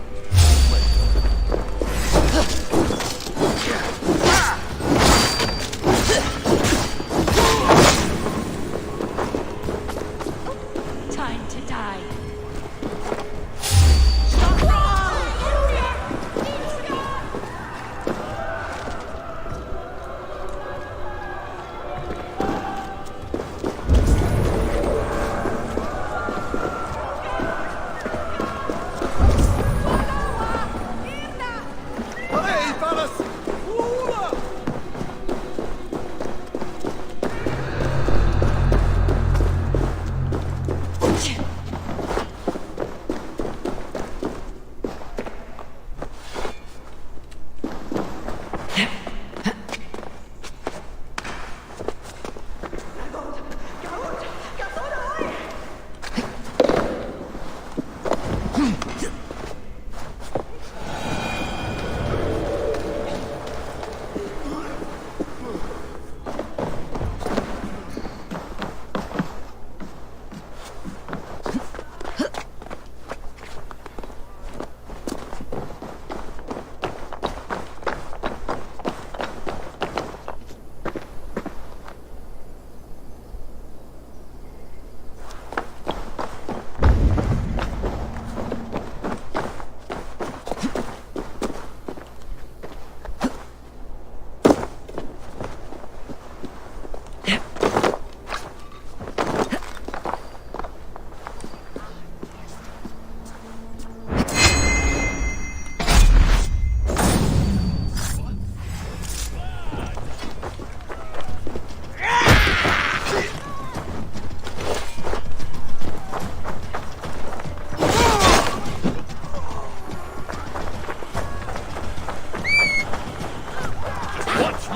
Time to die.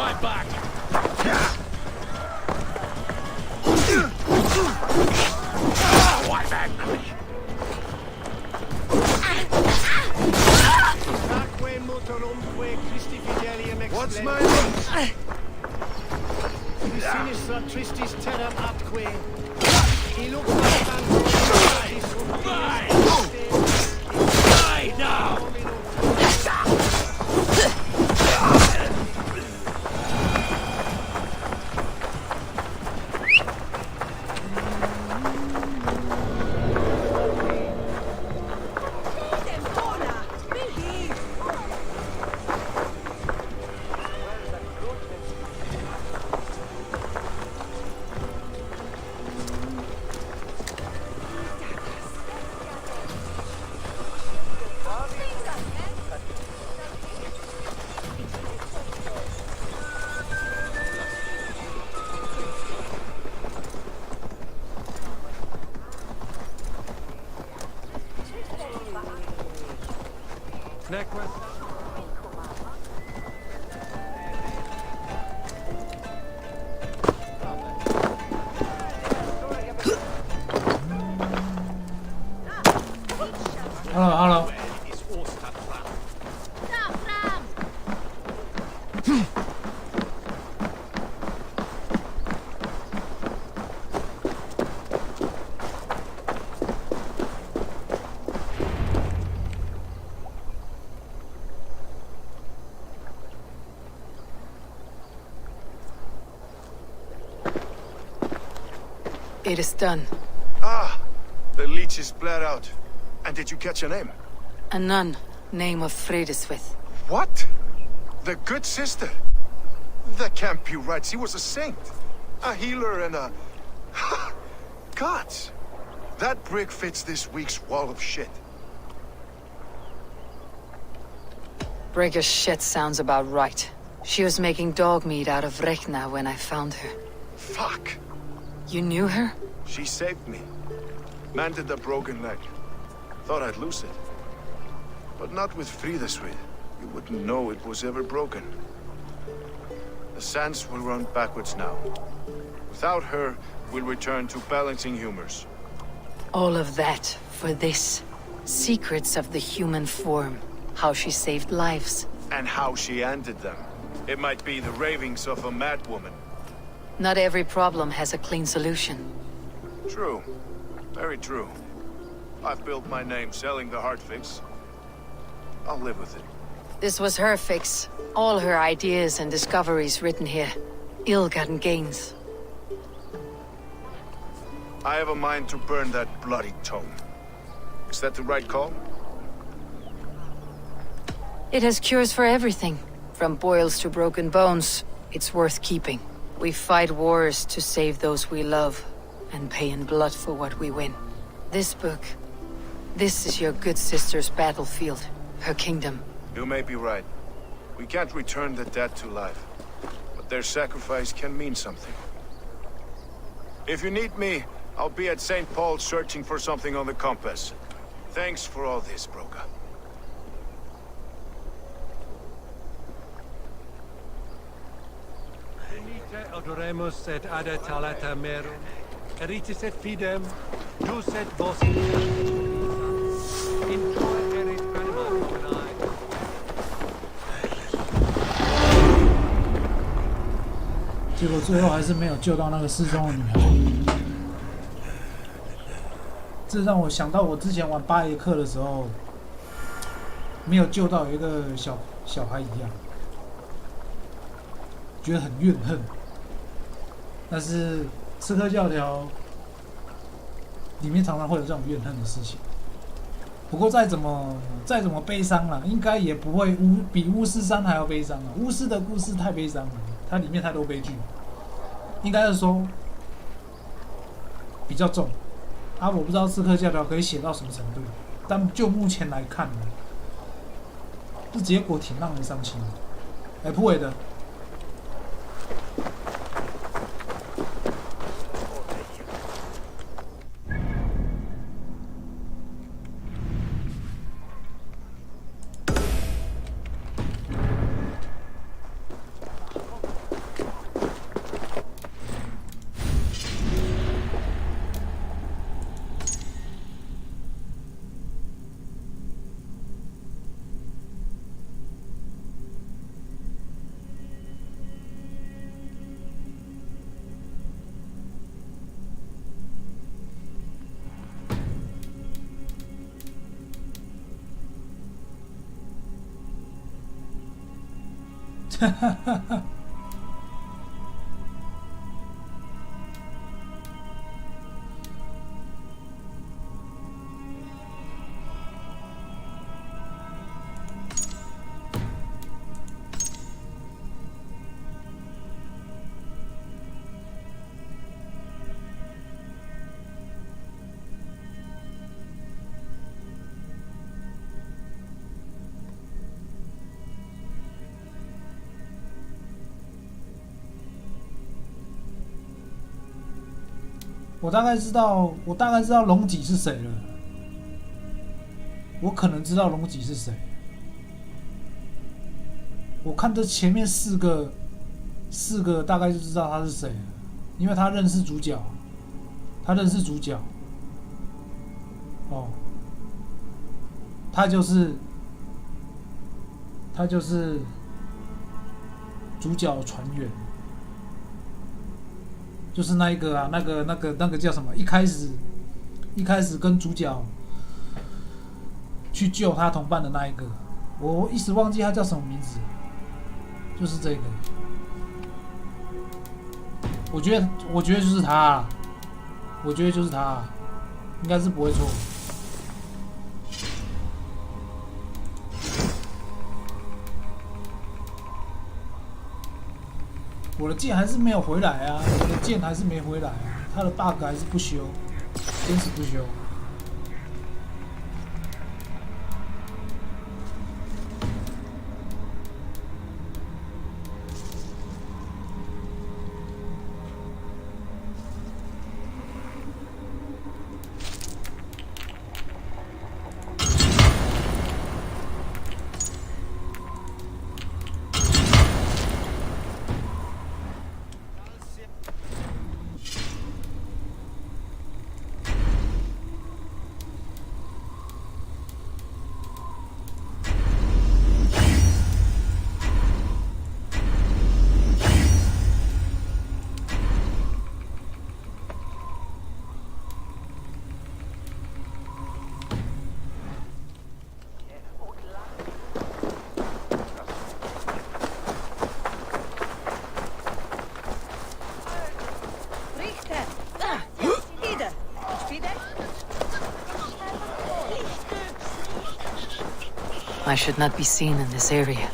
my back! I'm angry. What's my name? Die now! Necklace. ，Hello。It is done. Ah, the leech is bled out. And did you catch a name? A nun, name of Fredeswith. What? The good sister? That can't be right. She was a saint. A healer and a... Gods! That brick fits this week's wall of shit. Brick of shit sounds about right. She was making dog meat out of Rechna when I found her. Fuck! You knew her? She saved me. Mended a broken leg. Thought I'd lose it. But not with Frideswith. You wouldn't know it was ever broken. The sands will run backwards now. Without her, we'll return to balancing humors. All of that for this. Secrets of the human form. How she saved lives. And how she ended them. It might be the ravings of a madwoman. Not every problem has a clean solution. True. Very true. I've built my name selling the heart fix. I'll live with it. This was her fix. All her ideas and discoveries written here. Ill-gotten gains. I have a mind to burn that bloody tome. Is that the right call? It has cures for everything. From boils to broken bones. It's worth keeping. We fight wars to save those we love, and pay in blood for what we win. This book, this is your good sister's battlefield, her kingdom. You may be right. We can't return the dead to life, but their sacrifice can mean something. If you need me, I'll be at St. Paul's searching for something on the compass. Thanks for all this, Broca. Odoremus et ada talata mero, eritis et fidem, dus et vos intro erit animatum 结果最后还是没有救到那个失踪的女孩。这让我想到我之前玩巴耶克的时候，没有救到一个小孩一样，觉得很怨恨。但是刺客教条里面常常会有这种怨恨的事情。不过再怎么悲伤啦，应该也不会比巫师3还要悲伤了。巫师的故事太悲伤了，它里面太多悲剧，应该是说比较重。我不知道刺客教条可以写到什么程度，但就目前来看呢，这结果挺让人伤心的。不会的。我大概知道龙脊是谁了。我可能知道龙脊是谁。我看这前面四个大概就知道他是谁了，因为他认识主角，哦，他就是主角船员。就是那一个啊，那个叫什么？一开始跟主角去救他同伴的那一个，我一时忘记他叫什么名字，就是这个。我觉得就是他啊，应该是不会错。我的剑还是没有回来啊！他的 bug 还是不修，坚持不修。I should not be seen in this area.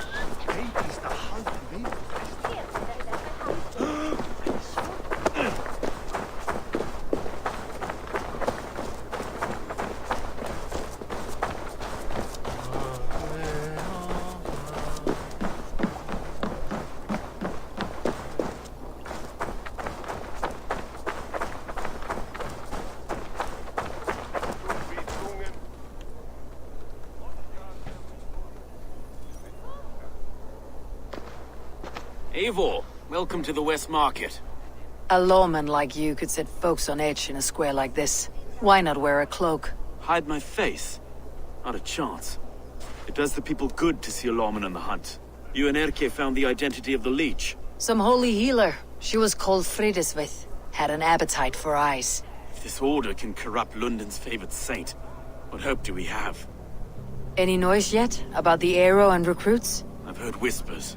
Eivor, welcome to the West Market. A lawman like you could set folks on edge in a square like this. Why not wear a cloak? Hide my face? Not a chance. It does the people good to see a lawman on the hunt. You and Erke found the identity of the leech. Some holy healer. She was called Fridesvith. Had an appetite for eyes. If this order can corrupt London's favored saint, what hope do we have? Any noise yet about the arrow and recruits? I've heard whispers.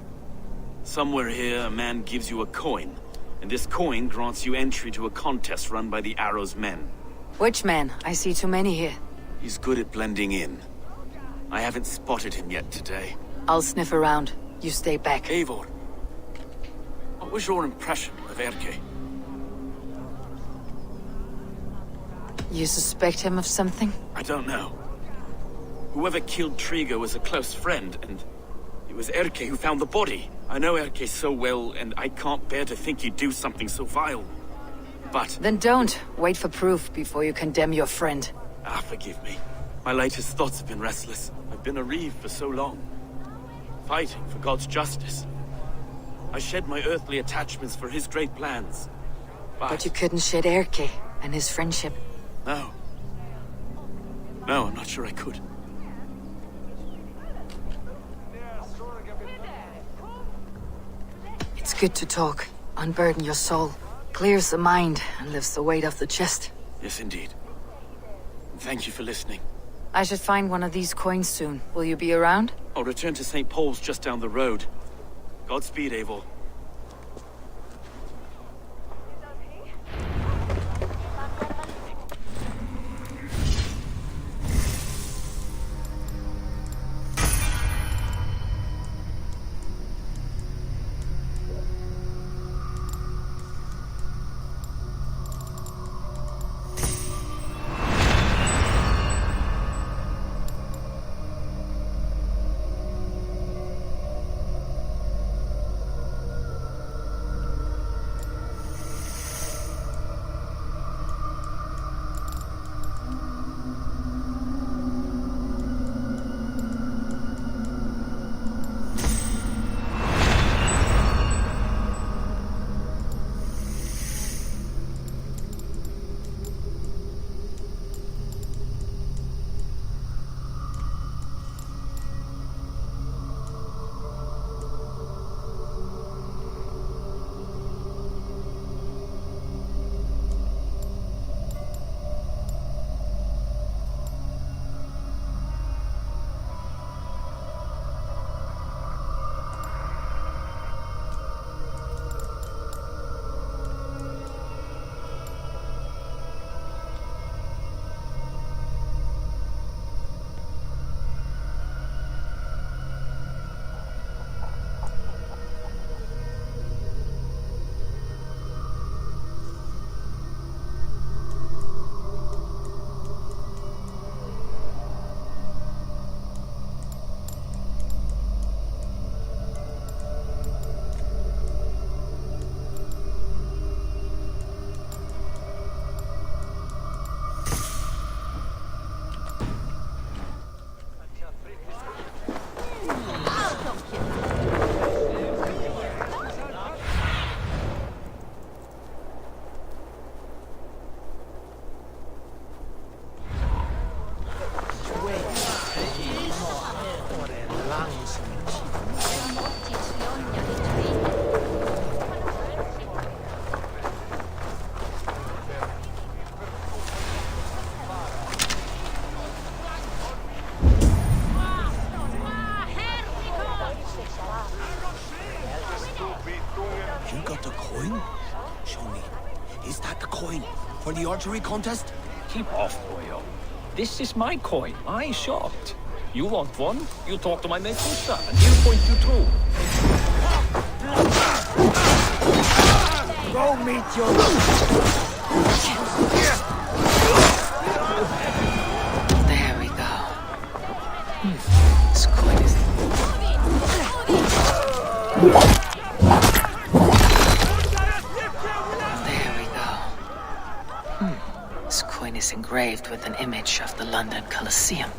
Somewhere here, a man gives you a coin, and this coin grants you entry to a contest run by the Arrow's men. Which man? I see too many here. He's good at blending in. I haven't spotted him yet today. I'll sniff around. You stay back. Eivor, what was your impression of Erke? You suspect him of something? I don't know. Whoever killed Trigo was a close friend, and it was Erke who found the body. I know Erke so well, and I can't bear to think he'd do something so vile. But... Then don't. Wait for proof before you condemn your friend. Ah, forgive me. My latest thoughts have been restless. I've been a reeve for so long. Fighting for God's justice. I shed my earthly attachments for his great plans. But you couldn't shed Erke and his friendship. No. No, I'm not sure I could. It's good to talk. Unburden your soul. Clears the mind and lifts the weight off the chest. Yes, indeed. And thank you for listening. I should find one of these coins soon. Will you be around? I'll return to St. Paul's just down the road. Godspeed, Eivor. For the archery contest? Keep off, boyo. This is my coin. I shot. You want one? You talk to my mate Musa, and he'll point you through. Go meet your... There we go. This coin is... This coin is engraved with an image of the London Colosseum.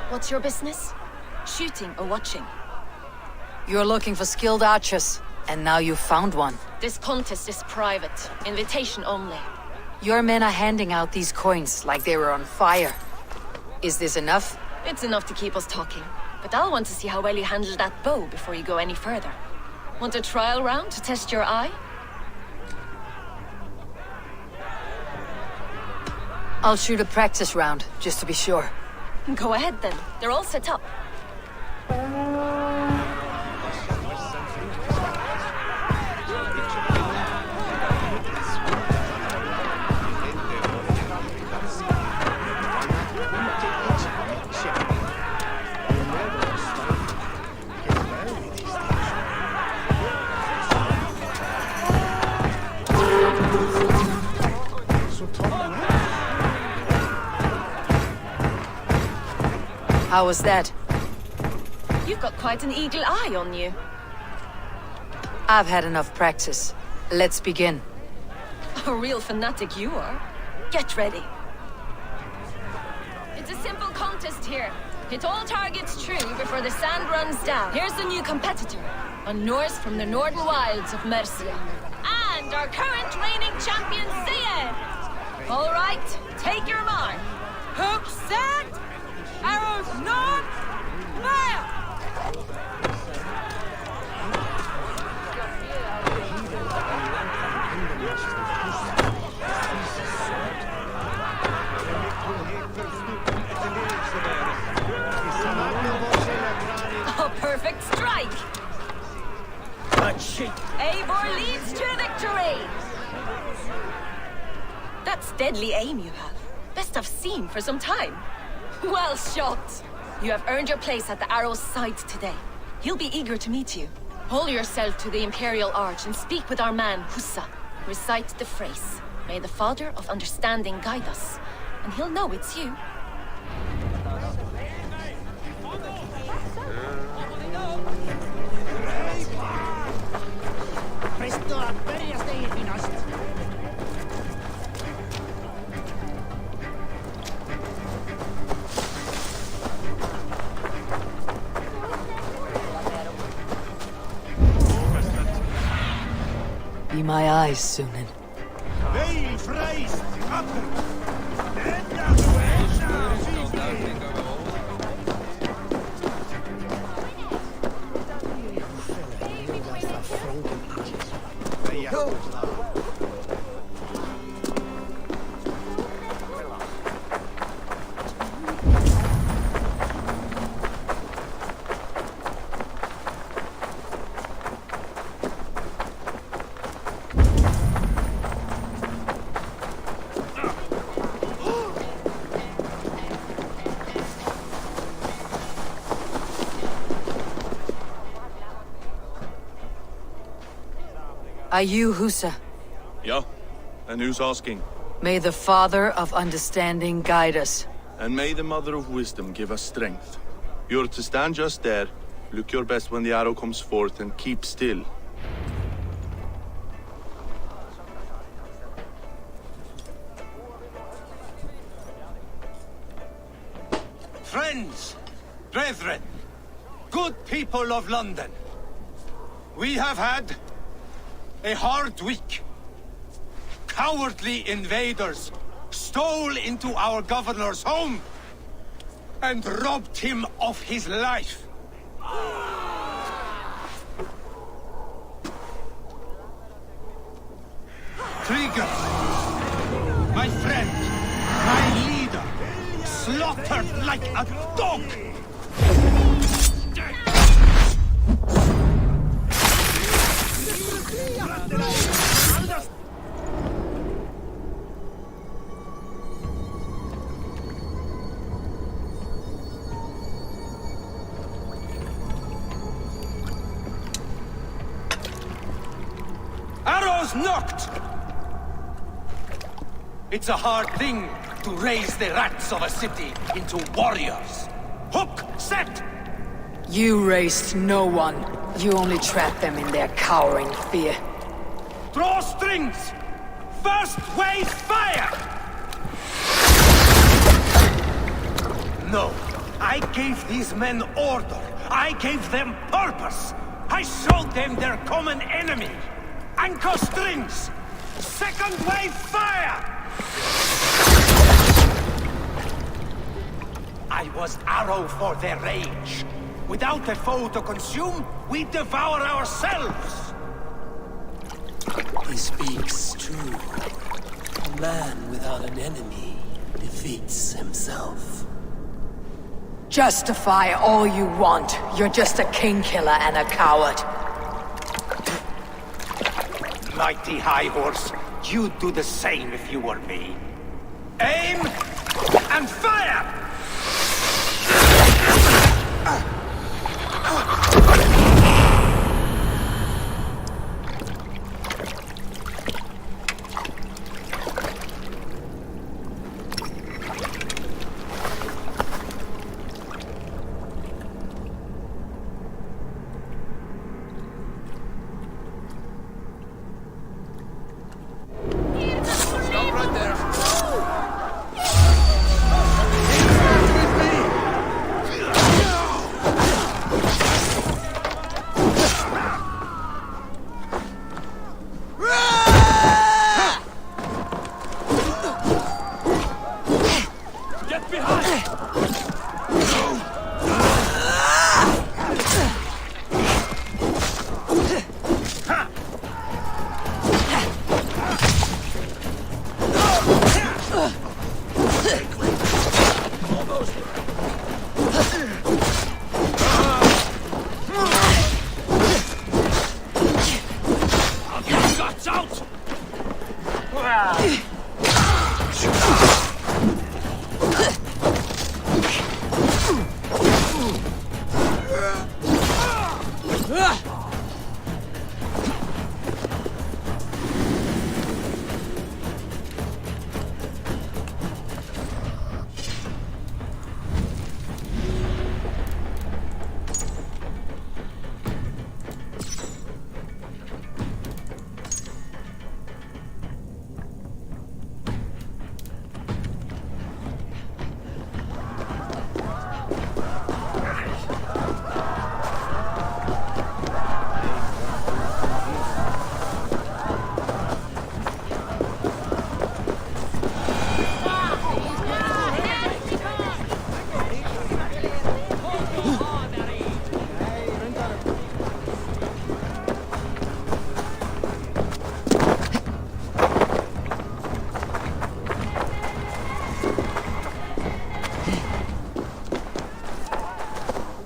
What's your business? Shooting or watching? You're looking for skilled archers, and now you've found one. This contest is private. Invitation only. Your men are handing out these coins like they were on fire. Is this enough? It's enough to keep us talking. But I'll want to see how well you handle that bow before you go any further. Want a trial round to test your eye? I'll shoot a practice round, just to be sure. Go ahead then. They're all set up. How was that? You've got quite an eagle eye on you. I've had enough practice. Let's begin. A real fanatic you are. Get ready. It's a simple contest here. Hit all targets true before the sand runs down. Here's the new competitor, a Norse from the northern wilds of Mercia. And our current reigning champion, Sia! All right, take your mark. Hook set! Arrows not! Fire! A perfect strike! That shit! Eivor leads to victory! That's deadly aim you have. Best I've seen for some time. Well shot! You have earned your place at the Arrow's side today. He'll be eager to meet you. Hold yourself to the Imperial Arch and speak with our man, Hussa. Recite the phrase. May the Father of Understanding guide us. And he'll know it's you. Be my eyes, Sunan. Are you Hussa? Yeah? And who's asking? May the Father of Understanding guide us. And may the Mother of Wisdom give us strength. You're to stand just there, look your best when the arrow comes forth, and keep still. Friends, brethren, good people of London, we have had a hard week. Cowardly invaders stole into our governor's home and robbed him of his life. Trigger, my friend, my leader, slaughtered like a dog! Arrows knocked! It's a hard thing to raise the rats of a city into warriors. Hook, set! You raised no one. You only trapped them in their cowering fear. Draw strings! First wave fire! No, I gave these men order. I gave them purpose. I showed them their common enemy. Anchor strings! Second wave fire! I was arrow for their rage. Without a foe to consume, we devour ourselves! He speaks true. A man without an enemy defeats himself. Justify all you want. You're just a king killer and a coward. Mighty High Horse, you'd do the same if you were me. Aim and fire!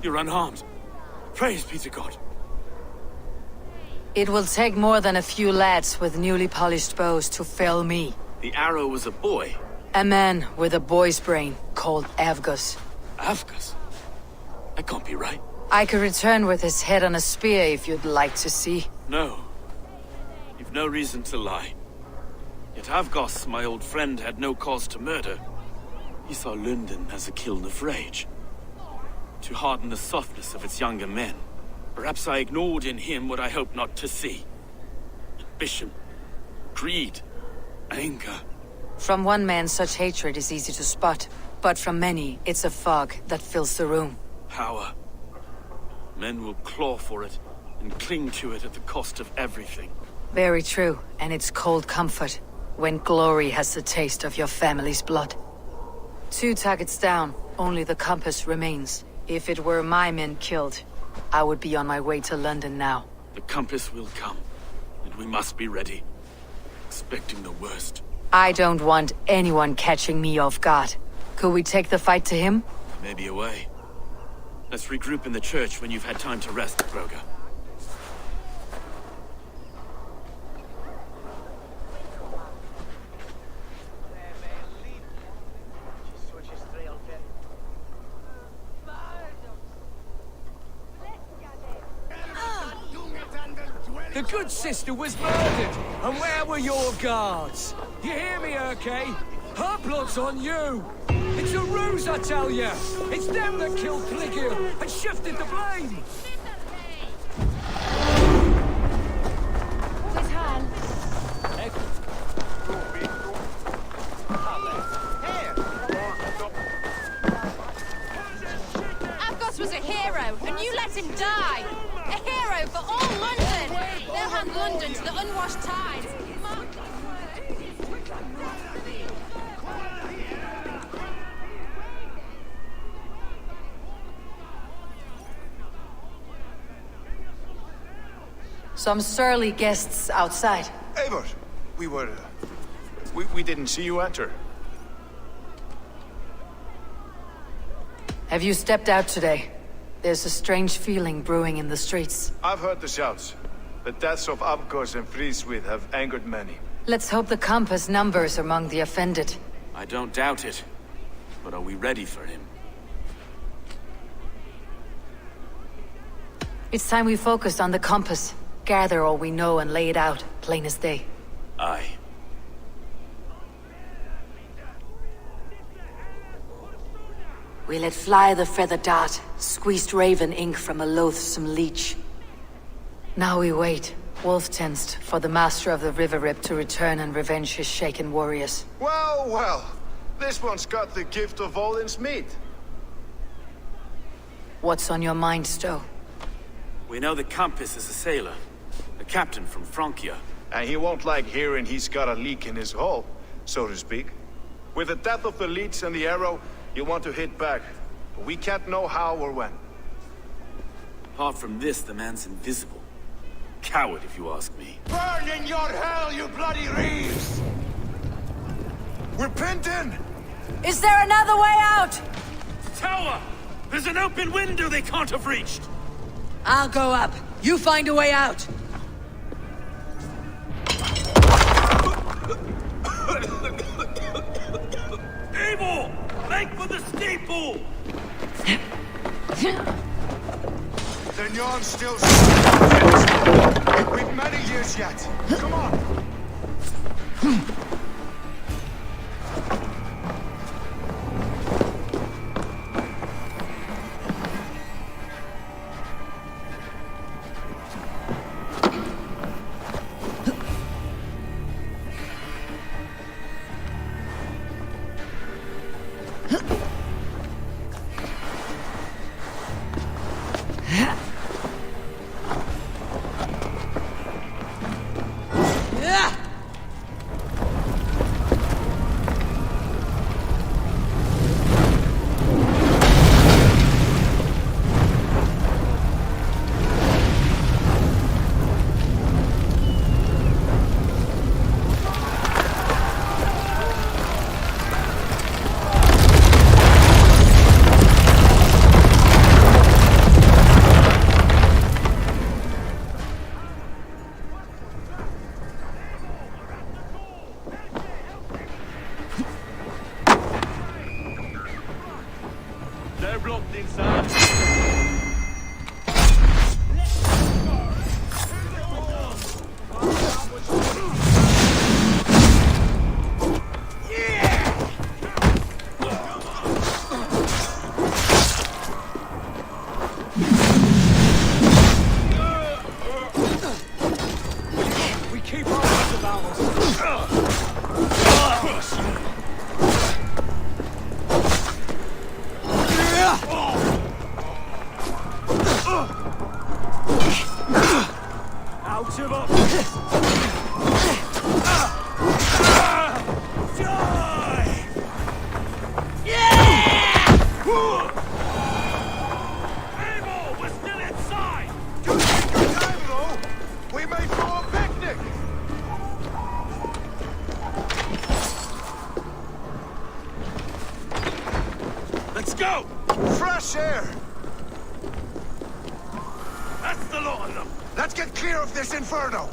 You're unharmed. Praise be to God. It will take more than a few lads with newly polished bows to fell me. The arrow was a boy. A man with a boy's brain called Avgus. Avgus? That can't be right. I could return with his head on a spear if you'd like to see. No. You've no reason to lie. Yet Avgos, my old friend, had no cause to murder. He saw London as a kiln of rage. To harden the softness of its younger men. Perhaps I ignored in him what I hoped not to see. Ambition, greed, anger. From one man, such hatred is easy to spot. But from many, it's a fog that fills the room. Power. Men will claw for it and cling to it at the cost of everything. Very true, and it's cold comfort when glory has the taste of your family's blood. 2 targets down, only the compass remains. If it were my men killed, I would be on my way to London now. The compass will come, and we must be ready. Expecting the worst. I don't want anyone catching me off guard. Could we take the fight to him? Maybe a way. Let's regroup in the church when you've had time to rest, Broga. The good sister was murdered, and where were your guards? You hear me, Urke? Her blood's on you! It's a ruse, I tell you! It's them that killed Caligula and shifted the blame! Avgos was a hero, and you let him die! A hero for all London! They'll hand London to the unwashed tides! Some surly guests outside. Eivor, we didn't see you enter. Have you stepped out today? There's a strange feeling brewing in the streets. I've heard the shouts. The deaths of Avgos and Friswith have angered many. Let's hope the compass numbers among the offended. I don't doubt it. But are we ready for him? It's time we focused on the compass. Gather all we know and lay it out, plain as day. Aye. We let fly the feather dart, squeezed raven ink from a loathsome leech. Now we wait, wolf-tensed, for the master of the river rip to return and revenge his shaken warriors. Well, well. This one's got the gift of Volin's meat. What's on your mind, Stowe? We know the compass is a sailor. A captain from Francia. And he won't like hearing he's got a leak in his hull, so to speak. With the death of the leech and the arrow, you want to hit back. But we can't know how or when. Apart from this, the man's invisible. Coward, if you ask me. Burn in your hell, you bloody reeves! We're pinned in! Is there another way out? Tower! There's an open window they can't have reached! I'll go up. You find a way out. Eivor! Make for the steeple! The Nyan's still We've many years yet. Come on! They're blocked inside. Let's go! Fresh air! That's the lot of them! Let's get clear of this inferno!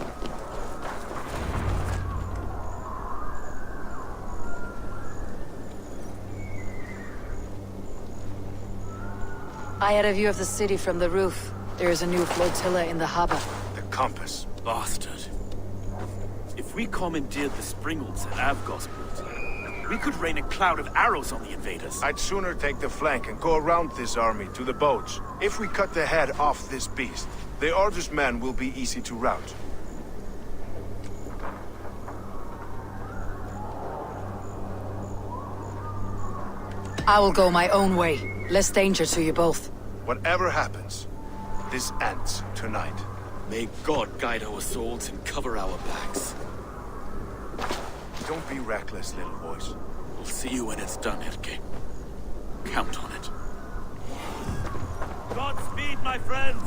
I had a view of the city from the roof. There is a new flotilla in the harbor. The compass. Bastard. If we commandeered the Springolds at Avgosport, we could rain a cloud of arrows on the invaders. I'd sooner take the flank and go around this army to the boats. If we cut the head off this beast, the Arthur's men will be easy to rout. I will go my own way. Less danger to you both. Whatever happens, this ends tonight. May God guide our swords and cover our backs. Don't be reckless, little boys. We'll see you when it's done, Erke. Count on it. Godspeed, my friends!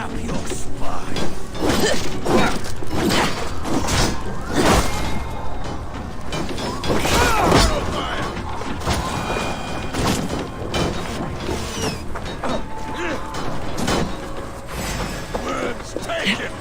up your spine. Words taken!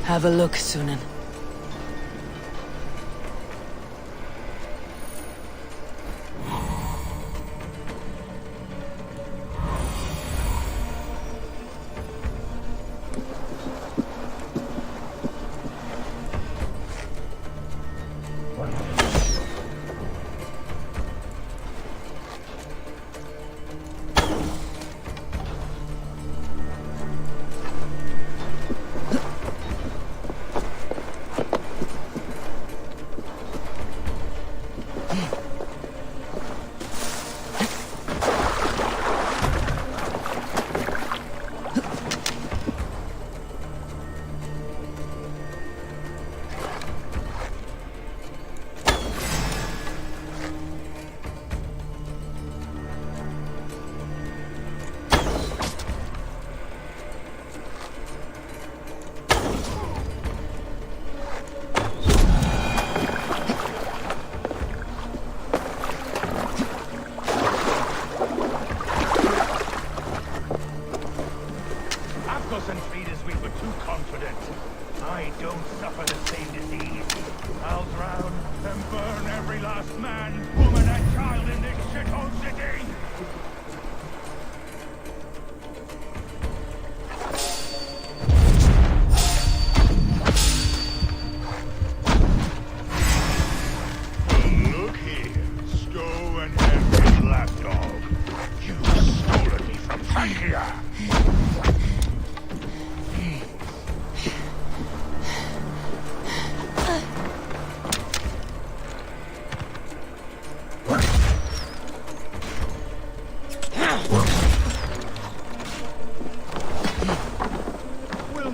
Have a look, Sunan.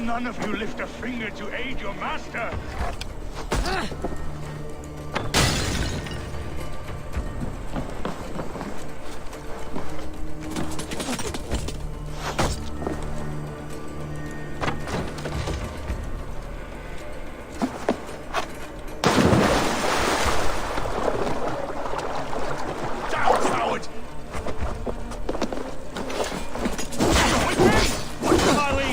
None of you lift a finger to aid your master! Colleague!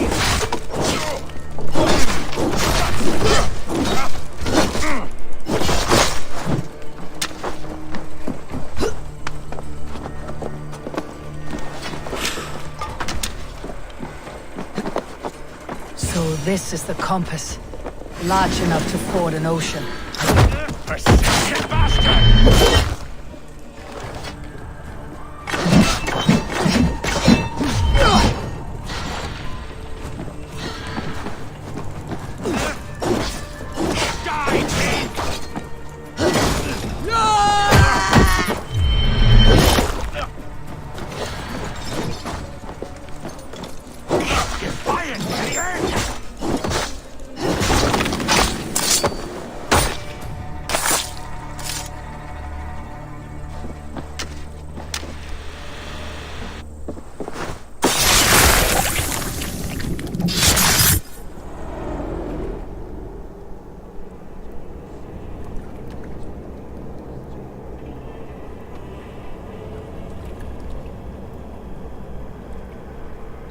So this is the compass. Large enough to ford an ocean. Persistent bastard!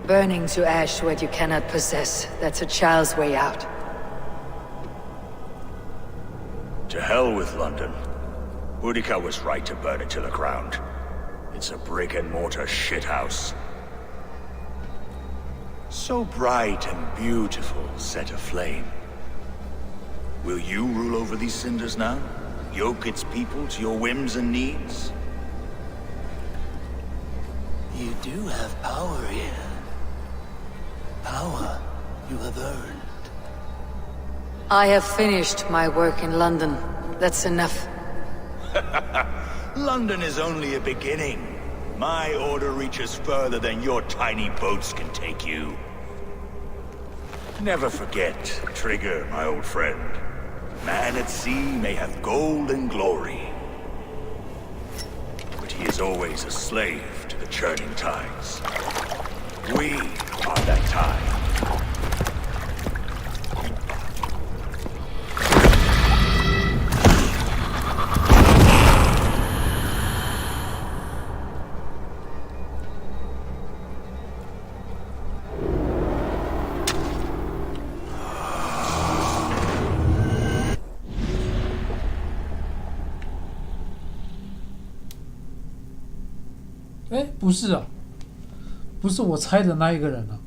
Burning to ash what you cannot possess. That's a child's way out. To hell with London. Boudica was right to burn it to the ground. It's a brick-and-mortar shithouse. So bright and beautiful, set aflame. Will you rule over these cinders now? Yoke its people to your whims and needs? You do have power here. Power you have earned. I have finished my work in London. That's enough. London is only a beginning. My order reaches further than your tiny boats can take you. Never forget, Trigger, my old friend. Man at sea may have gold and glory, but he is always a slave to the churning tides. We are that tide.哎，不是啊，不是我猜的那一个人啊。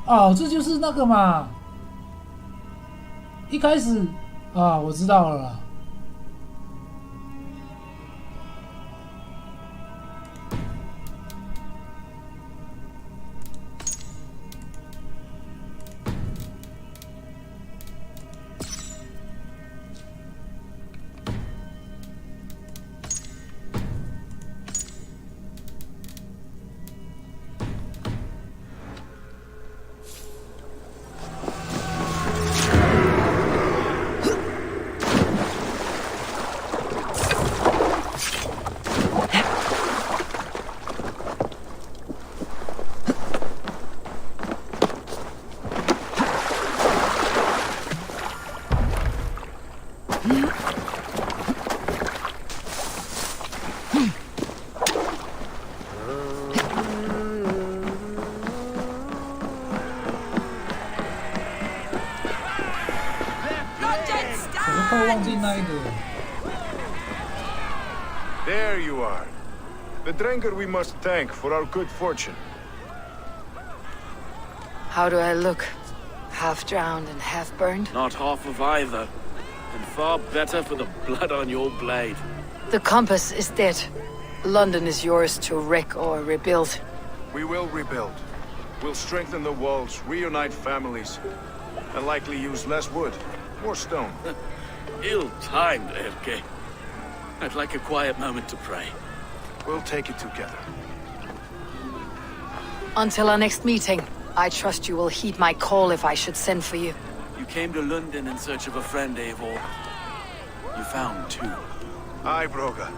哦，这就是那个嘛，一开始啊，我知道了啦。There you are. The drinker we must thank for our good fortune. How do I look? Half drowned and half burned? Not half of either. And far better for the blood on your blade. The compass is dead. London is yours to wreck or rebuild. We will rebuild. We'll strengthen the walls, reunite families, and likely use less wood, more stone. Ill-timed, Erke. I'd like a quiet moment to pray. We'll take it together. Until our next meeting, I trust you will heed my call if I should send for you. You came to London in search of a friend, Eivor. You found two. Aye, Broga.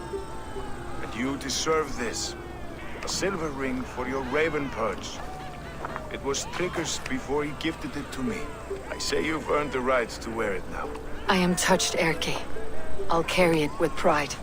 And you deserve this. A silver ring for your raven perch. It was Trigger's before he gifted it to me. I say you've earned the right to wear it now. I am touched, Erke. I'll carry it with pride.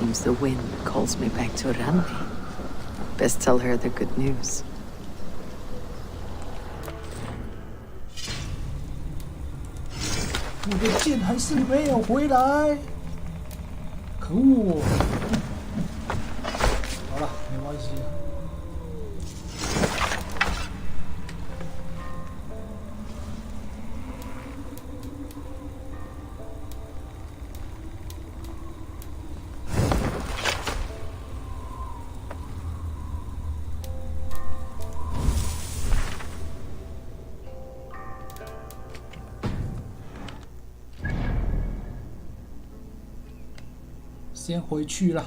Seems the wind calls me back to Randi. Best tell her the good news. 我的剑还是没有回来，可恶！好了，没关系。先回去了。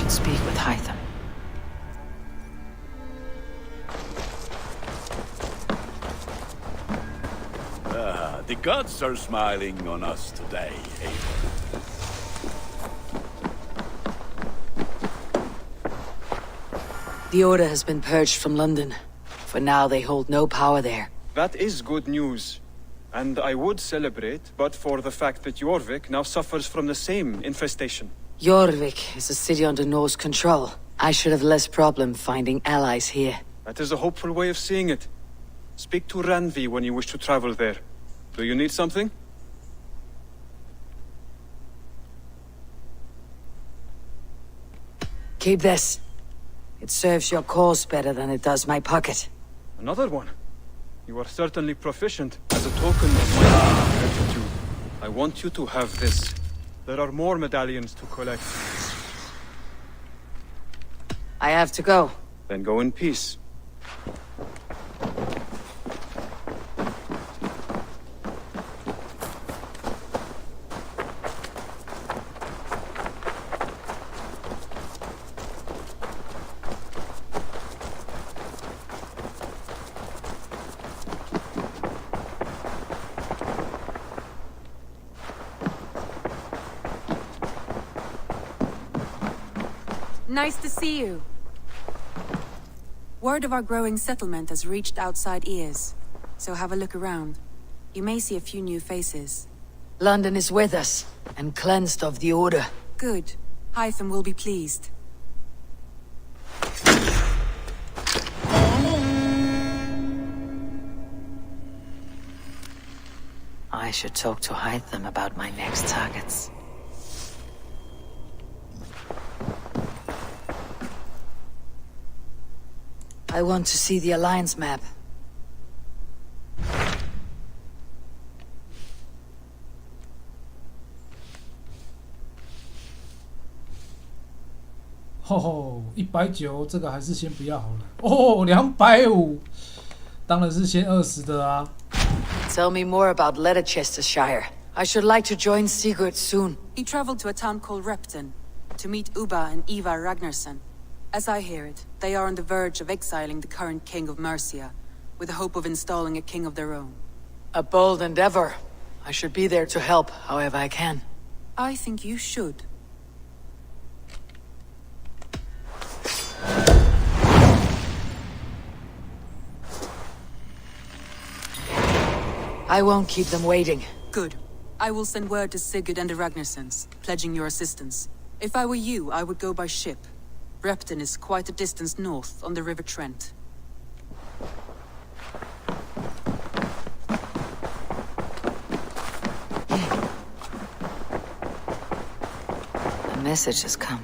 Speak with Hytham. The gods are smiling on us today, Eivor. The Order has been purged from London. For now, they hold no power there. That is good news. And I would celebrate, but for the fact that Jorvik now suffers from the same infestation. Jorvik is a city under Norse control. I should have less problem finding allies here. That is a hopeful way of seeing it. Speak to Randvi when you wish to travel there. Do you need something? Keep this. It serves your cause better than it does my pocket. Another one? You are certainly proficient. As a token of my gratitude, I want you to have this. There are more medallions to collect. I have to go. Then go in peace. Nice to see you. Word of our growing settlement has reached outside ears, so have a look around. You may see a few new faces. London is with us, and cleansed of the Order. Good. Hytham will be pleased. I should talk to Hytham about my next targets. I want to see the Alliance map.哦，190，这个还是先不要好了。哦，250，当然是先20的啊。Tell me more about Leicestershire. I should like to join Sigurd soon. He traveled to a town called Repton to meet Ubba and Ivar Ragnarsson. As I hear it, they are on the verge of exiling the current king of Mercia, with the hope of installing a king of their own. A bold endeavor. I should be there to help, however I can. I think you should. I won't keep them waiting. Good. I will send word to Sigurd and the Ragnarssons, pledging your assistance. If I were you, I would go by ship. Repton is quite a distance north on the River Trent. A message has come.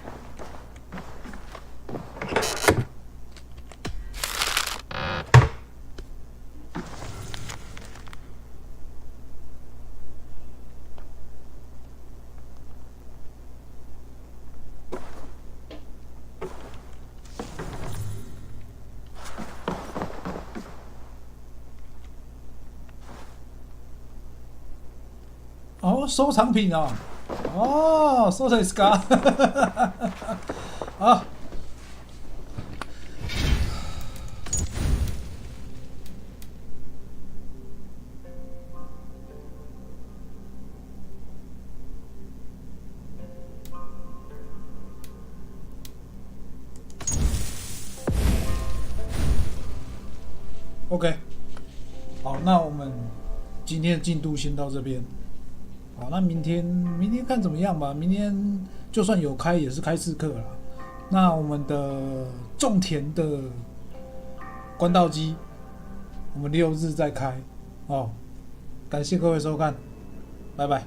哦，收藏品哦，哦，そうですか。好。OK， 好，那我们今天的进度先到这边。好，那明天看怎么样吧。明天就算有开，也是开刺客啦。那我们的种田的关道机，我们6日再开。哦，感谢各位收看，拜拜。